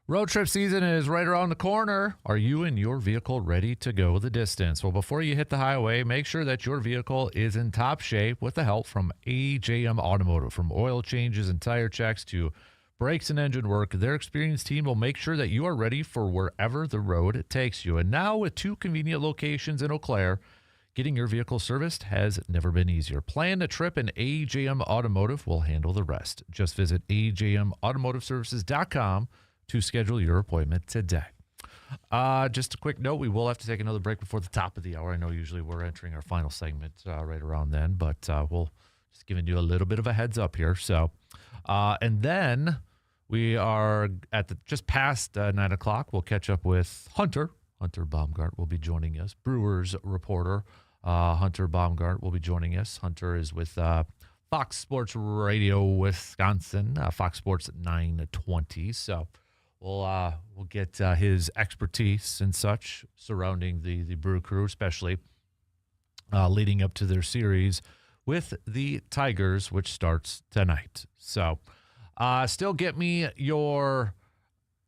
Road trip season is right around the corner. Are you and your vehicle ready to go the distance? Well, before you hit the highway, make sure that your vehicle is in top shape with the help from AJM Automotive. From oil changes and tire checks to brakes and engine work, their experienced team will make sure that you are ready for wherever the road takes you. And now with 2 convenient locations in Eau Claire, getting your vehicle serviced has never been easier. Plan a trip and AJM Automotive will handle the rest. Just visit ajmautomotiveservices.com to schedule your appointment today. Just a quick note, we will have to take another break before the top of the hour. I know usually we're entering our final segment right around then, but we'll just giving you a little bit of a heads up here. So, and then we are at just past 9 o'clock. We'll catch up with Hunter. Hunter Baumgart will be joining us. Brewers reporter Hunter Baumgart will be joining us. Hunter is with Fox Sports Radio Wisconsin, Fox Sports 920. So we'll get his expertise and such surrounding the Brew Crew, especially leading up to their series with the Tigers, which starts tonight. So still get me your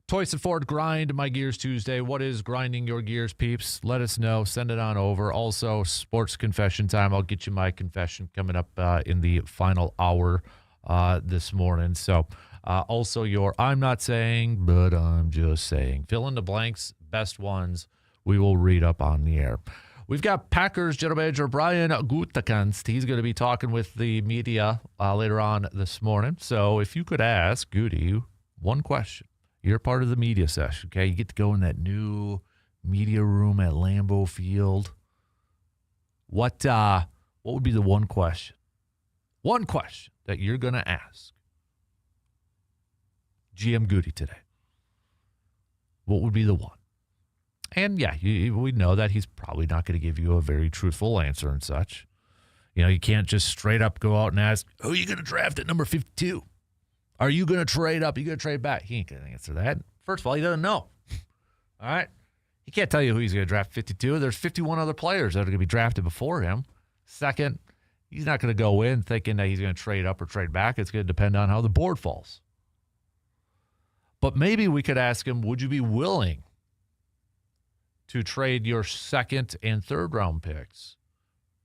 Toyson Ford Grind My Gears Tuesday. What is grinding your gears, peeps? Let us know. Send it on over. Also, sports confession time. I'll get you my confession coming up in the final hour this morning. So also your I'm not saying, but I'm just saying. Fill in the blanks. Best ones we will read up on the air. We've got Packers General Manager Brian Gutekunst. He's going to be talking with the media later on this morning. So if you could ask Gutey one question. You're part of the media session, okay? You get to go in that new media room at Lambeau Field. What would be the one question? One question that you're going to ask GM Gutey today. What would be the one? And, yeah, we know that he's probably not going to give you a very truthful answer and such. You know, you can't just straight up go out and ask, who are you going to draft at number 52? Are you going to trade up? Are you going to trade back? He ain't going to answer that. First of all, he doesn't know. All right? He can't tell you who he's going to draft 52. There's 51 other players that are going to be drafted before him. Second, he's not going to go in thinking that he's going to trade up or trade back. It's going to depend on how the board falls. But maybe we could ask him, would you be willing to trade your second and third round picks?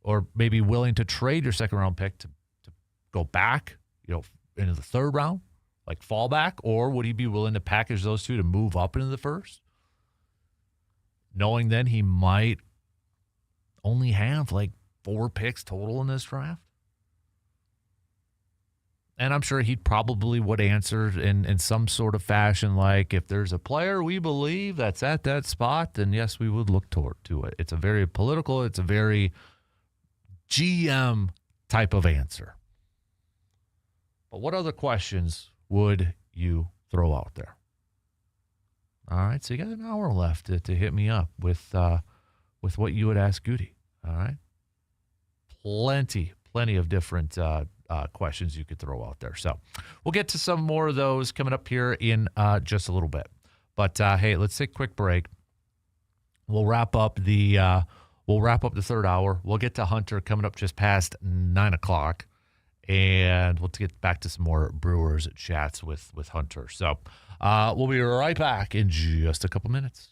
Or maybe willing to trade your second round pick to go back, into the third round, like fallback? Or would he be willing to package those two to move up into the first? Knowing then he might only have like 4 picks total in this draft. And I'm sure he probably would answer in some sort of fashion like, if there's a player we believe that's at that spot, then yes, we would look to it. It's a very political, it's a very GM type of answer. But what other questions would you throw out there? All right, so you got an hour left to hit me up with what you would ask Gutey. All right, plenty of different questions you could throw out there. So we'll get to some more of those coming up here in just a little bit. But hey, let's take a quick break. We'll wrap up the third hour. We'll get to Hunter coming up just past 9 o'clock. And we'll get back to some more Brewers chats with Hunter. So we'll be right back in just a couple minutes.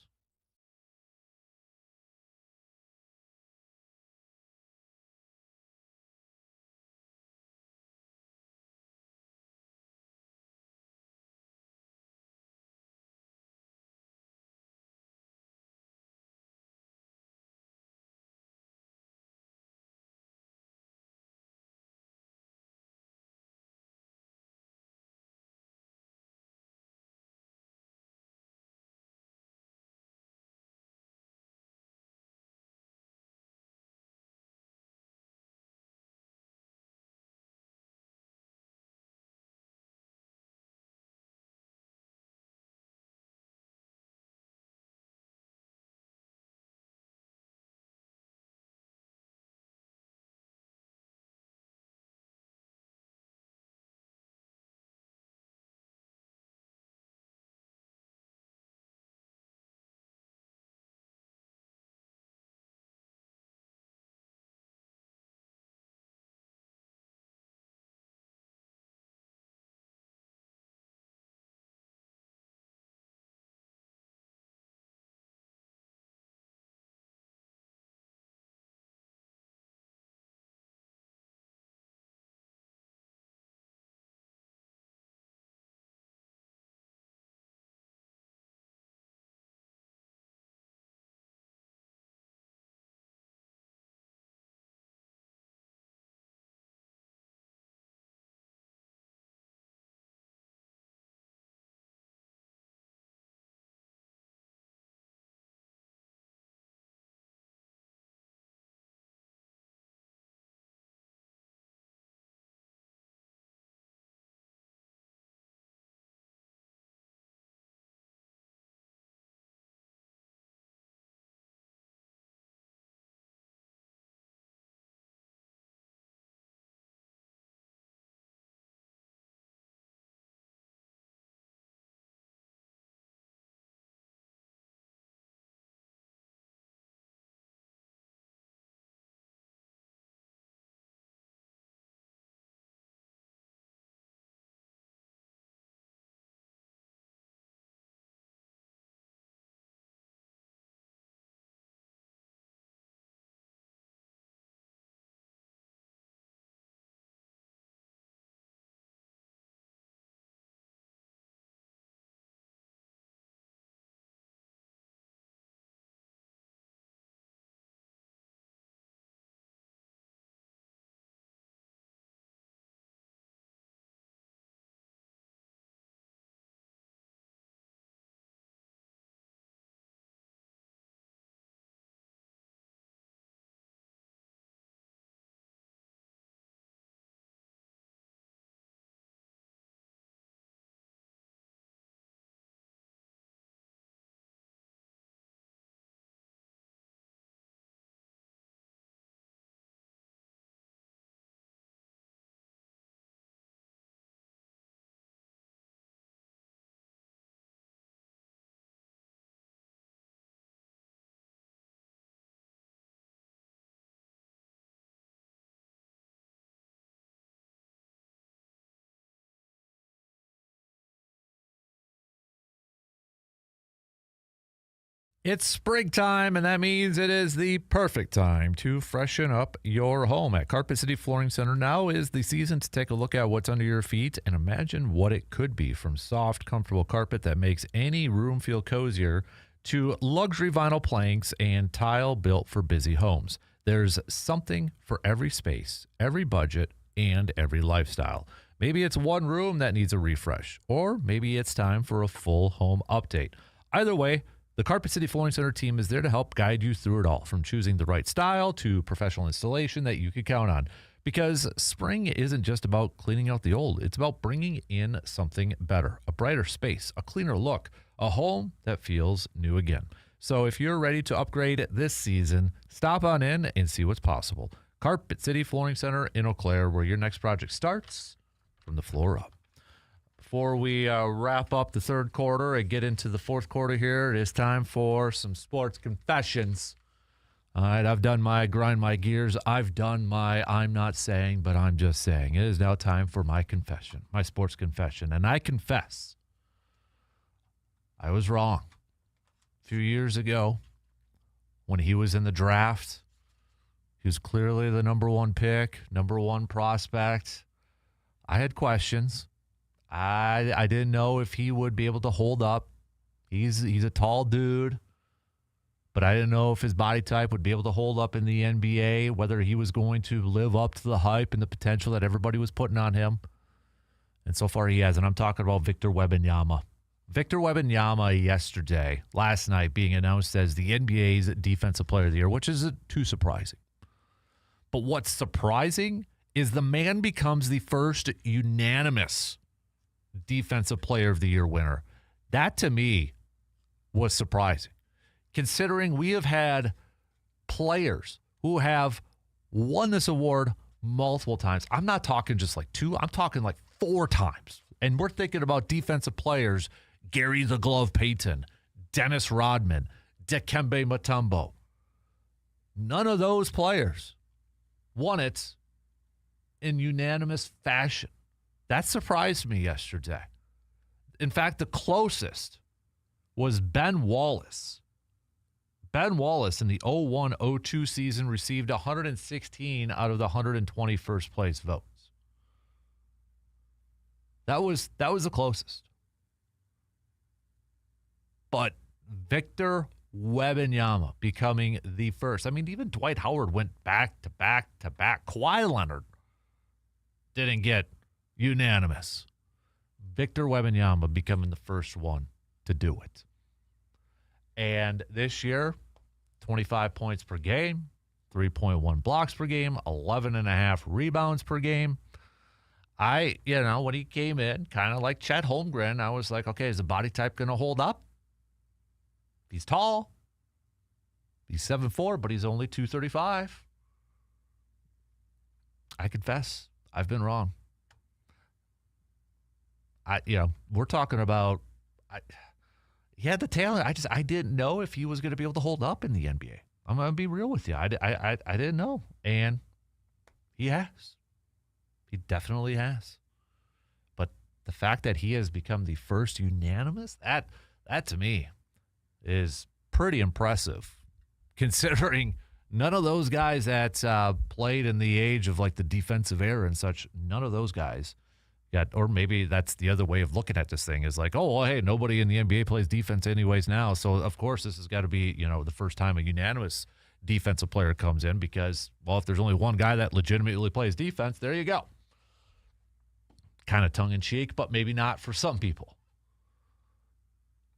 It's springtime, and that means it is the perfect time to freshen up your home. At Carpet City Flooring Center, now is the season to take a look at what's under your feet and imagine what it could be, from soft, comfortable carpet that makes any room feel cozier to luxury vinyl planks and tile built for busy homes. There's something for every space, every budget, and every lifestyle. Maybe it's one room that needs a refresh, or maybe it's time for a full home update. Either way, the Carpet City Flooring Center team is there to help guide you through it all, from choosing the right style to professional installation that you can count on. Because spring isn't just about cleaning out the old, it's about bringing in something better, a brighter space, a cleaner look, a home that feels new again. So if you're ready to upgrade this season, stop on in and see what's possible. Carpet City Flooring Center in Eau Claire, where your next project starts from the floor up. Before we wrap up the third quarter and get into the fourth quarter here, it is time for some sports confessions. All right, I've done my grind my gears. I've done my I'm not saying, but I'm just saying. It is now time for my confession, my sports confession. And I confess, I was wrong. A few years ago, when he was in the draft, he was clearly the number one pick, number one prospect. I had questions. I didn't know if he would be able to hold up. He's a tall dude, but I didn't know if his body type would be able to hold up in the NBA, whether he was going to live up to the hype and the potential that everybody was putting on him. And so far he has, and I'm talking about Victor Wembanyama. Victor Wembanyama last night, being announced as the NBA's Defensive Player of the Year, which isn't too surprising. But what's surprising is the man becomes the first unanimous Defensive Player of the Year winner. That, to me, was surprising, considering we have had players who have won this award multiple times. I'm not talking just like two. I'm talking like 4 times. And we're thinking about defensive players: Gary the Glove Payton, Dennis Rodman, Dikembe Mutombo. None of those players won it in unanimous fashion. That surprised me yesterday. In fact, the closest was Ben Wallace. Ben Wallace in the 01-02 season received 116 out of the 121st place votes. That was the closest. But Victor Wembanyama becoming the first. I mean, even Dwight Howard went back to back to back. Kawhi Leonard didn't get unanimous. Victor Wembanyama becoming the first one to do it. And this year, 25 points per game, 3.1 blocks per game, 11.5 rebounds per game. When he came in, kind of like Chet Holmgren, I was like, okay, is the body type going to hold up? He's tall. He's 7'4", but he's only 235. I confess, I've been wrong. We're talking about, he had the talent. I didn't know if he was going to be able to hold up in the NBA. I'm going to be real with you. I didn't know. And he has. He definitely has. But the fact that he has become the first unanimous, that to me is pretty impressive, considering none of those guys that played in the age of like the defensive era and such, none of those guys got, or maybe that's the other way of looking at this thing, is like, oh, well, hey, nobody in the NBA plays defense anyways now. So, of course, this has got to be, the first time a unanimous defensive player comes in because, well, if there's only one guy that legitimately plays defense, there you go. Kind of tongue-in-cheek, but maybe not for some people.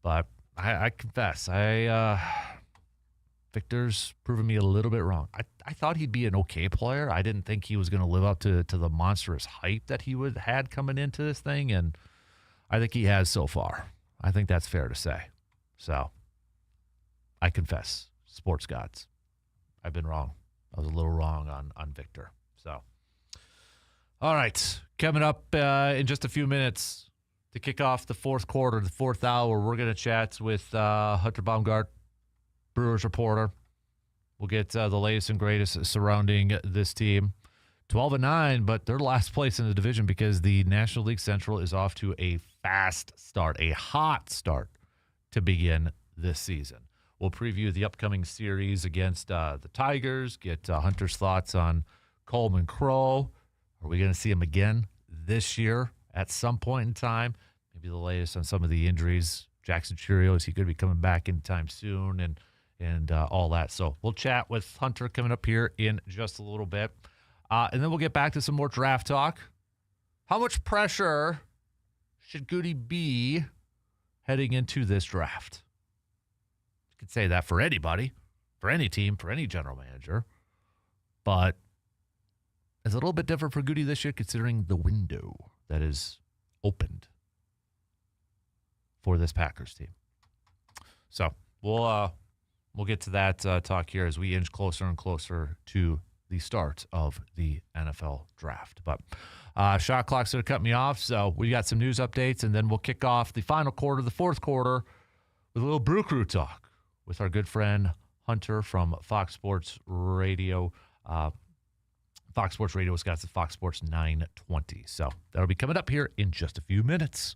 But I confess, Victor's proven me a little bit wrong. I thought he'd be an okay player. I didn't think he was going to live up to the monstrous hype that he had coming into this thing, and I think he has so far. I think that's fair to say. So, I confess, sports gods, I've been wrong. I was a little wrong on Victor. So, all right, coming up in just a few minutes to kick off the fourth quarter, the fourth hour, we're going to chat with Hunter Baumgart, Brewers reporter. We'll get the latest and greatest surrounding this team. 12-9, but they're last place in the division because the National League Central is off to a fast start, a hot start to begin this season. We'll preview the upcoming series against the Tigers, get Hunter's thoughts on Coleman Crow. Are we going to see him again this year at some point in time? Maybe the latest on some of the injuries. Jackson Cheerios, he could be coming back anytime soon and all that. So we'll chat with Hunter coming up here in just a little bit. And then we'll get back to some more draft talk. How much pressure should Gutey be heading into this draft? You could say that for anybody, for any team, for any general manager. But it's a little bit different for Gutey this year considering the window that is opened for this Packers team. So we'll get to that talk here as we inch closer and closer to the start of the NFL draft. But shot clock's going to cut me off, so we got some news updates, and then we'll kick off the final quarter, the fourth quarter, with a little Brew Crew talk with our good friend Hunter from Fox Sports Radio. Fox Sports Radio Wisconsin, Fox Sports 920. So that'll be coming up here in just a few minutes.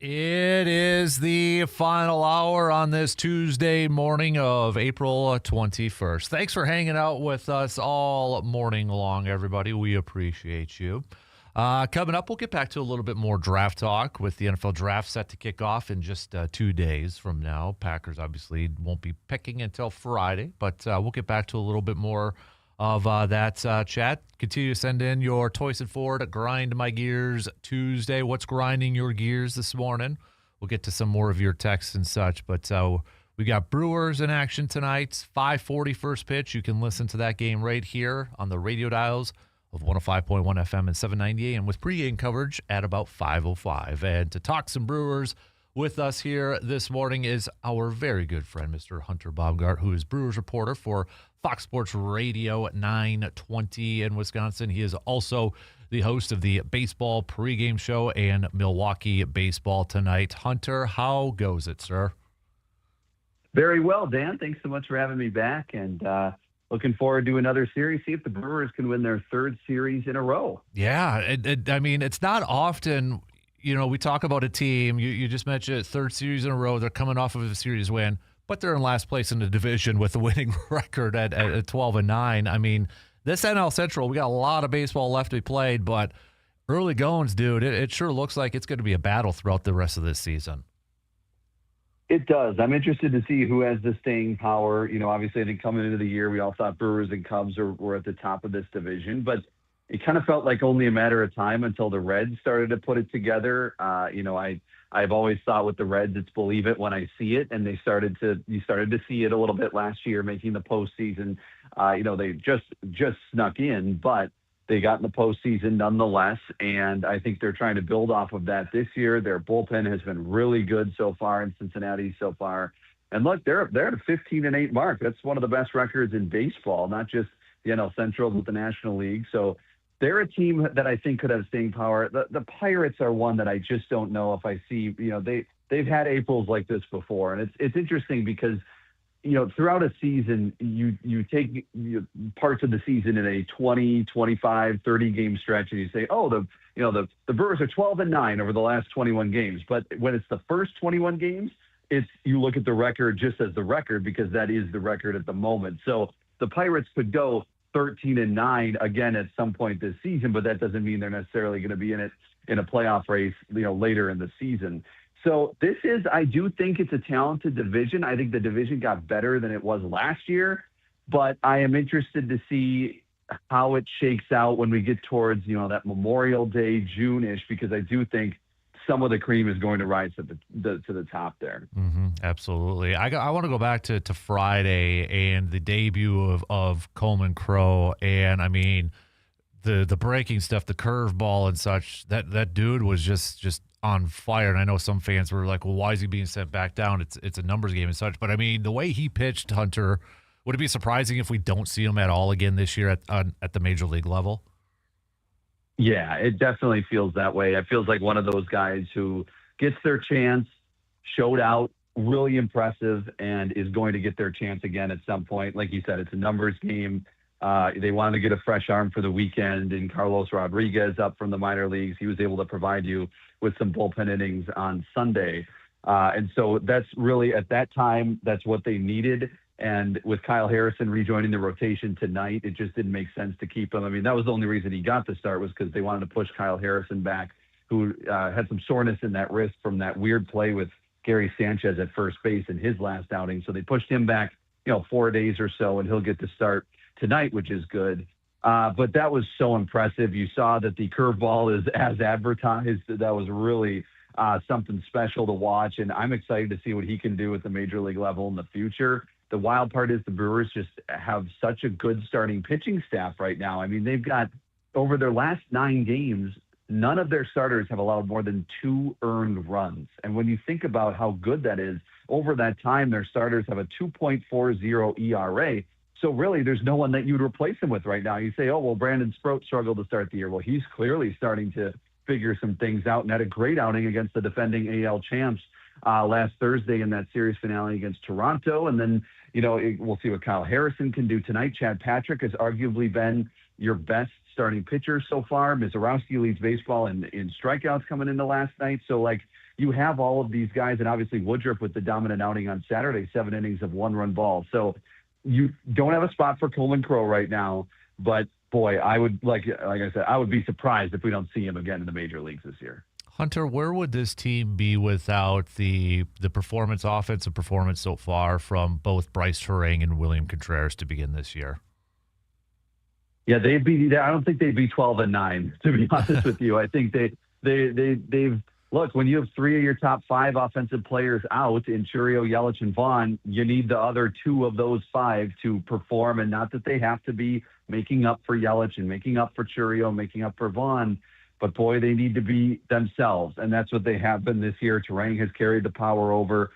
It is the final hour on this Tuesday morning of April 21st. Thanks for hanging out with us all morning long, everybody. We appreciate you. Coming up, we'll get back to a little bit more draft talk with the NFL draft set to kick off in just 2 days from now. Packers obviously won't be picking until Friday, but we'll get back to a little bit more of that chat. Continue to send in your Toys Ford Grind My Gears Tuesday. What's grinding your gears this morning? We'll get to some more of your texts and such, but we got Brewers in action tonight. 5:40 first pitch. You can listen to that game right here on the radio dials of 105.1 FM and 790 AM with pregame coverage at about 5:05. And to talk some Brewers with us here this morning is our very good friend, Mr. Hunter Baumgart, who is Brewers reporter for Fox Sports Radio at 920 in Wisconsin. He is also the host of the baseball pregame show and Milwaukee Baseball Tonight. Hunter, how goes it, sir? Very well, Dan. Thanks so much for having me back, and looking forward to another series. See if the Brewers can win their third series in a row. Yeah, I mean, it's not often, you know, we talk about a team, you just mentioned third series in a row, they're coming off of a series win, but they're in last place in the division with a winning record at 12-9. I mean, this NL Central, we got a lot of baseball left to be played, but early goings, dude, it sure looks like it's going to be a battle throughout the rest of this season. It does. I'm interested to see who has the staying power. You know, obviously, I think coming into the year, we all thought Brewers and Cubs were at the top of this division, but it kind of felt like only a matter of time until the Reds started to put it together. You know, I've always thought with the Reds, it's believe it when I see it, and you started to see it a little bit last year, making the postseason. You know, they just snuck in, but they got in the postseason nonetheless, and I think they're trying to build off of that this year. Their bullpen has been really good so far in Cincinnati so far. And look, they're at a 15-8 mark. That's one of the best records in baseball, not just the NL Central, but the National League. So they're a team that I think could have staying power. The Pirates are one that I just don't know if I see. You know, they've had Aprils like this before, and it's interesting because, you know, throughout a season, you take parts of the season in a 20, 25, 30 game stretch, and you say, oh, the Brewers are 12-9 over the last 21 games. But when it's the first 21 games, you look at the record just as the record, because that is the record at the moment. So the Pirates could go 13-9 again at some point this season, but that doesn't mean they're necessarily going to be in a playoff race, you know, later in the season. So I do think it's a talented division. I think the division got better than it was last year, but I am interested to see how it shakes out when we get towards, you know, that Memorial Day, June-ish, because I do think some of the cream is going to rise to the top there. Mm-hmm, absolutely. I want to go back to Friday and the debut of Coleman Crow, and I mean the breaking stuff, the curveball and such. That dude was just on fire, and I know some fans were like, well, why is he being sent back down? It's a numbers game and such. But I mean, the way he pitched, Hunter, would it be surprising if we don't see him at all again this year at the major league level? Yeah, it definitely feels that way. It feels like one of those guys who gets their chance, showed out, really impressive, and is going to get their chance again at some point. Like you said, it's a numbers game. They wanted to get a fresh arm for the weekend, and Carlos Rodriguez up from the minor leagues. He was able to provide you with some bullpen innings on Sunday. And so that's really, at that time, that's what they needed. And with Kyle Harrison rejoining the rotation tonight, it just didn't make sense to keep him. I mean, that was the only reason he got the start, was because they wanted to push Kyle Harrison back, who had some soreness in that wrist from that weird play with Gary Sanchez at first base in his last outing. So they pushed him back, 4 days or so, and he'll get to start tonight, which is good. But that was so impressive. You saw that the curveball is as advertised. That was really something special to watch, and I'm excited to see what he can do at the major league level in the future. The wild part is the Brewers just have such a good starting pitching staff right now. I mean, they've got, over their last 9 games, none of their starters have allowed more than 2 earned runs. And when you think about how good that is, over that time, their starters have a 2.40 ERA. So really, there's no one that you'd replace him with right now. You say, oh, well, Brandon Sproat struggled to start the year. Well, he's clearly starting to figure some things out and had a great outing against the defending AL champs last Thursday in that series finale against Toronto. And then, we'll see what Kyle Harrison can do tonight. Chad Patrick has arguably been your best starting pitcher so far. Mizorowski leads baseball in strikeouts coming into last night. So, you have all of these guys, and obviously Woodruff with the dominant outing on Saturday, 7 innings of 1-run ball. So you don't have a spot for Coleman Crow right now, but boy, I would like I said, I would be surprised if we don't see him again in the major leagues this year. Hunter, where would this team be without the offensive performance so far from both Bryce Terang and William Contreras to begin this year? Yeah, I don't think they'd be 12-9, to be honest with you. I think they've look, when you have 3 of your top 5 offensive players out in Chourio, Yelich, and Vaughn, you need the other 2 of those 5 to perform, and not that they have to be making up for Yelich and making up for Chourio, making up for Vaughn. But, boy, they need to be themselves, and that's what they have been this year. Terang has carried the power over.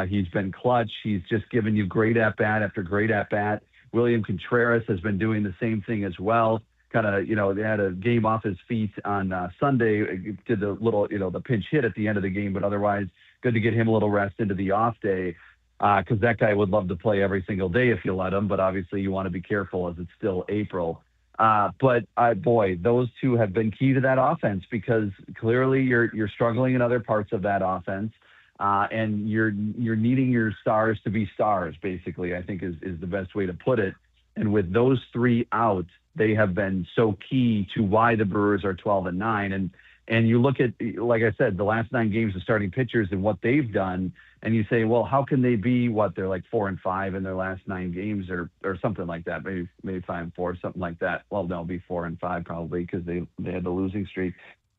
He's been clutch. He's just given you great at-bat after great at-bat. William Contreras has been doing the same thing as well. Kind of, they had a game off his feet on Sunday, did the little, the pinch hit at the end of the game, but otherwise good to get him a little rest into the off day because that guy would love to play every single day if you let him, but obviously you want to be careful as it's still April. But boy, those 2 have been key to that offense because clearly you're struggling in other parts of that offense, and you're needing your stars to be stars. Basically, I think is the best way to put it. And with those 3 out, they have been so key to why the Brewers are 12-9. And you look at, like I said, the last 9 games of starting pitchers and what they've done, and you say, well, how can they be they're like 4-5 in their last 9 games or something like that, maybe 5-4, something like that. Well, they'll be 4-5 probably because they had the losing streak.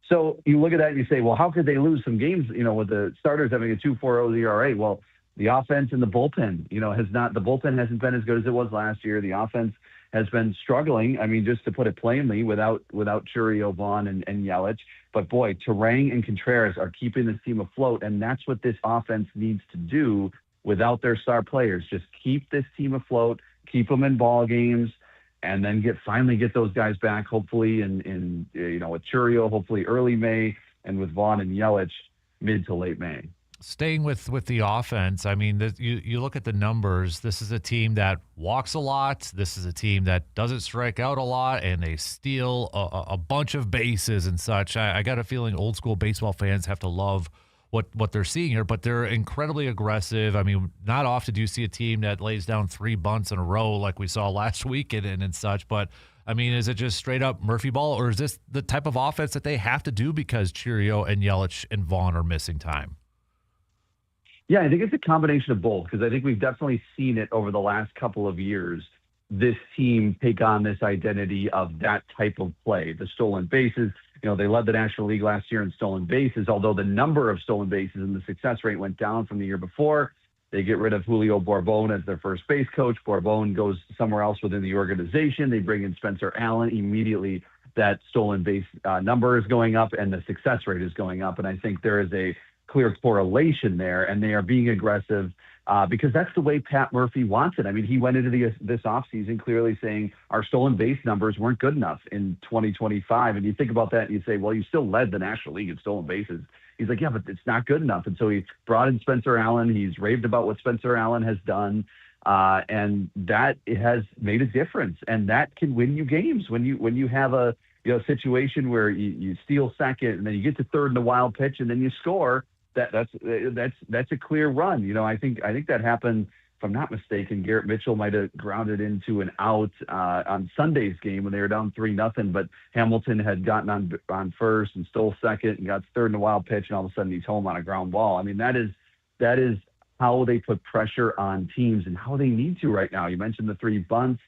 So you look at that and you say, well, how could they lose some games, with the starters having a 2.40 ERA? Well, the offense and the bullpen, the bullpen hasn't been as good as it was last year. The offense has been struggling. I mean, just to put it plainly, without Chourio, Vaughn, and Yelich. But boy, Terang and Contreras are keeping this team afloat, and that's what this offense needs to do without their star players. Just keep this team afloat, keep them in ball games, and then finally get those guys back. Hopefully, in with Chourio, hopefully early May, and with Vaughn and Yelich mid to late May. Staying with the offense, I mean, you look at the numbers. This is a team that walks a lot. This is a team that doesn't strike out a lot, and they steal a bunch of bases and such. I got a feeling old school baseball fans have to love what they're seeing here, but they're incredibly aggressive. I mean, not often do you see a team that lays down 3 bunts in a row like we saw last week and such, but I mean, is it just straight up Murphy ball, or is this the type of offense that they have to do because Chourio and Yelich and Vaughn are missing time? Yeah, I think it's a combination of both because I think we've definitely seen it over the last couple of years, this team take on this identity of that type of play, the stolen bases. They led the National League last year in stolen bases, although the number of stolen bases and the success rate went down from the year before. They get rid of Julio Borbon as their first base coach. Borbon goes somewhere else within the organization. They bring in Spencer Allen. Immediately, that stolen base number is going up and the success rate is going up. And I think there is a clear correlation there, and they are being aggressive because that's the way Pat Murphy wants it. I mean, he went into this offseason clearly saying our stolen base numbers weren't good enough in 2025. And you think about that and you say, well, you still led the National League in stolen bases. He's like, yeah, but it's not good enough. And so he brought in Spencer Allen. He's raved about what Spencer Allen has done. And that has made a difference. And that can win you games when you have a situation where you steal second and then you get to third in the wild pitch and then you score. That's a clear run. I think that happened, if I'm not mistaken. Garrett Mitchell might have grounded into an out on Sunday's game when they were down 3-0, but Hamilton had gotten on first and stole second and got third in the wild pitch, and all of a sudden he's home on a ground ball. I mean, that is how they put pressure on teams and how they need to right now. You mentioned the 3 bunts.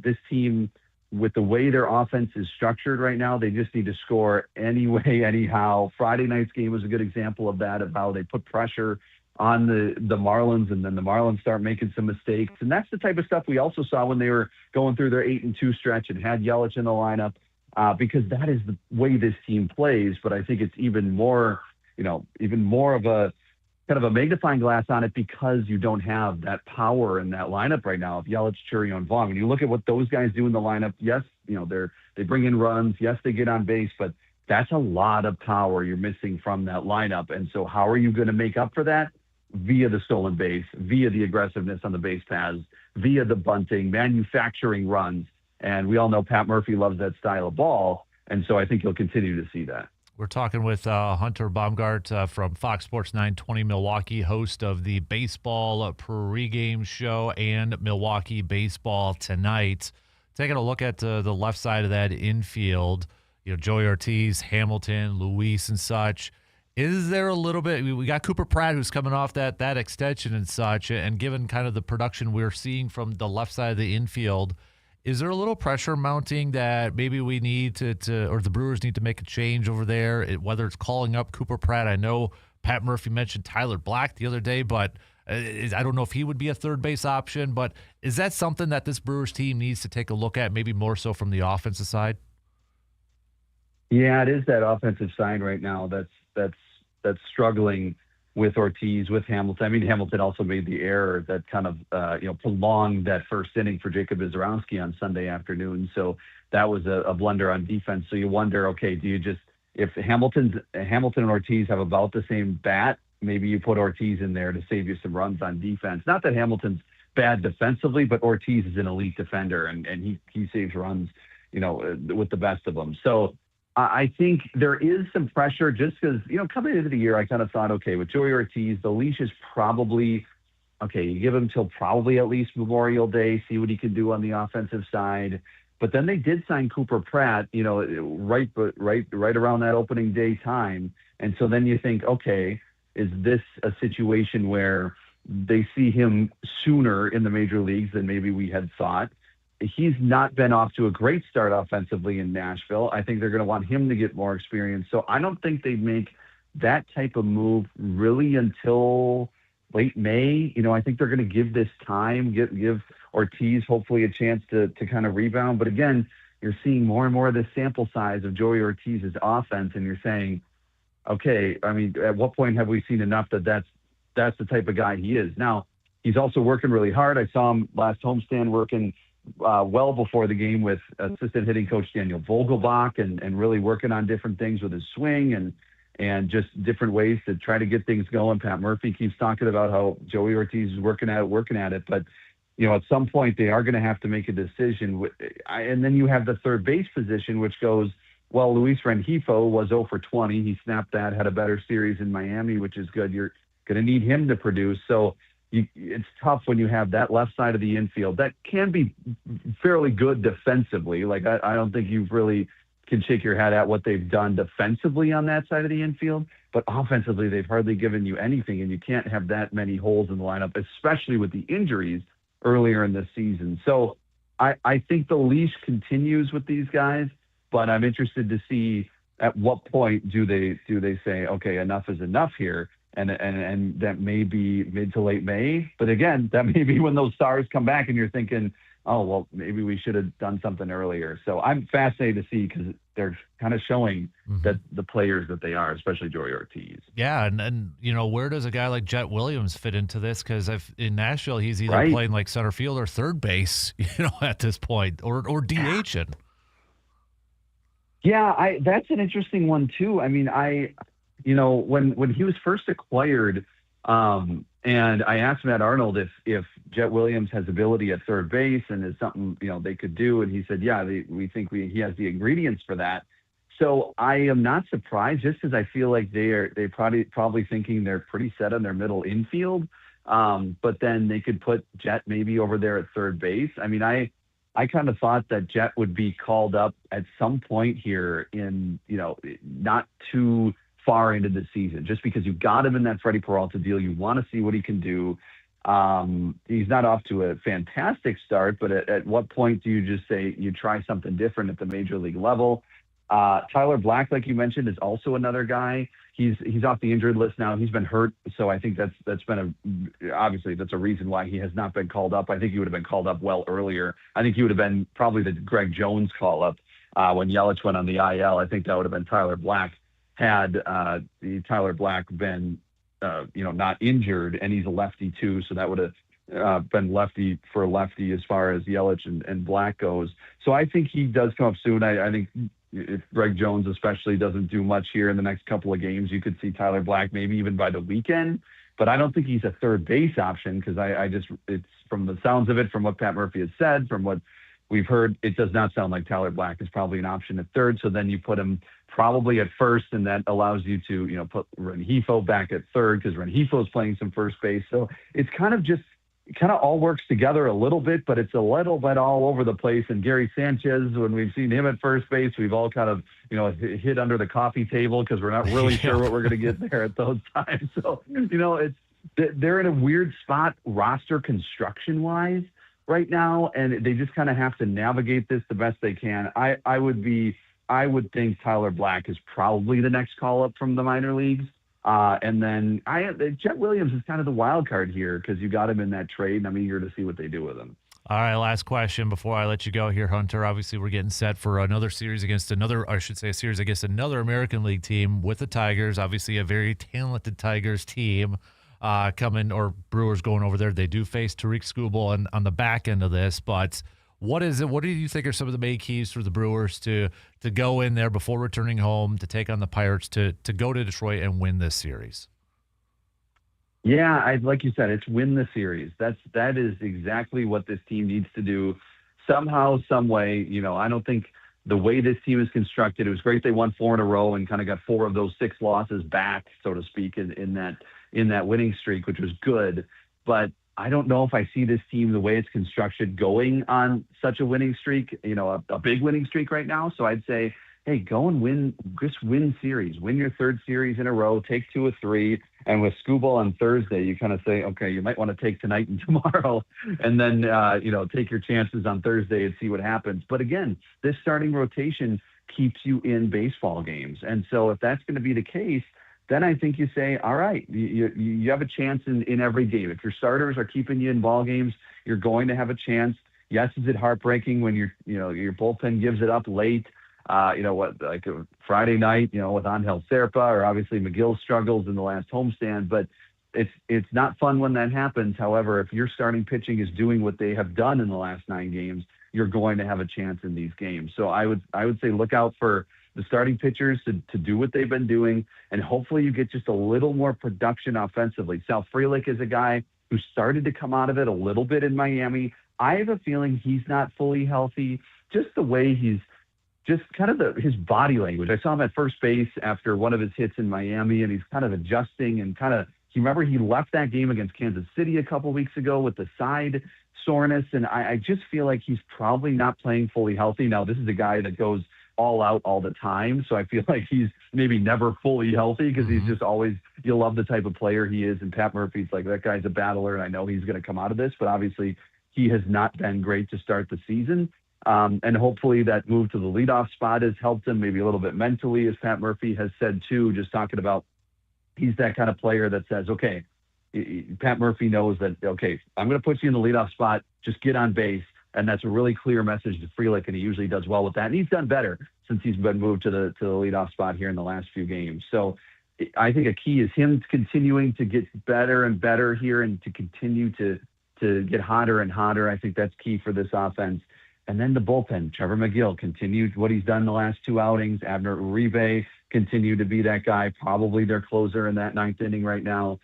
This team, with the way their offense is structured right now, they just need to score anyway, anyhow. Friday night's game was a good example of that, of how they put pressure on the Marlins, and then the Marlins start making some mistakes. And that's the type of stuff we also saw when they were going through their 8-2 stretch and had Yelich in the lineup, because that is the way this team plays. But I think it's even more of a kind of a magnifying glass on it because you don't have that power in that lineup right now of Yelich, Chourio, and Vaughn. When you look at what those guys do in the lineup, yes, they bring in runs, yes, they get on base, but that's a lot of power you're missing from that lineup. And so how are you going to make up for that? Via the stolen base, via the aggressiveness on the base paths, via the bunting, manufacturing runs. And we all know Pat Murphy loves that style of ball. And so I think you'll continue to see that. We're talking with Hunter Baumgart from Fox Sports 920 Milwaukee, host of the baseball pregame show and Milwaukee Baseball Tonight. Taking a look at the left side of that infield, Joey Ortiz, Hamilton, Luis, and such. Is there a little bit? We got Cooper Pratt, who's coming off that extension and such, and given kind of the production we're seeing from the left side of the infield, is there a little pressure mounting that maybe we need to or the Brewers need to make a change over there, whether it's calling up Cooper Pratt? I know Pat Murphy mentioned Tyler Black the other day, but I don't know if he would be a third base option. But is that something that this Brewers team needs to take a look at, maybe more so from the offensive side? Yeah, it is that offensive side right now that's struggling with Ortiz, with Hamilton. I mean, Hamilton also made the error that kind of prolonged that first inning for Jacob Wizarowski on Sunday afternoon. So that was a blunder on defense. So you wonder, okay, do you just, if Hamilton and Ortiz have about the same bat, maybe you put Ortiz in there to save you some runs on defense. Not that Hamilton's bad defensively, but Ortiz is an elite defender and he saves runs, with the best of them. So I think there is some pressure just because, coming into the year, I kind of thought, okay, with Joey Ortiz, the leash is probably, okay, you give him till probably at least Memorial Day, see what he can do on the offensive side. But then they did sign Cooper Pratt, right around that opening day time. And so then you think, okay, is this a situation where they see him sooner in the major leagues than maybe we had thought? He's not been off to a great start offensively in Nashville. I think they're going to want him to get more experience. So I don't think they'd make that type of move really until late May. I think they're going to give this time, give Ortiz hopefully a chance to kind of rebound. But again, you're seeing more and more of this sample size of Joey Ortiz's offense, and you're saying, okay, I mean, at what point have we seen enough that's the type of guy he is? Now, he's also working really hard. I saw him last homestand working well before the game with assistant hitting coach Daniel Vogelbach and really working on different things with his swing and just different ways to try to get things going. Pat Murphy keeps talking about how Joey Ortiz is working at it. But, at some point they are going to have to make a decision. And then you have the third base position, which goes, well, Luis Rengifo was 0 for 20. He snapped that, had a better series in Miami, which is good. You're going to need him to produce. So it's tough when you have that left side of the infield that can be fairly good defensively. Like I don't think you really can shake your head at what they've done defensively on that side of the infield, but offensively they've hardly given you anything, and you can't have that many holes in the lineup, especially with the injuries earlier in the season. So I think the leash continues with these guys, but I'm interested to see at what point do they say, okay, enough is enough here. And that may be mid to late May. But again, that may be when those stars come back and you're thinking, oh, well, maybe we should have done something earlier. So I'm fascinated to see because they're kind of showing that the players that they are, especially Joey Ortiz. Yeah, and where does a guy like Jet Williams fit into this? Because in Nashville, he's either playing like center field or third base, at this point, or DHing. Yeah, that's an interesting one too. I mean, when he was first acquired, and I asked Matt Arnold if Jet Williams has ability at third base and is something they could do, and he said, yeah, we think he has the ingredients for that. So I am not surprised, just because I feel like they probably thinking they're pretty set on their middle infield, but then they could put Jet maybe over there at third base. I mean, I kind of thought that Jet would be called up at some point here in not too far into the season, just because you got him in that Freddie Peralta deal. You want to see what he can do. He's not off to a fantastic start, but at what point do you just say you try something different at the major league level? Tyler Black, like you mentioned, is also another guy. He's off the injured list now. He's been hurt, so I think that's been obviously that's a reason why he has not been called up. I think he would have been called up well earlier. I think he would have been probably the Greg Jones call up when Yelich went on the IL. I think that would have been Tyler Black. Had Tyler Black been, not injured, and he's a lefty too, so that would have been lefty for lefty as far as Yelich and Black goes. So I think he does come up soon. I think if Greg Jones especially doesn't do much here in the next couple of games, you could see Tyler Black maybe even by the weekend. But I don't think he's a third base option because it's from the sounds of it, from what Pat Murphy has said, from what we've heard it does not sound like Tyler Black is probably an option at third. So then you put him probably at first, and that allows you to, put Rengifo back at third because Rengifo is playing some first base. So it's kind of all works together a little bit, but it's a little bit all over the place. And Gary Sanchez, when we've seen him at first base, we've all kind of, hit under the coffee table because we're not really sure what we're going to get there at those times. So, they're in a weird spot roster construction wise right now, and they just kind of have to navigate this the best they can. I would think Tyler Black is probably the next call up from the minor leagues. And then Jet Williams is kind of the wild card here because you got him in that trade, and I'm eager to see what they do with him. All right, last question before I let you go here, Hunter. Obviously, we're getting set for a series against another American League team with the Tigers. Obviously, a very talented Tigers team coming, or Brewers going over there. They do face Tariq Skubal on the back end of this, but what do you think are some of the main keys for the Brewers to go in there before returning home to take on the Pirates to go to Detroit and win this series? Yeah, like you said, it's win the series. That is exactly what this team needs to do. Somehow, some way, I don't think the way this team is constructed, it was great they won 4 in a row and kind of got 4 of those 6 losses back, so to speak, in that winning streak, which was good. But I don't know if I see this team the way it's constructed going on such a winning streak, a big winning streak right now. So I'd say, hey, go and win series. Win your 3rd series in a row, take 2 of 3. And with Skubal on Thursday, you kind of say, okay, you might want to take tonight and tomorrow, and then, take your chances on Thursday and see what happens. But again, this starting rotation keeps you in baseball games. And so if that's going to be the case, then I think you say, all right, you have a chance in every game. If your starters are keeping you in ball games, you're going to have a chance. Yes, is it heartbreaking when your bullpen gives it up late? Like a Friday night, with Angel Serpa, or obviously McGill struggles in the last homestand, but it's not fun when that happens. However, if your starting pitching is doing what they have done in the last 9 games, you're going to have a chance in these games. So I would say look out for the starting pitchers to do what they've been doing, and hopefully you get just a little more production offensively. Sal Frelick is a guy who started to come out of it a little bit in Miami. I have a feeling he's not fully healthy. Just the way he's just kind of his body language. I saw him at first base after one of his hits in Miami, and he's kind of adjusting and you remember he left that game against Kansas City a couple weeks ago with the side soreness, and I just feel like he's probably not playing fully healthy. Now, this is a guy that goes all out all the time, so I feel like he's maybe never fully healthy because he's just always, you love the type of player he is, and Pat Murphy's like, that guy's a battler, and I know he's going to come out of this, but obviously he has not been great to start the season. And hopefully that move to the leadoff spot has helped him maybe a little bit mentally, as Pat Murphy has said too, just talking about he's that kind of player that says, okay, Pat Murphy knows that, okay, I'm going to put you in the leadoff spot, just get on base. And that's a really clear message to Frelick, and he usually does well with that. And he's done better since he's been moved to the leadoff spot here in the last few games. So I think a key is him continuing to get better and better here and to continue to get hotter and hotter. I think that's key for this offense. And then the bullpen, Trevor McGill continued what he's done in the last 2 outings. Abner Uribe continued to be that guy, probably their closer in that 9th inning right now.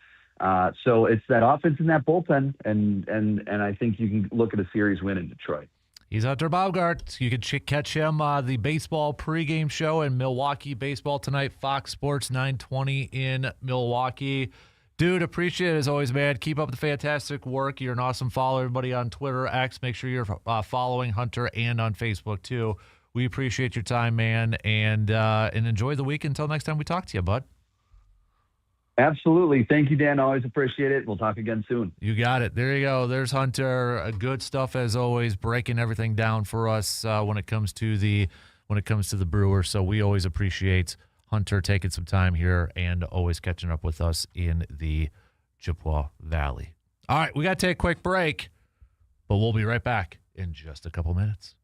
So it's that offense and that bullpen, and I think you can look at a series win in Detroit. He's Hunter Baumgart. You can catch him the baseball pregame show in Milwaukee. Baseball tonight, Fox Sports 920 in Milwaukee. Dude, appreciate it as always, man. Keep up the fantastic work. You're an awesome follower. Everybody on Twitter, X, make sure you're following Hunter, and on Facebook too. We appreciate your time, man, and enjoy the week until next time we talk to you, bud. Absolutely. Thank you, Dan. Always appreciate it. We'll talk again soon. You got it. There you go. There's Hunter. Good stuff as always, breaking everything down for us when it comes to the Brewers. So we always appreciate Hunter taking some time here and always catching up with us in the Chippewa Valley. All right, we got to take a quick break, but we'll be right back in just a couple minutes.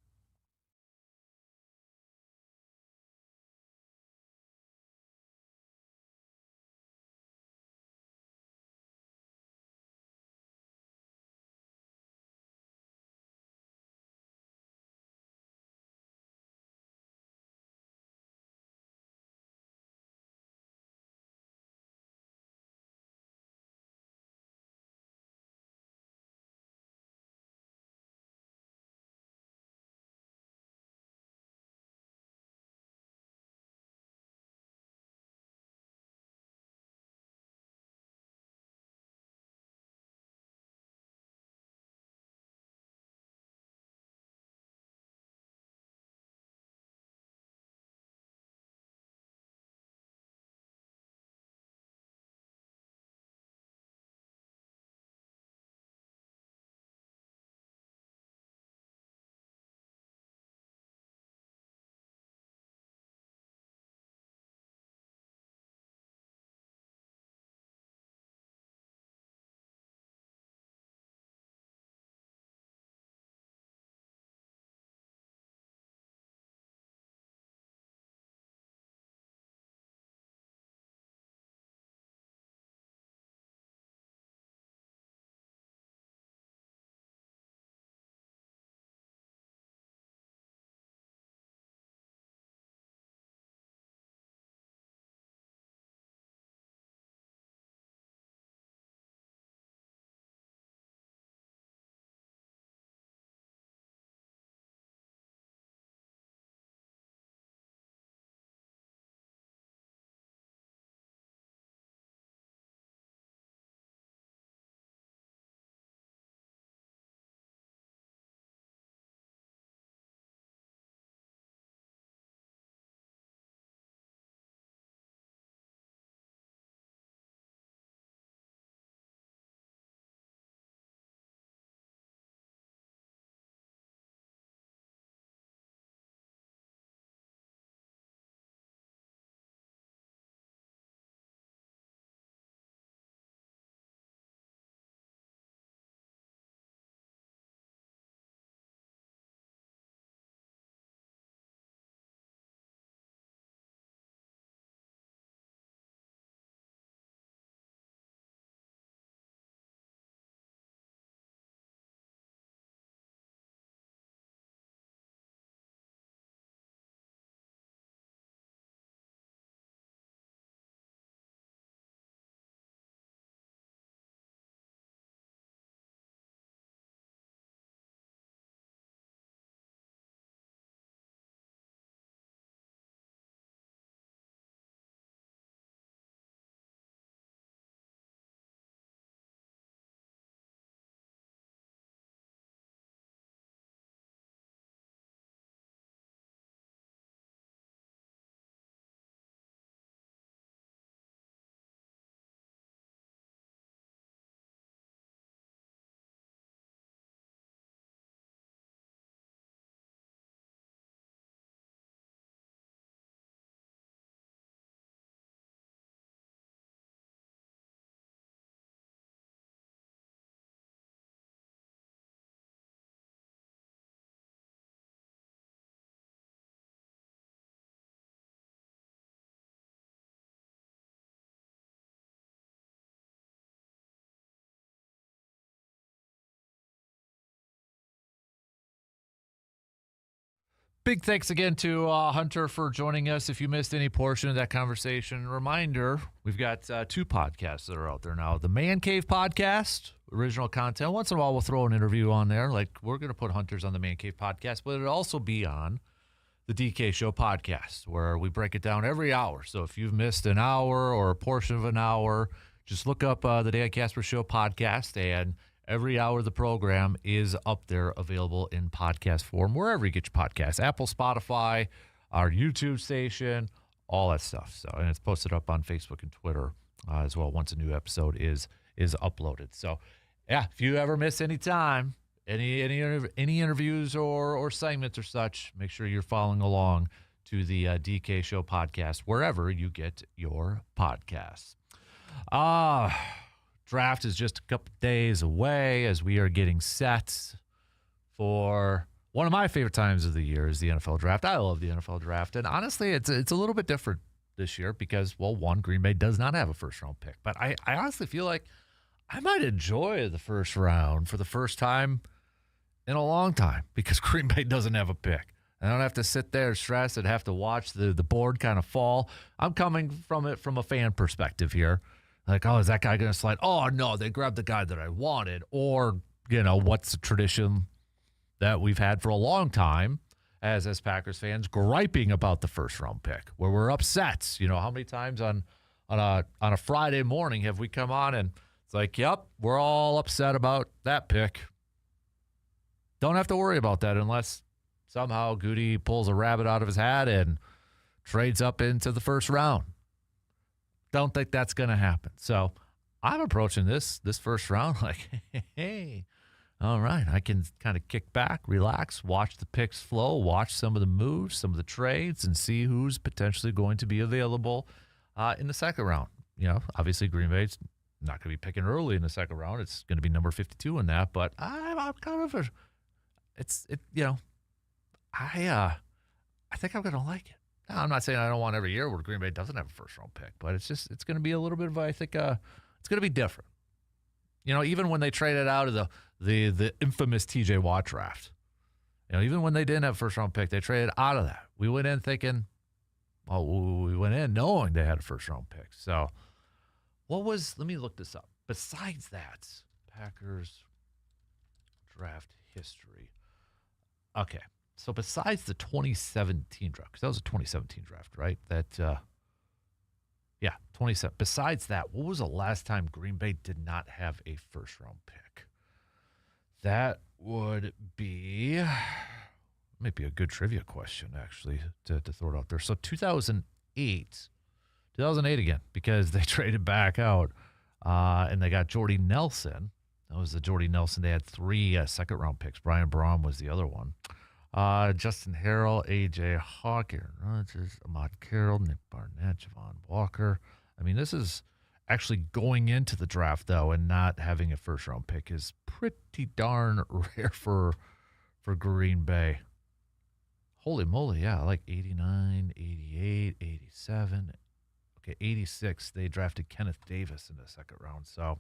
Big thanks again to Hunter for joining us. If you missed any portion of that conversation, reminder, we've got 2 podcasts that are out there now. The Man Cave podcast, original content. Once in a while, we'll throw an interview on there. Like, we're going to put Hunters on the Man Cave podcast, but it'll also be on the DK Show podcast, where we break it down every hour. So if you've missed an hour or a portion of an hour, just look up the Dan Kasper Show podcast, and every hour of the program is up there available in podcast form, wherever you get your podcasts, Apple, Spotify, our YouTube station, all that stuff. So, and it's posted up on Facebook and Twitter as well once a new episode is uploaded. So, yeah, if you ever miss any time, any interviews or segments or such, make sure you're following along to the DK Show podcast, wherever you get your podcasts. Draft is just a couple days away as we are getting set for one of my favorite times of the year is the NFL draft. I love the NFL draft. And honestly, it's a little bit different this year because, well, one, Green Bay does not have a first-round pick. But I honestly feel like I might enjoy the first round for the first time in a long time because Green Bay doesn't have a pick. I don't have to sit there and stress and have to watch the board kind of fall. I'm coming from it from a fan perspective here. Like, oh, is that guy going to slide? Oh, no, they grabbed the guy that I wanted. Or, what's the tradition that we've had for a long time as Packers fans griping about the first-round pick, where we're upset. How many times on a Friday morning have we come on and it's like, yep, we're all upset about that pick. Don't have to worry about that unless somehow Gutey pulls a rabbit out of his hat and trades up into the first round. Don't think that's going to happen. So I'm approaching this first round like, hey, all right, I can kind of kick back, relax, watch the picks flow, watch some of the moves, some of the trades, and see who's potentially going to be available in the second round. Obviously Green Bay's not going to be picking early in the second round. It's going to be number 52 in that, but I'm kind of I think I'm going to like it. Now, I'm not saying I don't want every year where Green Bay doesn't have a first-round pick, but it's going to be a little bit of, I think, it's going to be different. Even when they traded out of the infamous TJ Watt draft, even when they didn't have a first-round pick, they traded out of that. We went in thinking, we went in knowing they had a first-round pick. So let me look this up. Besides that, Packers draft history. Okay. So besides the 2017 draft, because that was a 2017 draft, right? 27. Besides that, what was the last time Green Bay did not have a first-round pick? That would be, might be a good trivia question, actually, to throw it out there. So 2008 again, because they traded back out and they got Jordy Nelson. That was the Jordy Nelson. They had 3 second-round picks. Brian Braun was the other one. Justin Harrell, A.J. Hawk, Aaron Rodgers, Ahmad Carroll, Nick Barnett, Javon Walker. I mean, this is actually going into the draft, though, and not having a first-round pick is pretty darn rare for Green Bay. Holy moly, yeah, like 89, 88, 87. Okay, 86, they drafted Kenneth Davis in the second round. So,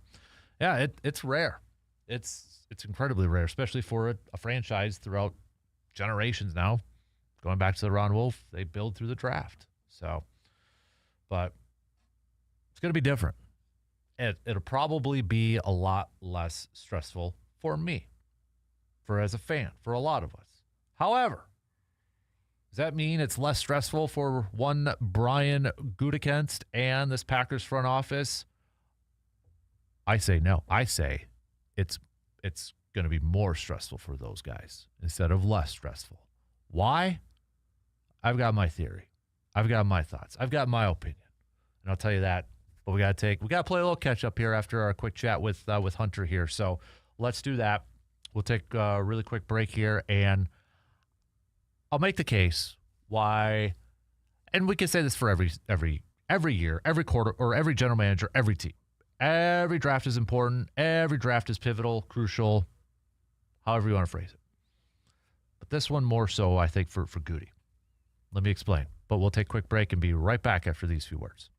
yeah, it's rare. It's incredibly rare, especially for a franchise throughout generations now, going back to the Ron Wolf, they build through the draft. So, but it's going to be different. It'll probably be a lot less stressful for me, as a fan, for a lot of us. However, does that mean it's less stressful for one Brian Gutekunst and this Packers front office? I say no. I say it's going to be more stressful for those guys instead of less stressful. Why? I've got my theory. I've got my thoughts. I've got my opinion. And I'll tell you that. But we got to play a little catch up here after our quick chat with Hunter here. So let's do that. We'll take a really quick break here, and I'll make the case why, and we can say this for every year, every quarter, or every general manager, every team. Every draft is important. Every draft is pivotal, crucial, however you want to phrase it. But this one more so, I think, for Gutey. Let me explain. But we'll take a quick break and be right back after these few words.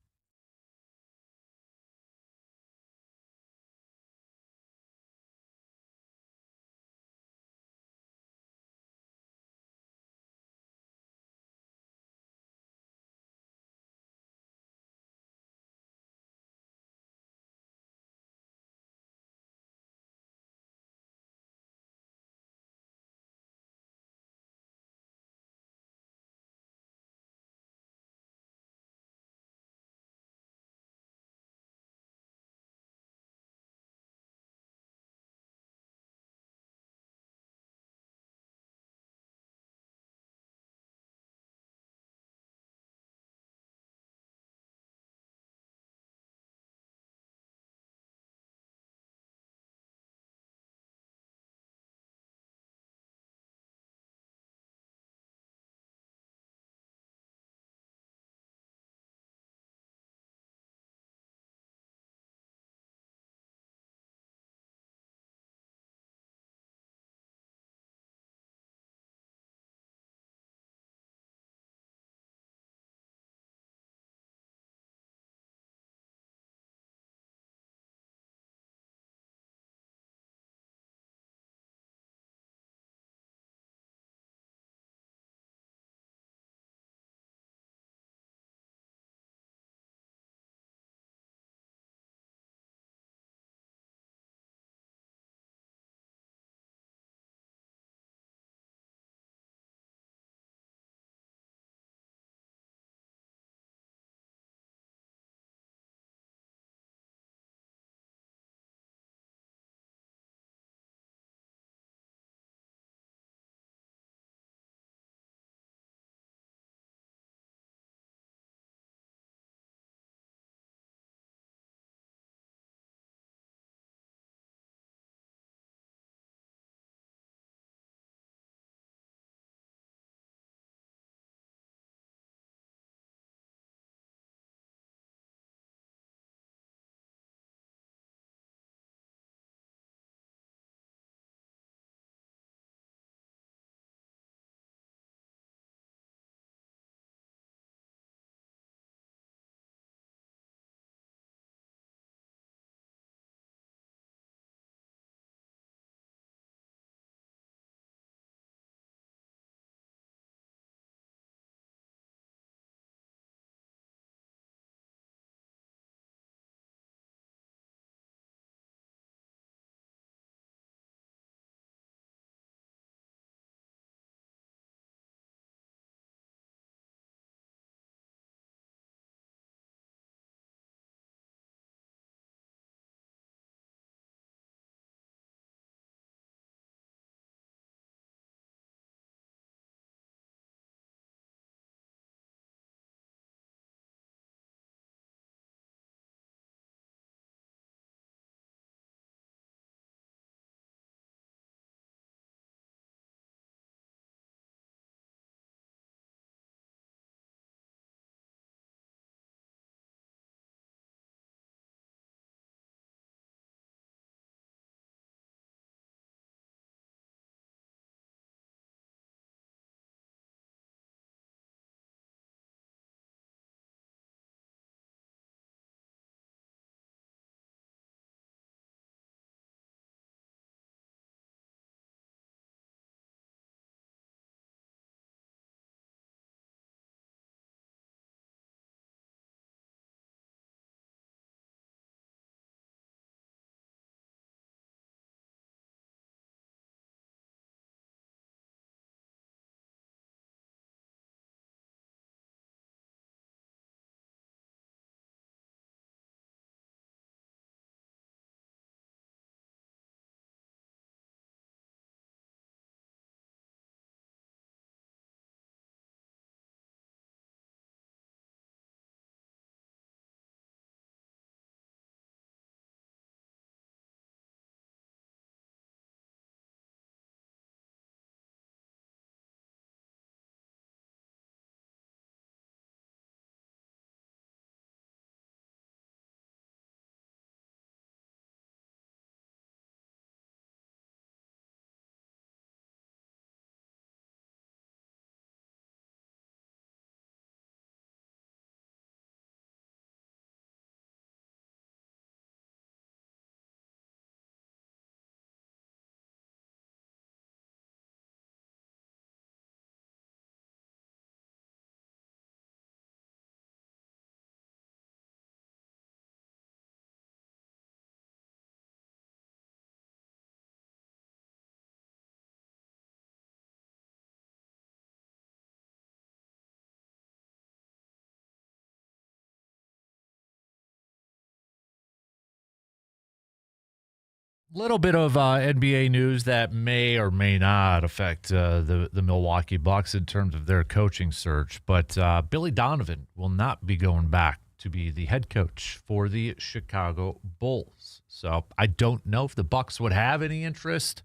Little bit of NBA news that may or may not affect the Milwaukee Bucks in terms of their coaching search, but Billy Donovan will not be going back to be the head coach for the Chicago Bulls. So I don't know if the Bucks would have any interest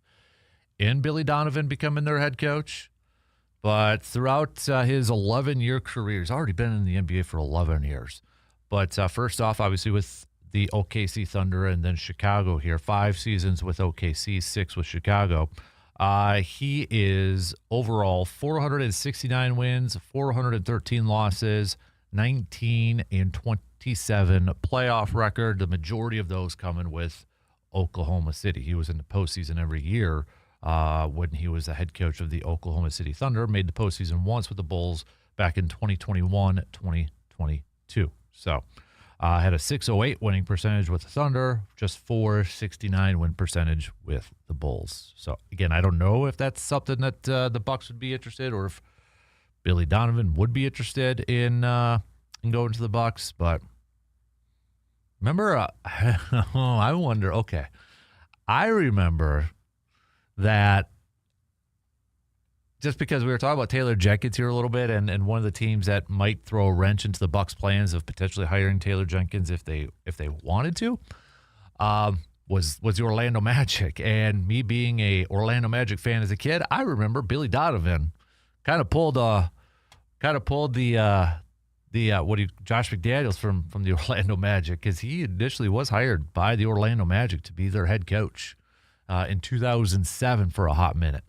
in Billy Donovan becoming their head coach, but throughout his 11-year career, he's already been in the NBA for 11 years. But first off, obviously with the OKC Thunder and then Chicago here, 5 seasons with OKC, 6 with Chicago. He is overall 469 wins, 413 losses, 19 and 27 playoff record. The majority of those coming with Oklahoma City. He was in the postseason every year when he was the head coach of the Oklahoma City Thunder. Made the postseason once with the Bulls back in 2021, 2022. So had a 608 winning percentage with the Thunder, just 469 win percentage with the Bulls. So again, I don't know if that's something that the Bucks would be interested, or if Billy Donovan would be interested in going to the Bucks. But remember, I wonder. Okay, I remember that. Just because we were talking about Taylor Jenkins here a little bit, and one of the teams that might throw a wrench into the Bucks' plans of potentially hiring Taylor Jenkins if they wanted to, was the Orlando Magic. And me being a Orlando Magic fan as a kid, I remember Billy Donovan kind of pulled Josh McDaniels from the Orlando Magic, because he initially was hired by the Orlando Magic to be their head coach in 2007 for a hot minute,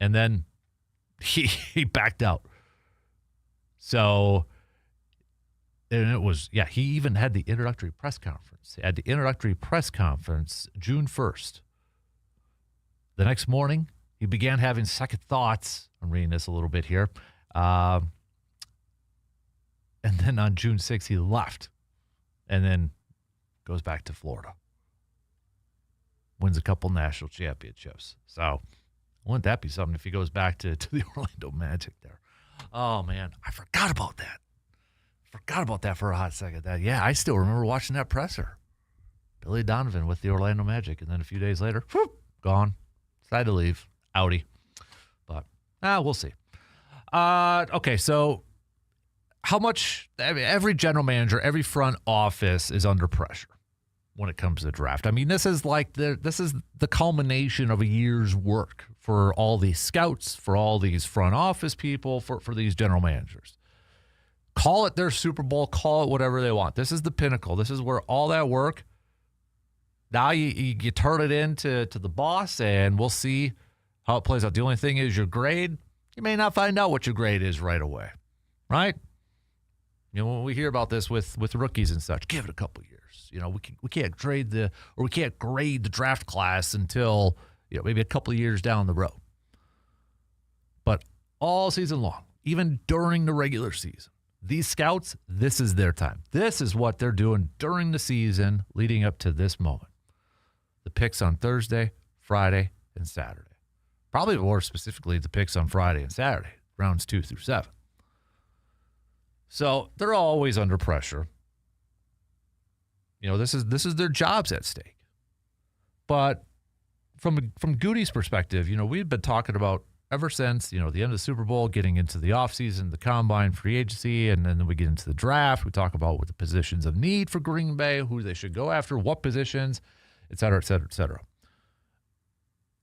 and then he backed out. So, and it was, he even had the introductory press conference. At the introductory press conference, June 1st. The next morning, he began having second thoughts. I'm reading this a little bit here. And then on June 6th, he left. And then goes back to Florida. Wins a couple national championships. So, wouldn't that be something if he goes back to the Orlando Magic there? Oh, man. I forgot about that. For a hot second. I still remember watching that presser. Billy Donovan with the Orlando Magic. And then a few days later, whoop, gone. Decided to leave. Outie. But, we'll see. Okay, so how much every general manager, every front office is under pressure when it comes to the draft. I mean, this is the culmination of a year's work for all these scouts, for all these front office people, for these general managers. Call it their Super Bowl, call it whatever they want. This is the pinnacle. This is where all that work, now you turn it into the boss, and we'll see how it plays out. The only thing is your grade, you may not find out what your grade is right away, right? You know, when we hear about this with rookies and such, give it a couple years. You know, we can't grade the draft class until, maybe a couple of years down the road. But all season long, even during the regular season, these scouts, this is their time. This is what they're doing during the season leading up to this moment. The picks on Thursday, Friday, and Saturday. Probably more specifically the picks on Friday and Saturday, rounds 2 through 7. So they're always under pressure. This is their jobs at stake. But from Gutey's perspective, we've been talking about ever since, the end of the Super Bowl, getting into the offseason, the combine, free agency, and then we get into the draft. We talk about what the positions of need for Green Bay, who they should go after, what positions, et cetera, et cetera, et cetera.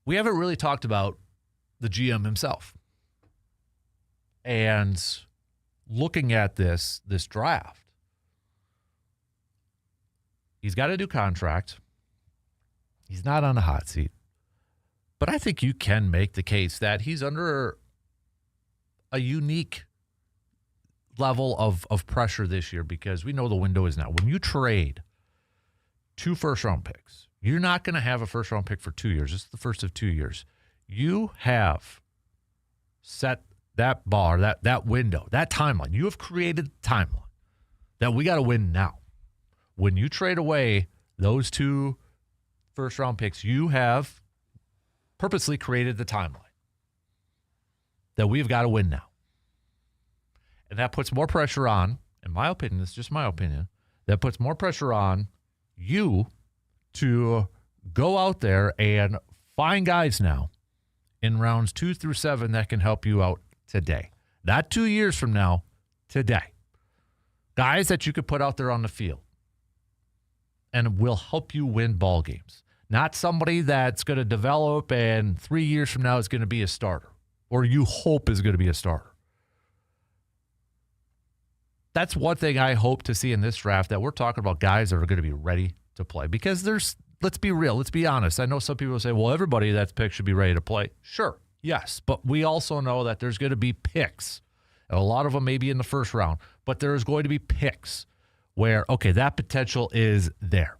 We haven't really talked about the GM himself. And looking at this draft, he's got a new contract. He's not on a hot seat. But I think you can make the case that he's under a unique level of pressure this year, because we know the window is now. When you trade 2 first-round picks, you're not going to have a first-round pick for 2 years. It's the first of 2 years. You have set that bar, that window, that timeline. You have created the timeline that we got to win now. When you trade away those 2 first-round picks, you have purposely created the timeline that we've got to win now. And that puts more pressure on, in my opinion, it's just my opinion, that puts more pressure on you to Go out there and find guys now in rounds 2 through 7 that can help you out today. Not 2 years from now, today. Guys that you could put out there on the field and will help you win ball games. Not somebody that's going to develop and 3 years from now is going to be a starter, or you hope is going to be a starter. That's one thing I hope to see in this draft, that we're talking about guys that are going to be ready to play. Because let's be real, let's be honest. I know some people say, well, everybody that's picked should be ready to play. Sure, yes, but we also know that there's going to be picks. A lot of them may be in the first round, but there's going to be picks where, okay, that potential is there.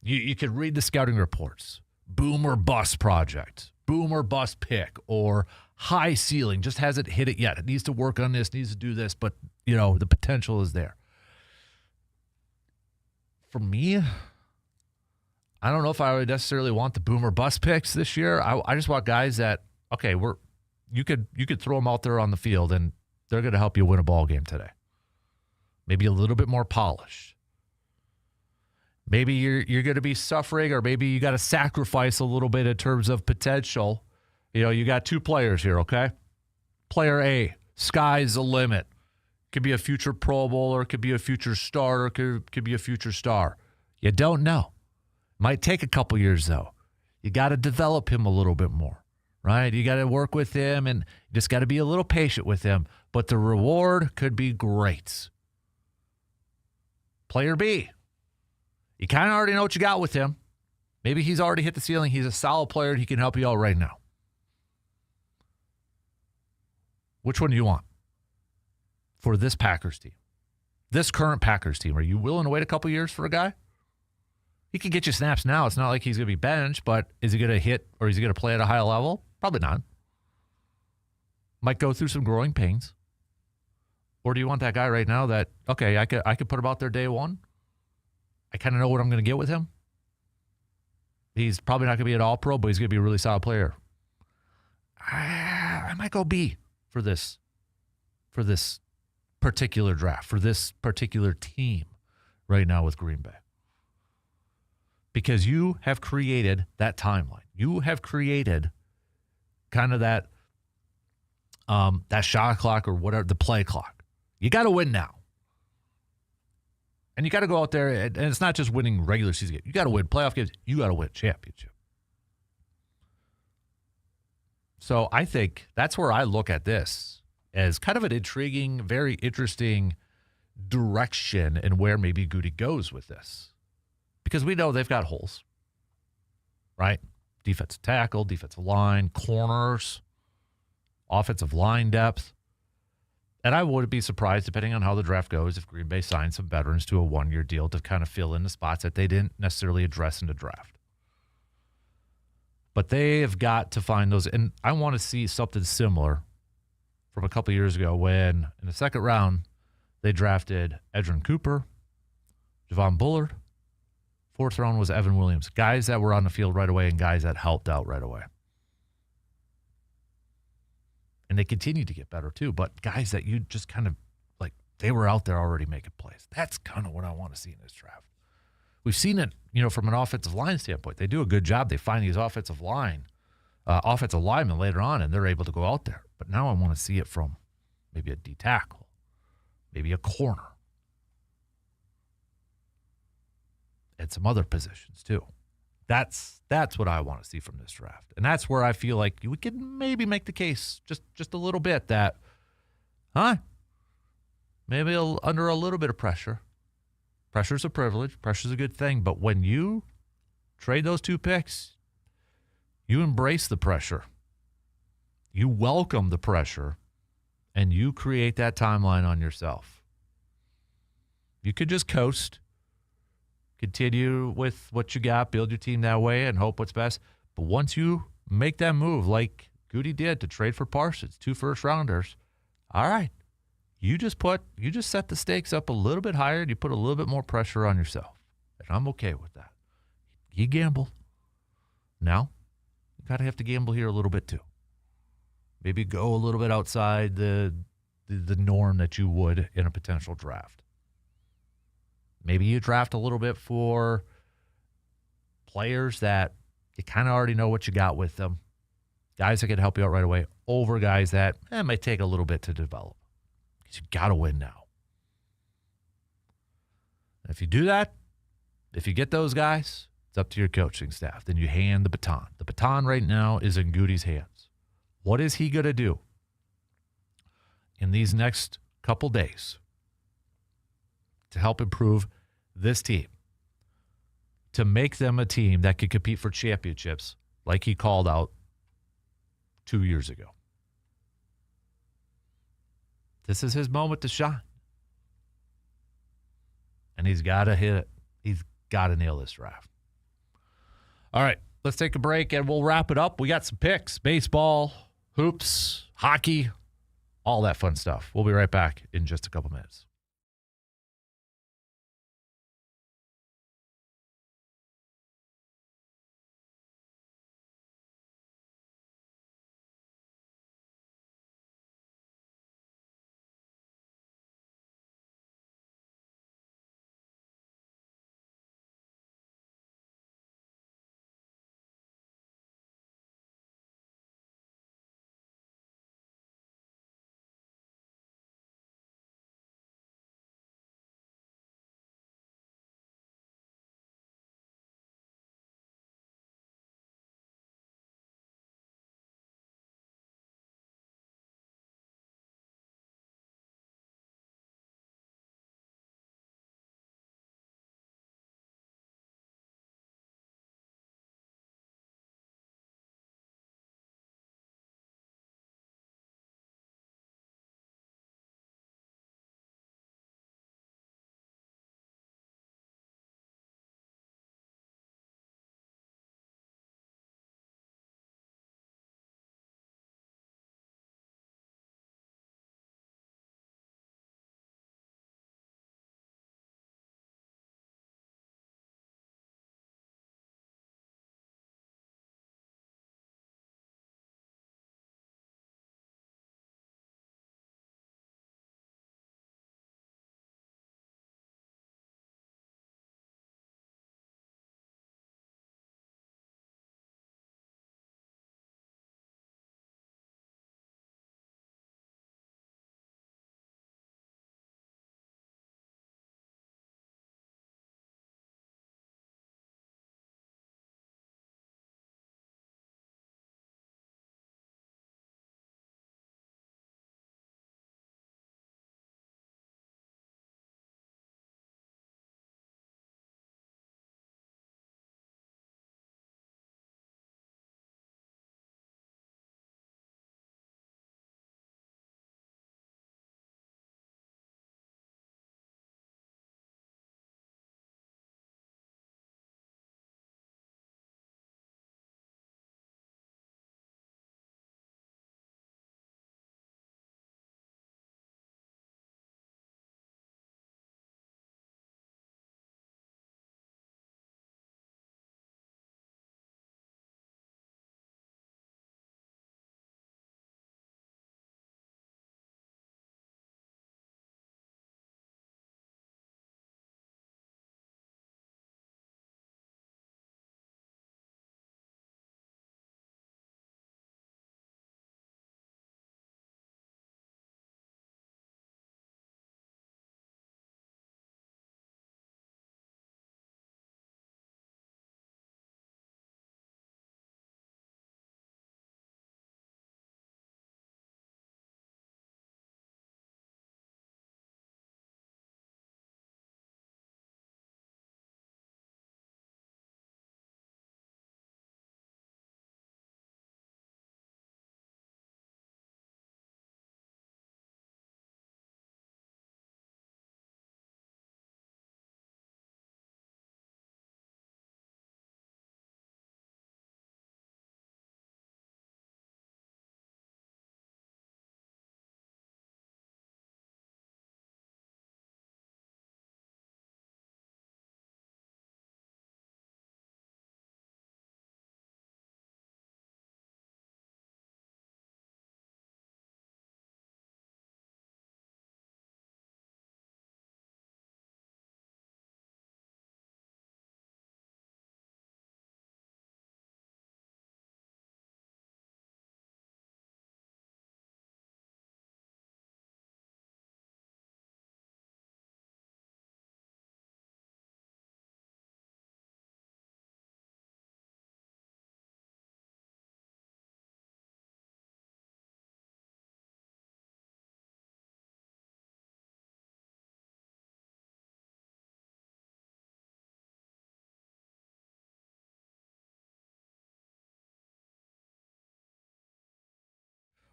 You could read the scouting reports, boom or bust project, boom or bust pick, or high ceiling, just hasn't hit it yet. It needs to work on this, needs to do this, but, the potential is there. For me, I don't know if I would necessarily want the boom or bust picks this year. I just want guys that, okay, you could throw them out there on the field and they're going to help you win a ball game today. Maybe a little bit more polished. Maybe you're going to be suffering, or maybe you got to sacrifice a little bit in terms of potential. You got 2 players here, okay? Player A, sky's the limit. Could be a future Pro Bowler, could be a future starter, could be a future star. You don't know. Might take a couple years, though. You got to develop him a little bit more, right? You got to work with him, and you just got to be a little patient with him. But the reward could be great. Player B, you kind of already know what you got with him. Maybe he's already hit the ceiling. He's a solid player, and he can help you out right now. Which one do you want for this Packers team? This current Packers team, are you willing to wait a couple years for a guy? He can get you snaps now. It's not like he's going to be benched, but is he going to hit, or is he going to play at a high level? Probably not. Might go through some growing pains. Or do you want that guy right now that, okay, I could put him out there day one. I kind of know what I'm going to get with him. He's probably not going to be an all-pro, but he's going to be a really solid player. I might go B for this particular draft, for this particular team right now with Green Bay. Because you have created that timeline. You have created kind of that shot clock, or whatever, the play clock. You got to win now. And you got to go out there, and it's not just winning regular season games. You got to win playoff games. You got to win championship. So I think that's where I look at this, as kind of an intriguing, very interesting direction, and where maybe Gutey goes with this. Because we know they've got holes, right? Defensive tackle, defensive line, corners, offensive line depth. And I wouldn't be surprised, depending on how the draft goes, if Green Bay signs some veterans to a 1-year deal to kind of fill in the spots that they didn't necessarily address in the draft. But they have got to find those. And I want to see something similar from a couple years ago, when in the second round they drafted Edgerrin Cooper, Javon Bullard. 4th round was Evan Williams. Guys that were on the field right away, and guys that helped out right away. And they continue to get better too, but guys that you just kind of, like, they were out there already making plays. That's kind of what I want to see in this draft. We've seen it, from an offensive line standpoint. They do a good job. They find these offensive linemen later on, and they're able to go out there. But now I want to see it from maybe a D tackle, maybe a corner, and some other positions too. That's what I want to see from this draft. And that's where I feel like we can maybe make the case just a little bit that, maybe under a little bit of pressure. Pressure's a privilege. Pressure's a good thing. But when you trade those 2 picks, you embrace the pressure. You welcome the pressure, and you create that timeline on yourself. You could just coast. Continue with what you got, build your team that way, and hope what's best. But once you make that move, like Gutey did to trade for Parsons, 2 first-rounders, all right, you just set the stakes up a little bit higher, and you put a little bit more pressure on yourself. And I'm okay with that. You gamble. Now, you gotta have to gamble here a little bit too. Maybe go a little bit outside the norm that you would in a potential draft. Maybe you draft a little bit for players that you kind of already know what you got with them, guys that can help you out right away, over guys that might take a little bit to develop. Because you got to win now. And if you do that, if you get those guys, it's up to your coaching staff. Then you hand the baton. The baton right now is in Gutey's hands. What is he going to do in these next couple days to help improve this team, to make them a team that could compete for championships like he called out 2 years ago? This is his moment to shine. And he's got to hit it. He's got to nail this draft. All right, let's take a break and we'll wrap it up. We got some picks, baseball, hoops, hockey, all that fun stuff. We'll be right back in just a couple minutes.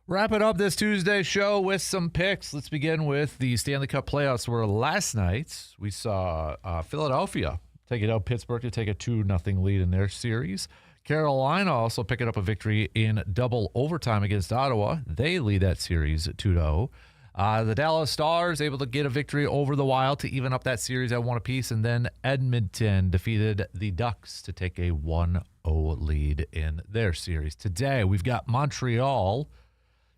Wrapping up this Tuesday show with some picks. Let's begin with the Stanley Cup playoffs, where last night we saw Philadelphia taking out Pittsburgh to take a 2-0 lead in their series. Carolina also picking up a victory in double overtime against Ottawa. They lead that series 2-0. The Dallas Stars able to get a victory over the Wild to even up that series at 1 apiece. And then Edmonton defeated the Ducks to take a 1-0 lead in their series. Today, we've got Montreal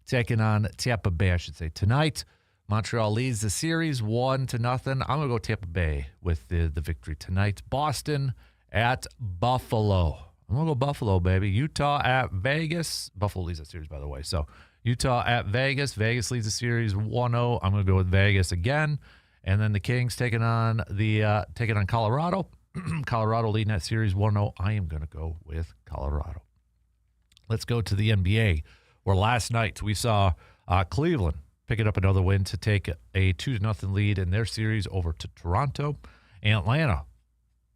taking on Tampa Bay, I should say. Tonight, Montreal leads the series 1-0. I'm going to go Tampa Bay with the victory tonight. Boston at Buffalo. I'm going to go Buffalo, baby. Utah at Vegas. Buffalo leads that series, by the way. So Utah at Vegas. Vegas leads the series 1-0. I'm going to go with Vegas again. And then the Kings taking on Colorado. Colorado leading that series 1-0. I am going to go with Colorado. Let's go to the NBA, where last night we saw Cleveland picking up another win to take a 2-0 lead in their series over to Toronto. Atlanta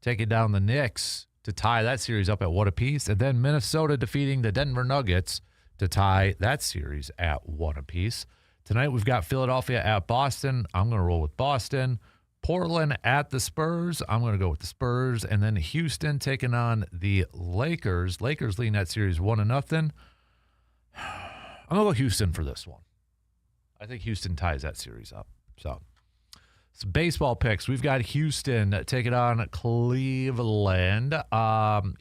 taking down the Knicks to tie that series up at 1 apiece. And then Minnesota defeating the Denver Nuggets to tie that series at 1 apiece. Tonight we've got Philadelphia at Boston. I'm going to roll with Boston. Portland at the Spurs. I'm going to go with the Spurs. And then Houston taking on the Lakers. Lakers leading that series 1-0. I'm going to go Houston for this one. I think Houston ties that series up. So some baseball picks. We've got Houston taking on Cleveland.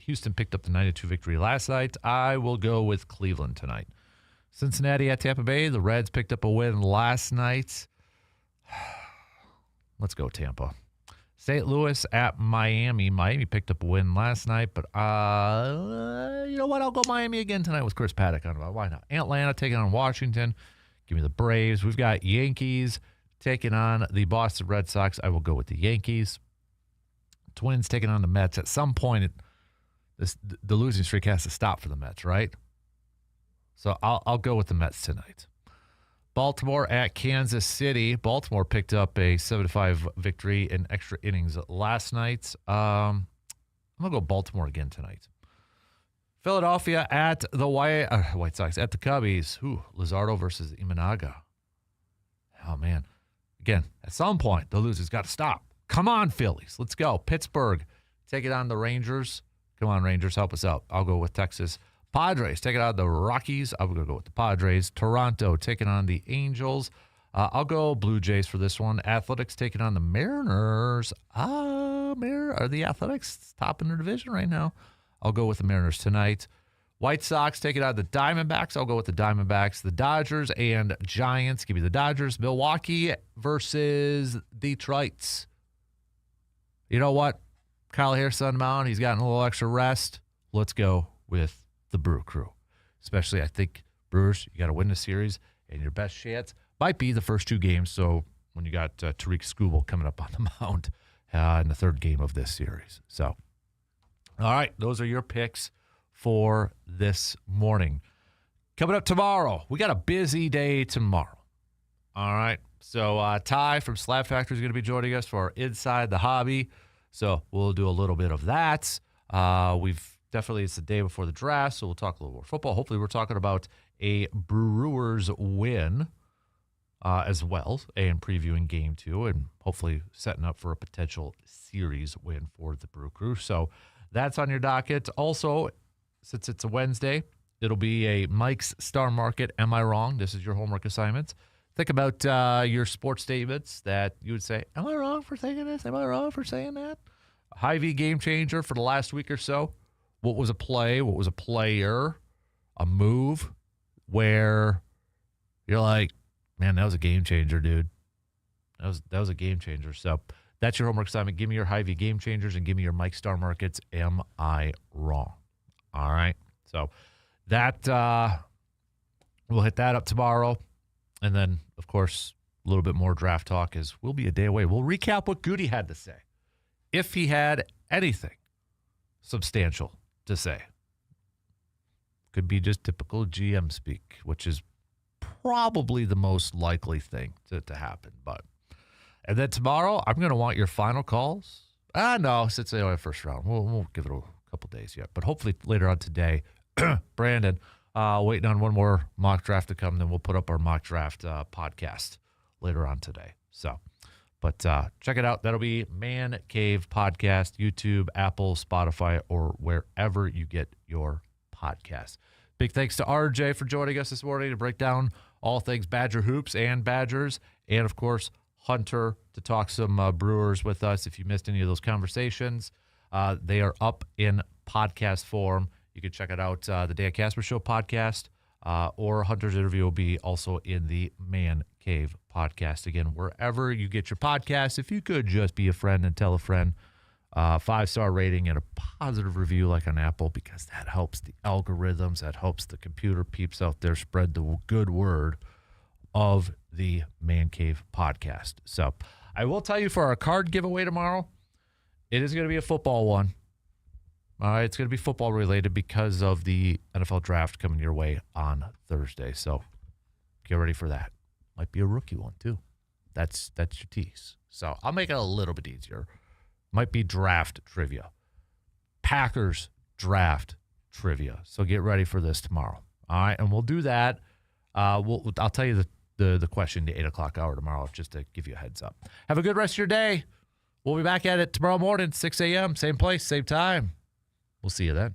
Houston picked up the 9-2 victory last night. I will go with Cleveland tonight. Cincinnati at Tampa Bay. The Reds picked up a win last night. Let's go Tampa. St. Louis at Miami. Miami picked up a win last night, but you know what? I'll go Miami again tonight with Chris Paddock on. Why not? Atlanta taking on Washington. Give me the Braves. We've got Yankees taking on the Boston Red Sox. I will go with the Yankees. Twins taking on the Mets. At some point, the losing streak has to stop for the Mets, right? So I'll go with the Mets tonight. Baltimore at Kansas City. Baltimore picked up a 7-5 victory in extra innings last night. I'm going to go Baltimore again tonight. Philadelphia at the White Sox, at the Cubbies. Luzardo versus Imanaga. Oh, man. Again, at some point, the losers got to stop. Come on, Phillies. Let's go. Pittsburgh, take it on the Rangers. Come on, Rangers, help us out. I'll go with Texas. Padres, take it on the Rockies. I'm going to go with the Padres. Toronto, taking on the Angels. I'll go Blue Jays for this one. Athletics, taking on the Mariners. Are the Athletics top in their division right now? I'll go with the Mariners tonight. White Sox, take it out of the Diamondbacks. I'll go with the Diamondbacks. The Dodgers and Giants. Give me the Dodgers. Milwaukee versus Detroit. You know what? Kyle Harris on the mound. He's gotten a little extra rest. Let's go with the Brew Crew. Especially, I think, Brewers, you got to win the series, and your best chance might be the first 2 games. So when you got Tariq Skubal coming up on the mound in the 3rd game of this series. So, all right, those are your picks for this morning. Coming up tomorrow, we got a busy day tomorrow. All right, so Ty from Slab Factory is going to be joining us for Inside the Hobby. So we'll do a little bit of that. It's the day before the draft, so we'll talk a little more football. Hopefully we're talking about a Brewers win as well, and previewing game 2, and hopefully setting up for a potential series win for the Brew Crew. So that's on your docket. Also, since it's a Wednesday, it'll be a Mike's Star Market. Am I wrong? This is your homework assignment. Think about your sports statements that you would say, am I wrong for saying this? Am I wrong for saying that? Hy-Vee game changer for the last week or so. What was a play? What was a player? A move where you're like, man, that was a game changer, dude. That was a game changer. So that's your homework assignment. Give me your Hy-Vee game changers and give me your Mike Star Markets. Am I wrong? All right. So that we'll hit that up tomorrow. And then, of course, a little bit more draft talk as we'll be a day away. We'll recap what Gutey had to say, if he had anything substantial to say. Could be just typical GM speak, which is probably the most likely thing to happen. And then tomorrow, I'm going to want your final calls. No, since they only have first round, we'll give it a couple days yet. But hopefully later on today, Brandon waiting on one more mock draft to come. Then we'll put up our mock draft podcast later on today. So, but check it out. That'll be Man Cave Podcast, YouTube, Apple, Spotify, or wherever you get your podcasts. Big thanks to RJ for joining us this morning to break down all things Badger hoops and Badgers. And, of course, Hunter to talk some Brewers with us. If you missed any of those conversations, they are up in podcast form. You can check it out, the Dan Kasper Show podcast, or Hunter's interview will be also in the Man Cave podcast. Again, wherever you get your podcasts, if you could just be a friend and tell a friend, 5-star rating and a positive review like on Apple, because that helps the algorithms, that helps the computer peeps out there spread the good word of the Man Cave podcast. So I will tell you, for our card giveaway tomorrow, it is going to be a football one. It's going to be football related because of the NFL draft coming your way on Thursday. So get ready for that. Might be a rookie one too. That's your tease. So I'll make it a little bit easier. Might be draft trivia. Packers draft trivia. So get ready for this tomorrow. All right, and we'll do that. I'll tell you the question the 8 o'clock hour tomorrow, just to give you a heads up. Have a good rest of your day. We'll be back at it tomorrow morning, 6 a.m., same place, same time. We'll see you then.